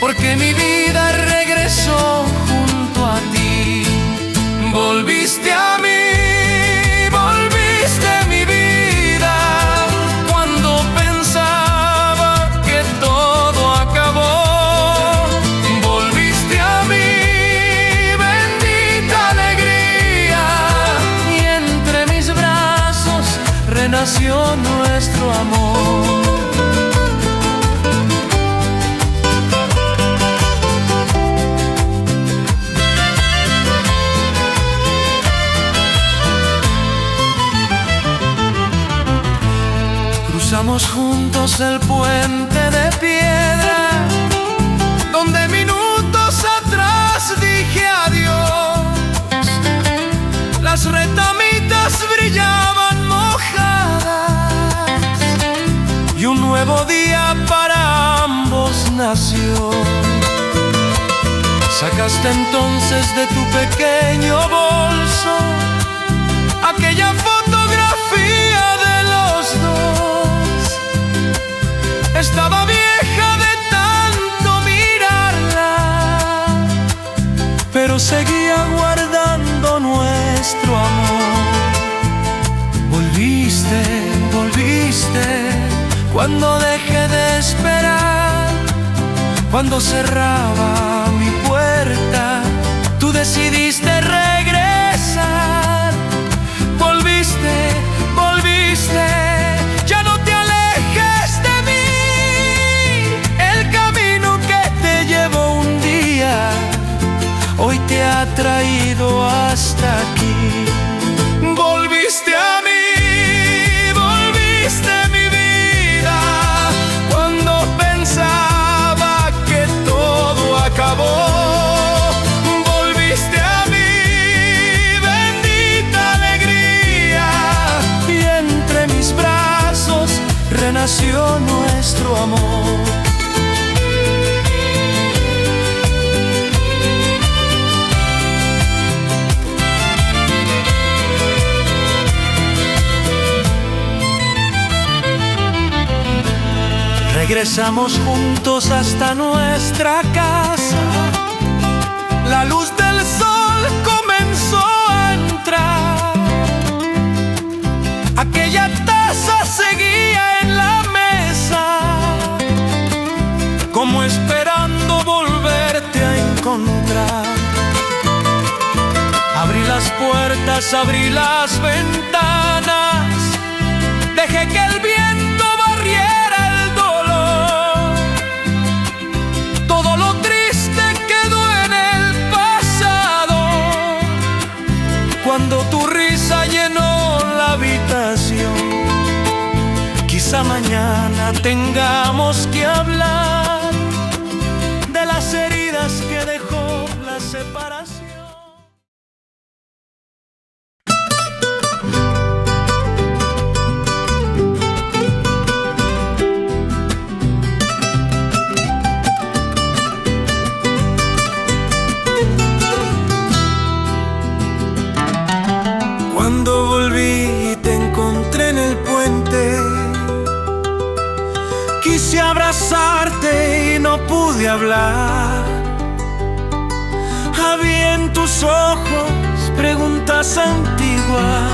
porque mi vida regresó junto a ti. Volviste a mí, volviste mi vida, cuando pensaba que todo acabó. Volviste a mí, bendita alegría, y entre mis brazos renació nuestro amor. Cruzamos juntos el puente de piedra, donde minutos atrás dije adiós. Las retamitas brillaban mojadas y un nuevo día para ambos nació. Sacaste entonces de tu pequeño bolso aquella fotografía de los dos. Estaba vieja de tanto mirarla, pero seguía guardando nuestro amor. Volviste, volviste, cuando dejé de esperar, cuando cerraba mi puerta, tú decidiste regresar. Volviste, volviste, ya no te alejes de mí. El camino que te llevó un día, hoy te ha traído hasta aquí. Volviste a mí, volviste mi vida, cuando pensaba que todo acabó. Volviste a mí, bendita alegría, y entre mis brazos renació nuestro amor. Regresamos juntos hasta nuestra casa. La luz del sol comenzó a entrar. Aquella taza seguía en la mesa, como esperando volverte a encontrar. Abrí las puertas, abrí las ventanas, dejé que el viento barriera el dolor. Todo lo triste quedó en el pasado, cuando tu risa llenó la habitación. Quizá mañana tengamos que hablar de las heridas que dejó la separación. Cuando volví y te encontré en el puente, quise abrazarte y no pude hablar. Había en tus ojos preguntas antiguas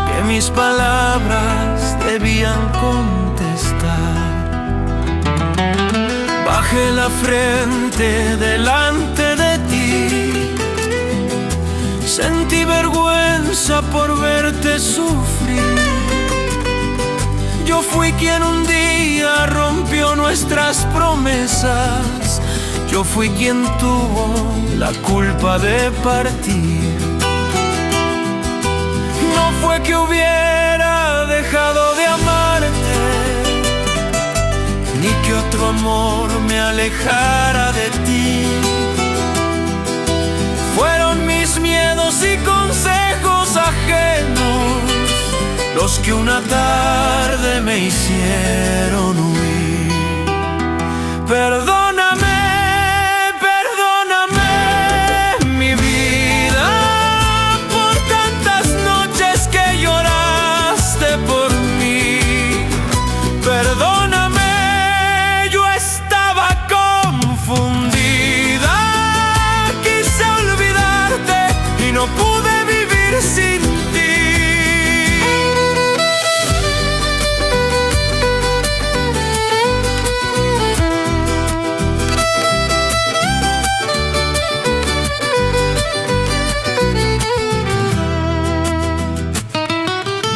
que mis palabras debían contestar. Bajé la frente delante de ti, sentí vergüenza por verte sufrir. Yo fui quien un día rompió nuestras promesas. Yo fui quien tuvo la culpa de partir. No fue que hubiera dejado de amarte, ni que otro amor me alejara de ti. Fueron mis miedos y consejos ajenos los que una tarde me hicieron huir. Perdóname, perdóname, mi vida, por tantas noches que lloraste por mí. Perdóname, yo estaba confundida. Quise olvidarte y no pude vivir sin ti.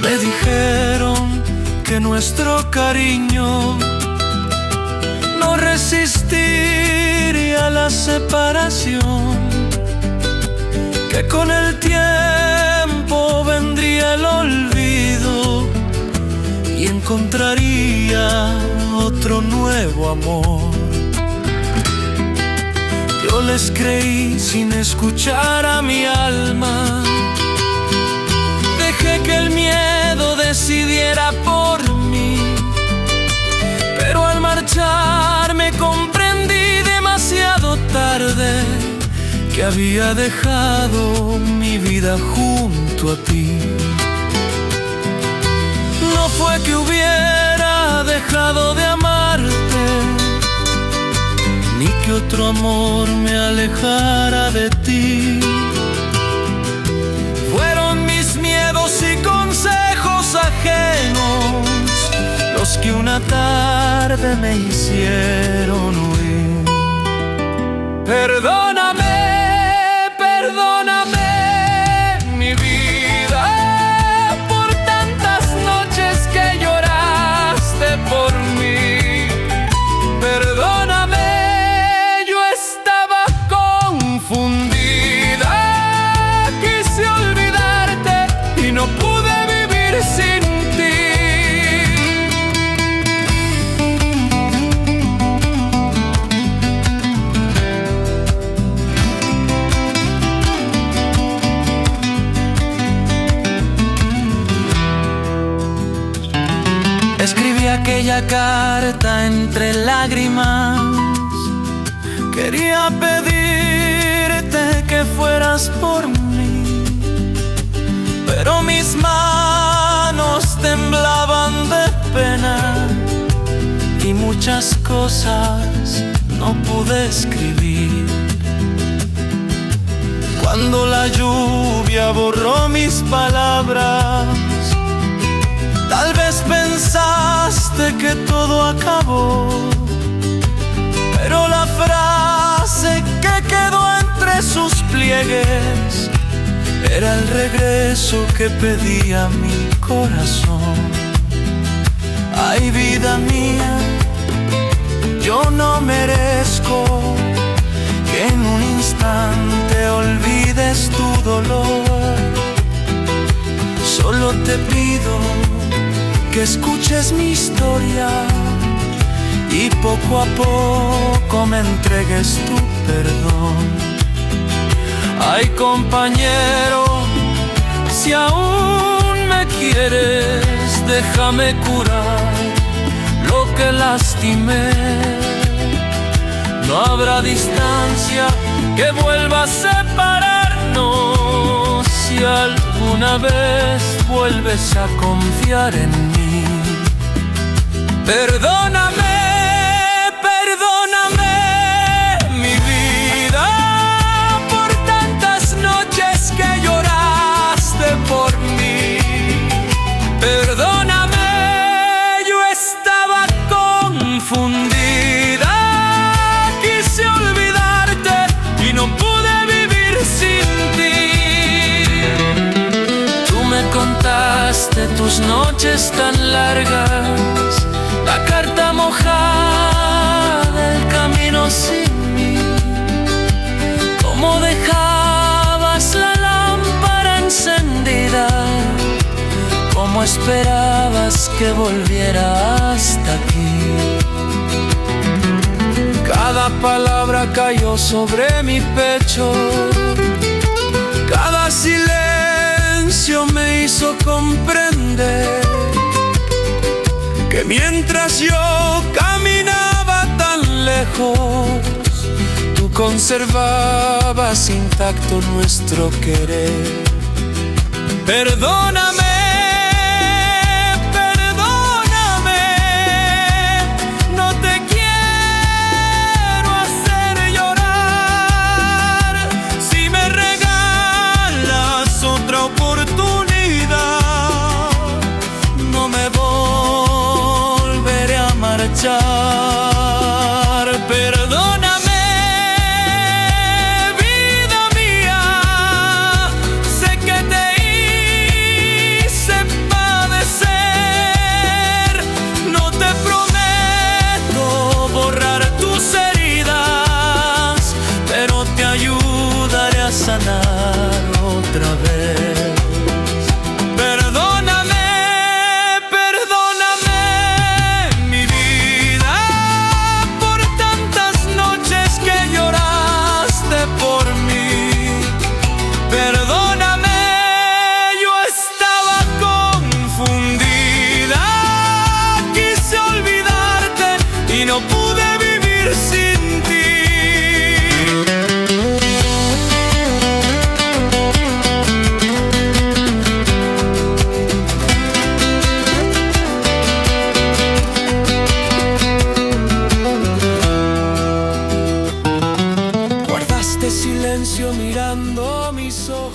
Me dijeron que nuestro cariño no resistiría a la separación, que con el tiempo vendría el olvido y encontraría otro nuevo amor. Yo les creí sin escuchar a mi alma. Dejé que el miedo decidiera por mí, pero al marcharme comprendí demasiado tarde que había dejado mi vida junto a ti. No fue que hubiera dejado de amarte, ni que otro amor me alejara de ti. Fueron mis miedos y consejos ajenos los que una tarde me hicieron huir. Perdóname, perdóname, mi vida, por tantas noches que lloraste por mí. Perdóname, yo estaba confundida. Quise olvidarte y no pude vivir sin ti. Escribí aquella carta entre lágrimas. Quería pedirte que fueras por mí, pero mis manos temblaban de pena y muchas cosas no pude escribir. Cuando la lluvia borró mis palabras, tal vez pensaste que todo acabó, pero la frase que quedó entre sus pliegues era el regreso que pedía mi corazón. Ay, vida mía, yo no merezco que en un instante olvides tu dolor. Solo te pido que escuches mi historia y poco a poco me entregues tu perdón. Ay, compañero, si aún me quieres, déjame curar lo que lastimé. No habrá distancia que vuelva a separarnos si alguna vez vuelves a confiar en mí. Perdóname, perdóname, mi vida, por tantas noches que lloraste por mí. Perdóname, yo estaba confundida. Quise olvidarte y no pude vivir sin ti. Tú me contaste tus noches tan largas la carta mojada, el camino sin mí. Cómo dejabas la lámpara encendida, cómo esperabas que volviera hasta aquí. Cada palabra cayó sobre mi pecho, cada silencio me hizo comprender que mientras yo caminaba tan lejos, tú conservabas intacto nuestro querer. Perdóname, perdóname, vida mía, sé que te hice padecer. No te prometo borrar tus heridas, pero te ayudaré a sanar otra vez. No pude vivir sin ti. Guardaste silencio mirando mis ojos.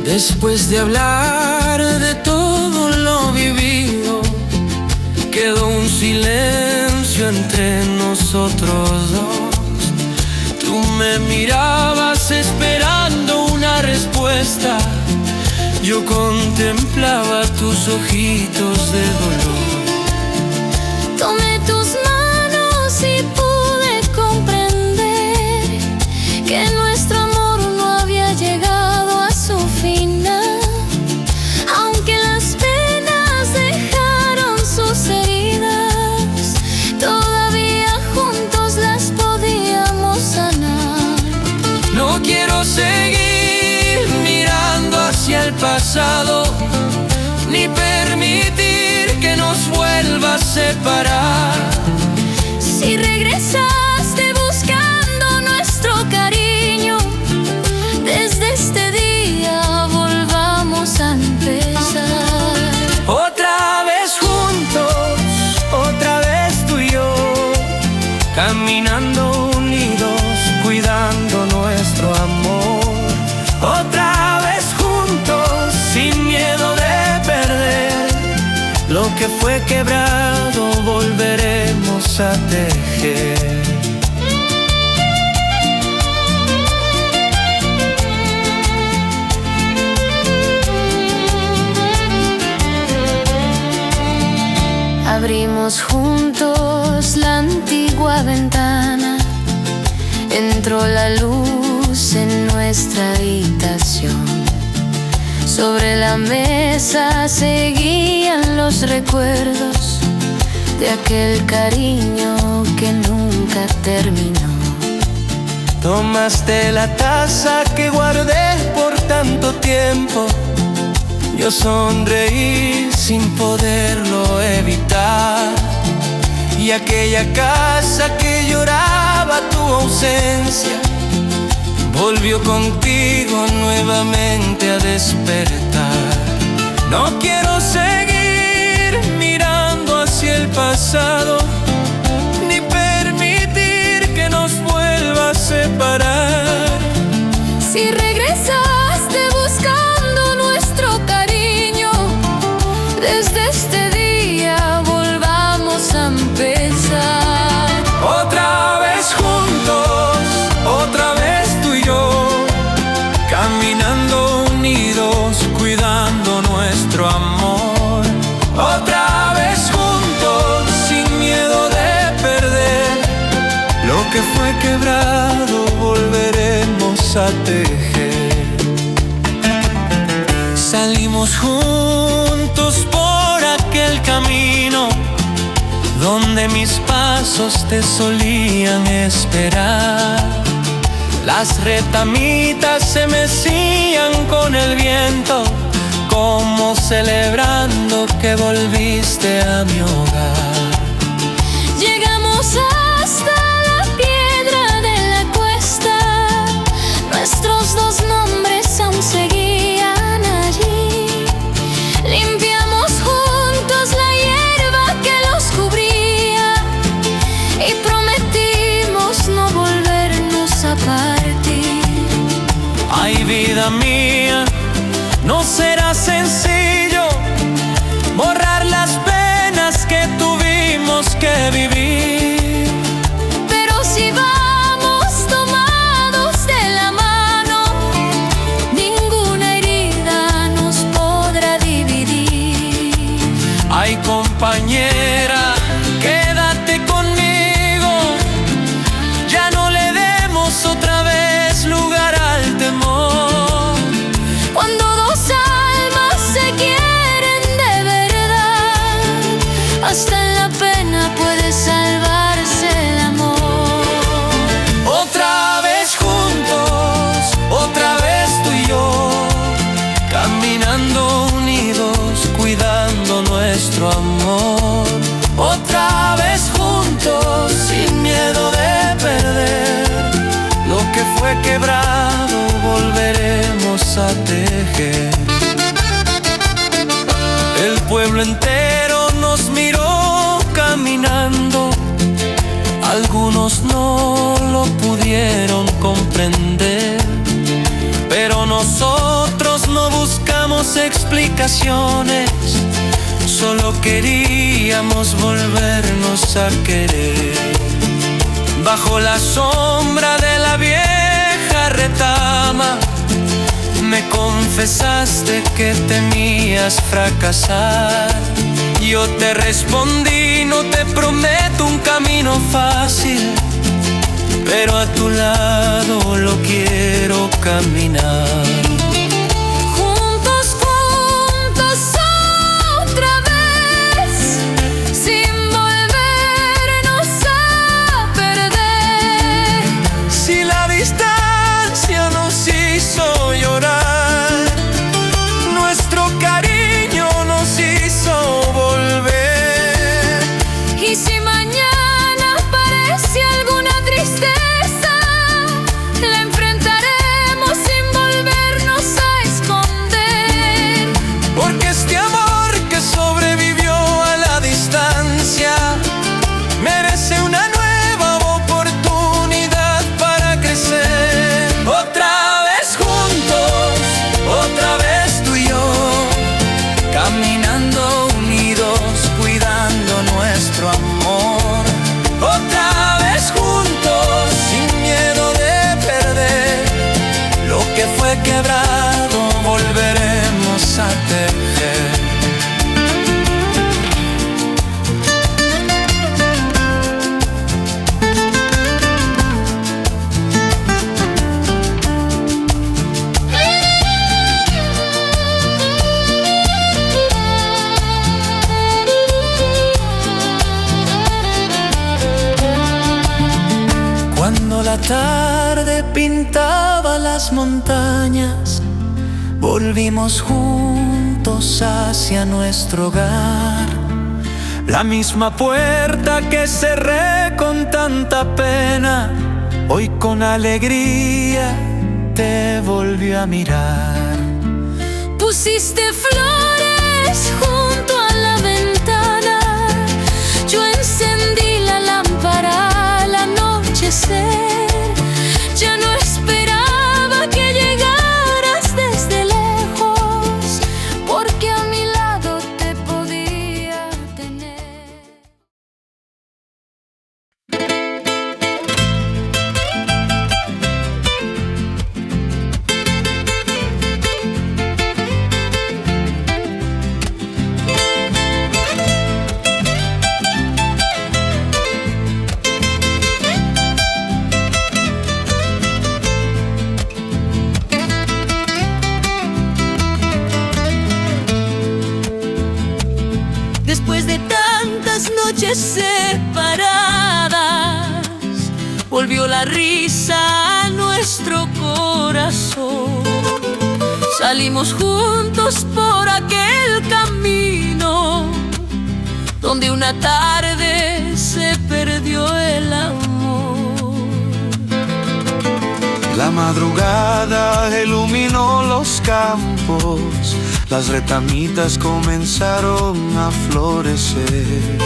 Después de hablar de todo lo vivido, quedó un silencio entre nosotros dos. Tú me mirabas esperando una respuesta, yo contemplaba tus ojitos de dolor. Tomé tus manos y pude comprender que nuestro amor no había llegado a su final. Aunque las penas dejaron sus heridas, todavía juntos las podíamos sanar. No quiero seguir mirando hacia el pasado, ni permitir que nos vuelva a separar. Si regresaste buscando nuestro cariño, desde este día volvamos a empezar. Otra vez juntos, otra vez tú y yo, caminando unidos, cuidando nuestro amor. Otra vez juntos, sin miedo de perder lo que fue quebrado, volveremos a tejer. Abrimos juntos la antigua ventana, entró la luz en nuestra habitación. Sobre la mesa seguían los recuerdos de aquel cariño que nunca terminó. Tomaste la taza que guardé por tanto tiempo, yo sonreí sin poderlo evitar. Y aquella casa que lloraba tu ausencia, volvió contigo nuevamente a despertar. No quiero seguir mirando hacia el pasado, ni permitir que fue quebrado volveremos a tejer. Salimos juntos por aquel camino donde mis pasos te solían esperar. Las retamitas se mecían con el viento, como celebrando que volviste a mi hogar. Llegamos hasta la piedra de la cuesta, nuestros dos nombres aún seguían allí. Limpiamos juntos la hierba que los cubría y prometimos no volvernos a partir. Ay, vida mía, no será sencillo borrar las penas que tuvimos que vivir. Pero si vamos tomados de la mano, ninguna herida nos podrá dividir. Ay, compañera, quédate conmigo, ya no le demos otra vez lugar al temor. Cuando dos almas se quieren de verdad, hasta en la pena puede salvarse el amor. Otra vez juntos, otra vez tú y yo, caminando unidos, cuidando nuestro amor. Otra vez juntos, sin miedo de perder. Lo que fue quebrado volveremos a tejer. El pueblo entero nos miró caminando, algunos no lo pudieron comprender, pero nosotros no buscamos explicaciones, solo queríamos volvernos a querer. Bajo la sombra de la vieja retama, me confesaste que temías fracasar. Yo te respondí, no te prometo un camino fácil, pero a tu lado lo quiero caminar. Juntos, juntos otra vez, sin volvernos a perder. Si la distancia nos hizo llorar, nuestro cariño nos hizo volver. Y si mañana aparece alguna tristeza, la enfrentaremos sin volvernos a esconder. Porque este amor que sobrevivió a la distancia merece una nueva oportunidad para crecer. Otra vez juntos, otra vez tú y yo, caminando unidos, cuidando nuestro amor. Otra vez juntos, sin miedo de perder. Lo que fue quebrado volveremos a tejer. Cuando la tarde pintaba las montañas, volvimos juntos hacia nuestro hogar. La misma puerta que cerré con tanta pena, hoy con alegría te volvió a mirar. Pusiste flores junto a la ventana, yo encendí la lámpara al anochecer. Ya no esperaba que llegaras desde lejos, porque a mi lado te podía tener. noches separadas, volvió la risa a nuestro corazón. Salimos juntos por aquel camino donde una tarde se perdió el amor. La madrugada iluminó los campos, las retamitas comenzaron a florecer.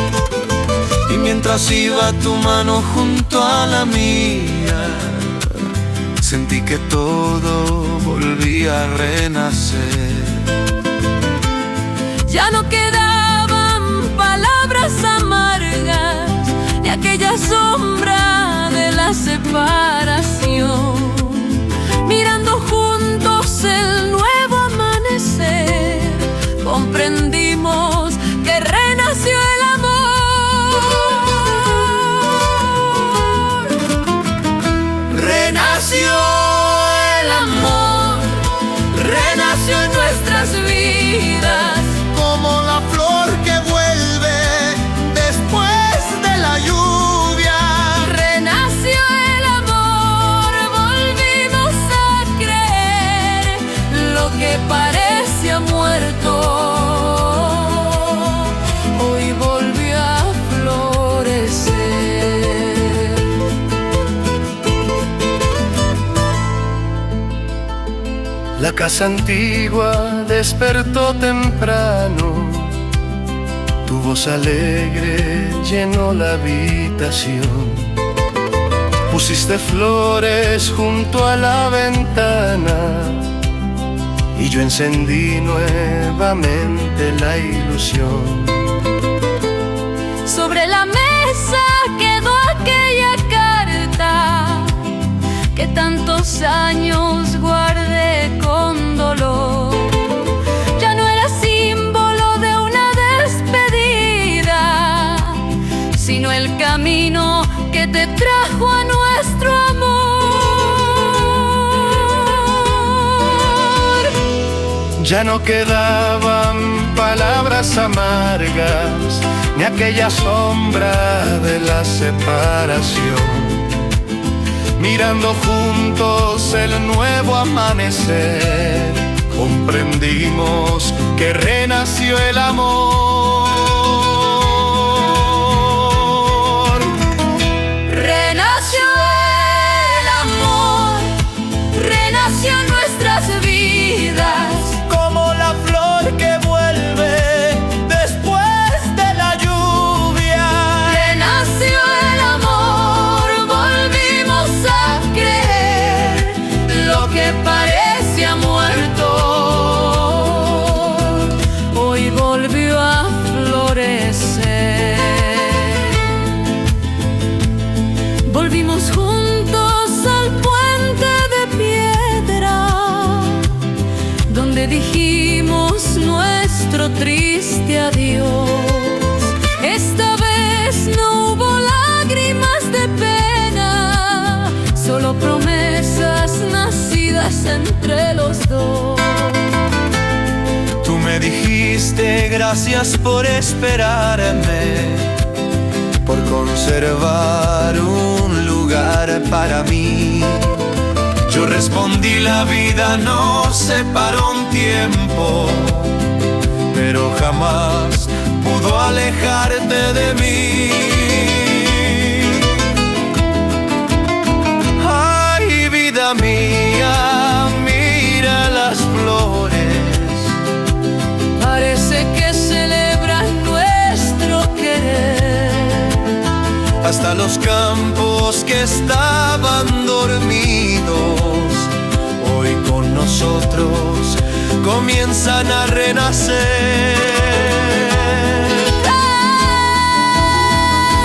Y mientras iba tu mano junto a la mía, sentí que todo volvía a renacer. Ya no quedaban palabras amargas de aquella sombra de la separación. Mirando juntos el nuevo amanecer, comprendimos que renació el amor. Renació El amor renació en nuestras vidas, Como la flor que vuelve después de la lluvia. renació el amor, volvimos a creer lo que parecía muerto, hoy volvió a florecer. La casa antigua despertó temprano, tu voz alegre llenó la habitación. Pusiste flores junto a la ventana y yo encendí nuevamente la ilusión. Sobre la mesa quedó aquella carta que tantos años guardé con dolor. Ya no era símbolo de una despedida, sino el camino que te trajo a nuestro amor. Ya no quedaban palabras amargas, ni aquella sombra de la separación. Mirando juntos el nuevo amanecer, comprendimos que renació el amor. Renació el amor, renació en nuestras vidas, como la flor que vuelve después de la lluvia. renació el amor, volvimos a creer lo que parecía muerto, hoy volvió a florecer. Volvimos juntos al puente de piedra, donde dijimos nuestro triste adiós. Esta vez no hubo lágrimas de pena, solo promesas nacidas entre los dos. Tú me dijiste gracias por esperarme, por conservar un lugar para mí. Yo respondí, la vida nos separó un tiempo, pero jamás pudo alejarte de mí. Ay, vida mía, mira las flores, Parece que celebran nuestro querer. hasta los campos que estaban dormidos, hoy con nosotros comienzan a renacer.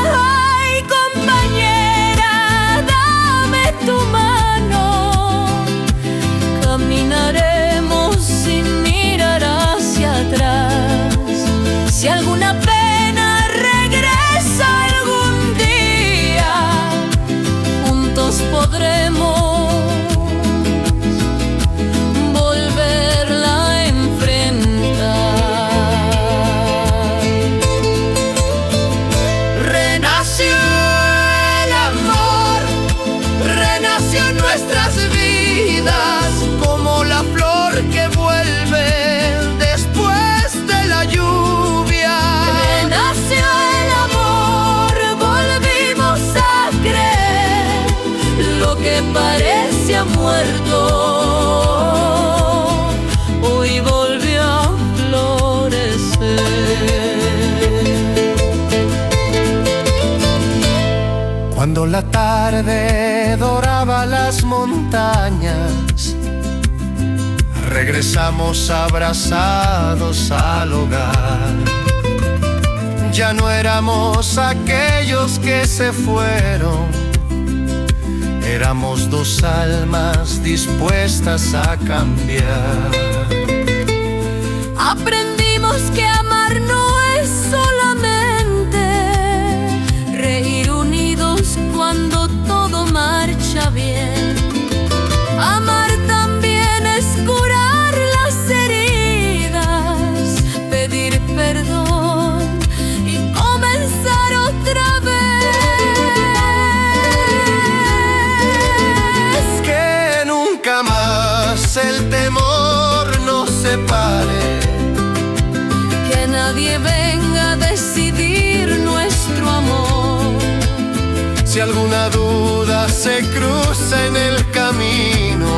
Ay, compañera, dame tu mano, caminaremos sin mirar hacia atrás. Si alguna pena regresa algún día, juntos podremos volverla a enfrentar. que parecía muerto, hoy volvió a florecer. Cuando la tarde doraba las montañas, regresamos abrazados al hogar. Ya no éramos aquellos que se fueron, éramos dos almas dispuestas a cambiar. Aprendimos que amar no es solamente reír unidos cuando todo marcha bien. Amar también es curar las heridas, pedir perdón y comenzar otra vez. Que nunca más el temor nos separe, que nadie venga a decidir nuestro amor. si alguna duda se cruza en el camino,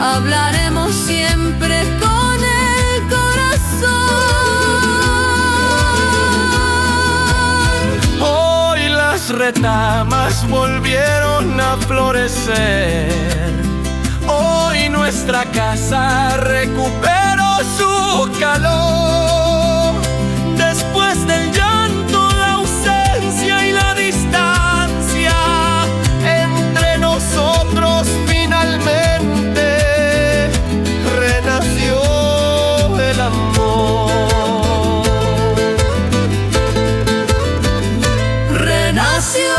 hablaremos siempre con el corazón. Hoy las retamas volvieron a florecer. Hoy nuestra casa recuperó su calor. Después del llanto, la ausencia y la distancia entre nosotros, finalmente renació el amor. Renació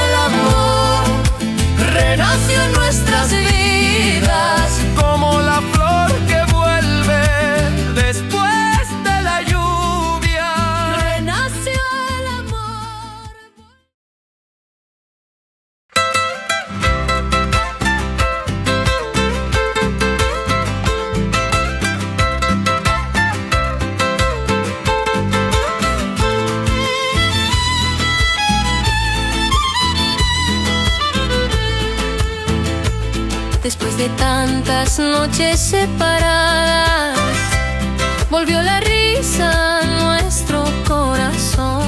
el amor, renació en nuestras vidas, Como la flor que vuelve después de la lluvia. renació el amor. Después de tantas noches separadas, volvió la risa a nuestro corazón.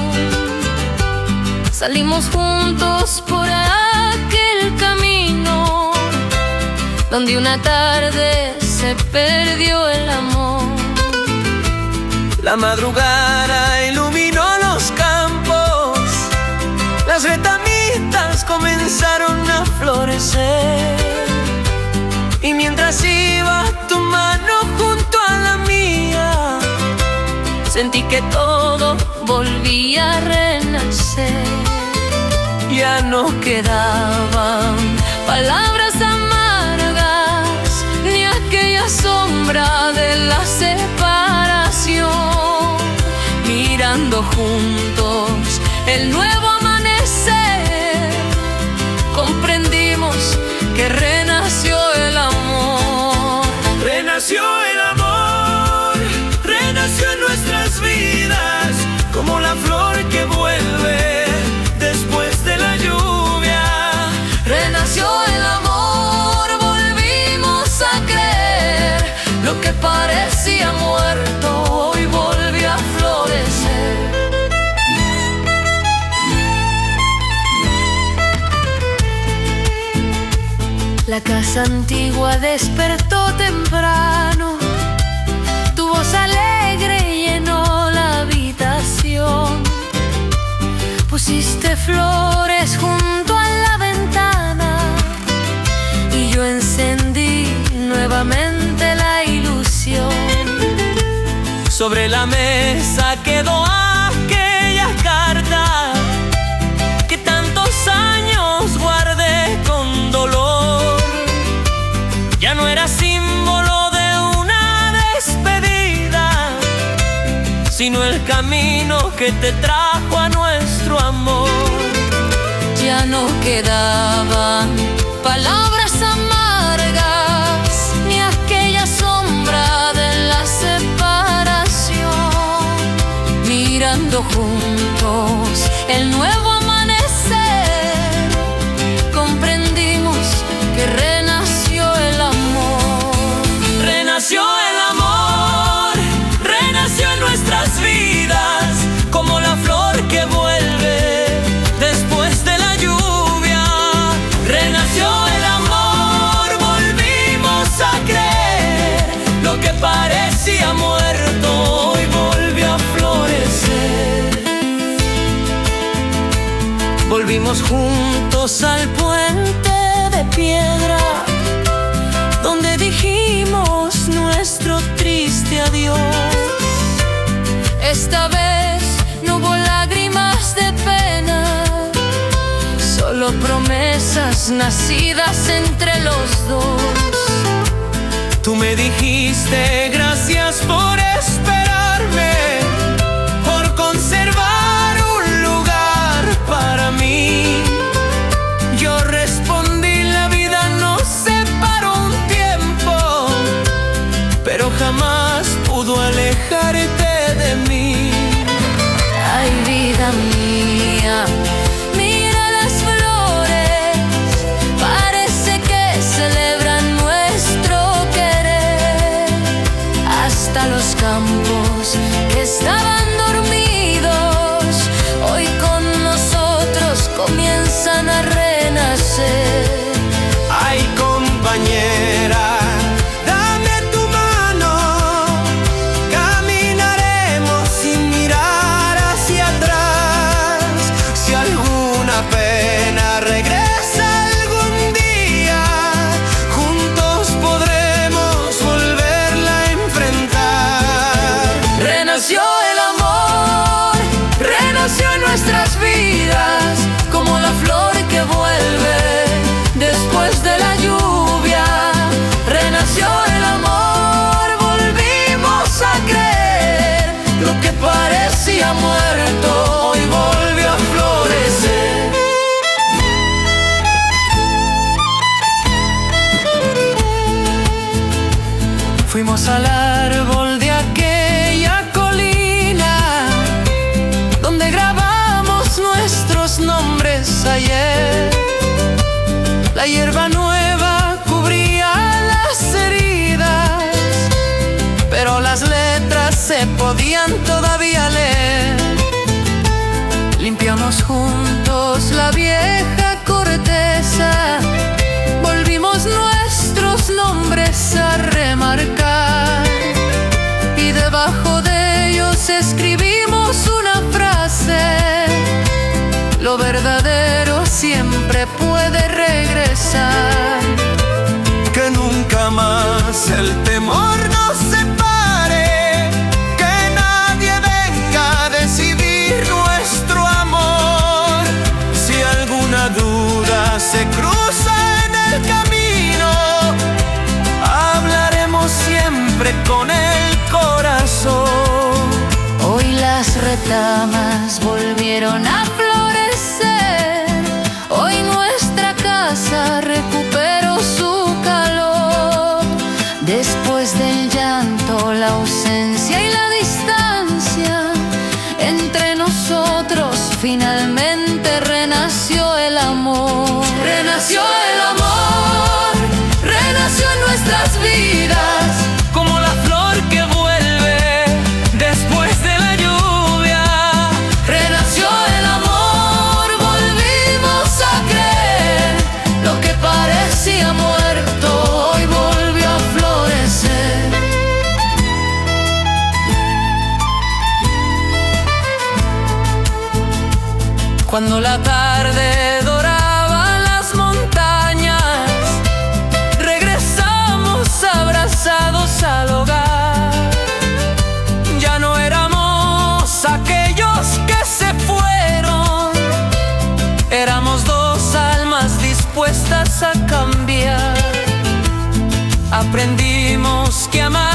Salimos juntos por aquel camino donde una tarde se perdió el amor. La madrugada iluminó los campos, las retamitas comenzaron a florecer. Y mientras iba tu mano junto a la mía, sentí que todo volvía a renacer. Ya no quedaban palabras amargas, ni aquella sombra de la separación. Mirando juntos el nuevo amanecer, comprendimos que renació el amor. Renació el amor, renació en nuestras vidas, como la flor que vuelve después de la lluvia. Renació el amor, volvimos a creer. Lo que parecía muerto hoy volvió a florecer. La casa antigua despertó temprano, tu voz alegre llenó la habitación. Pusiste flores junto a la ventana y yo encendí nuevamente la ilusión. Sobre la mesa quedó aquella carta que tantos años guardé con dolor. Ya no era símbolo de una despedida, sino el camino que te trajo a nuestro amor. Ya no quedaban palabras amargas, ni aquella sombra de la separación. Mirando juntos el nuevo amanecer, comprendimos Fuimos juntos al puente de piedra, donde dijimos nuestro triste adiós. Esta vez no hubo lágrimas de pena, solo promesas nacidas entre los dos. Tú me dijiste gracias por esperarme, por conservar un lugar para mí. Yo respondí, la vida nos separó un tiempo, pero jamás pudo alejarte de mí. Ay, vida mía, mira las flores, parece que celebran nuestro querer. Hasta los campos que estaban dormidos, hoy con nosotros comienzan a renacer. Ay, compañera, dame tu mano, caminaremos sin mirar hacia atrás. Si alguna pena regresa algún día, juntos podremos volverla a enfrentar. Renació el amor, renació en nuestras vidas, como la flor que vuelve después de la lluvia. Renació el amor, volvimos a creer, lo que parecía muerto hoy volvió a florecer. Fuimos al árbol de aquella colina, donde grabamos nuestros nombres ayer. La hierba nueva cubría las heridas, pero las letras se podían todavía leer. Limpiamos juntos la vieja corteza, volvimos nuestros nombres a remarcar, y debajo de ellos escribimos una frase: lo verdadero siempre puede regresar. Que nunca más el temor nos separe, que nadie venga a decidir nuestro amor. Si alguna duda se cruza en el camino, hablaremos siempre con el corazón. Hoy las retamas volvieron a florecer, hoy nuestra casa recuperó su calor. Después del llanto, la ausencia y la distancia, entre nosotros finalmente renació el amor. Renació el amor, renació en nuestras vidas, Como la flor que vuelve después de la lluvia. renació el amor, volvimos a creer, lo que parecía muerto hoy volvió a florecer. Cuando la tarde doraba las montañas, regresamos abrazados al hogar. Ya no éramos aquellos que se fueron, éramos dos almas dispuestas a cambiar. Aprendimos que amar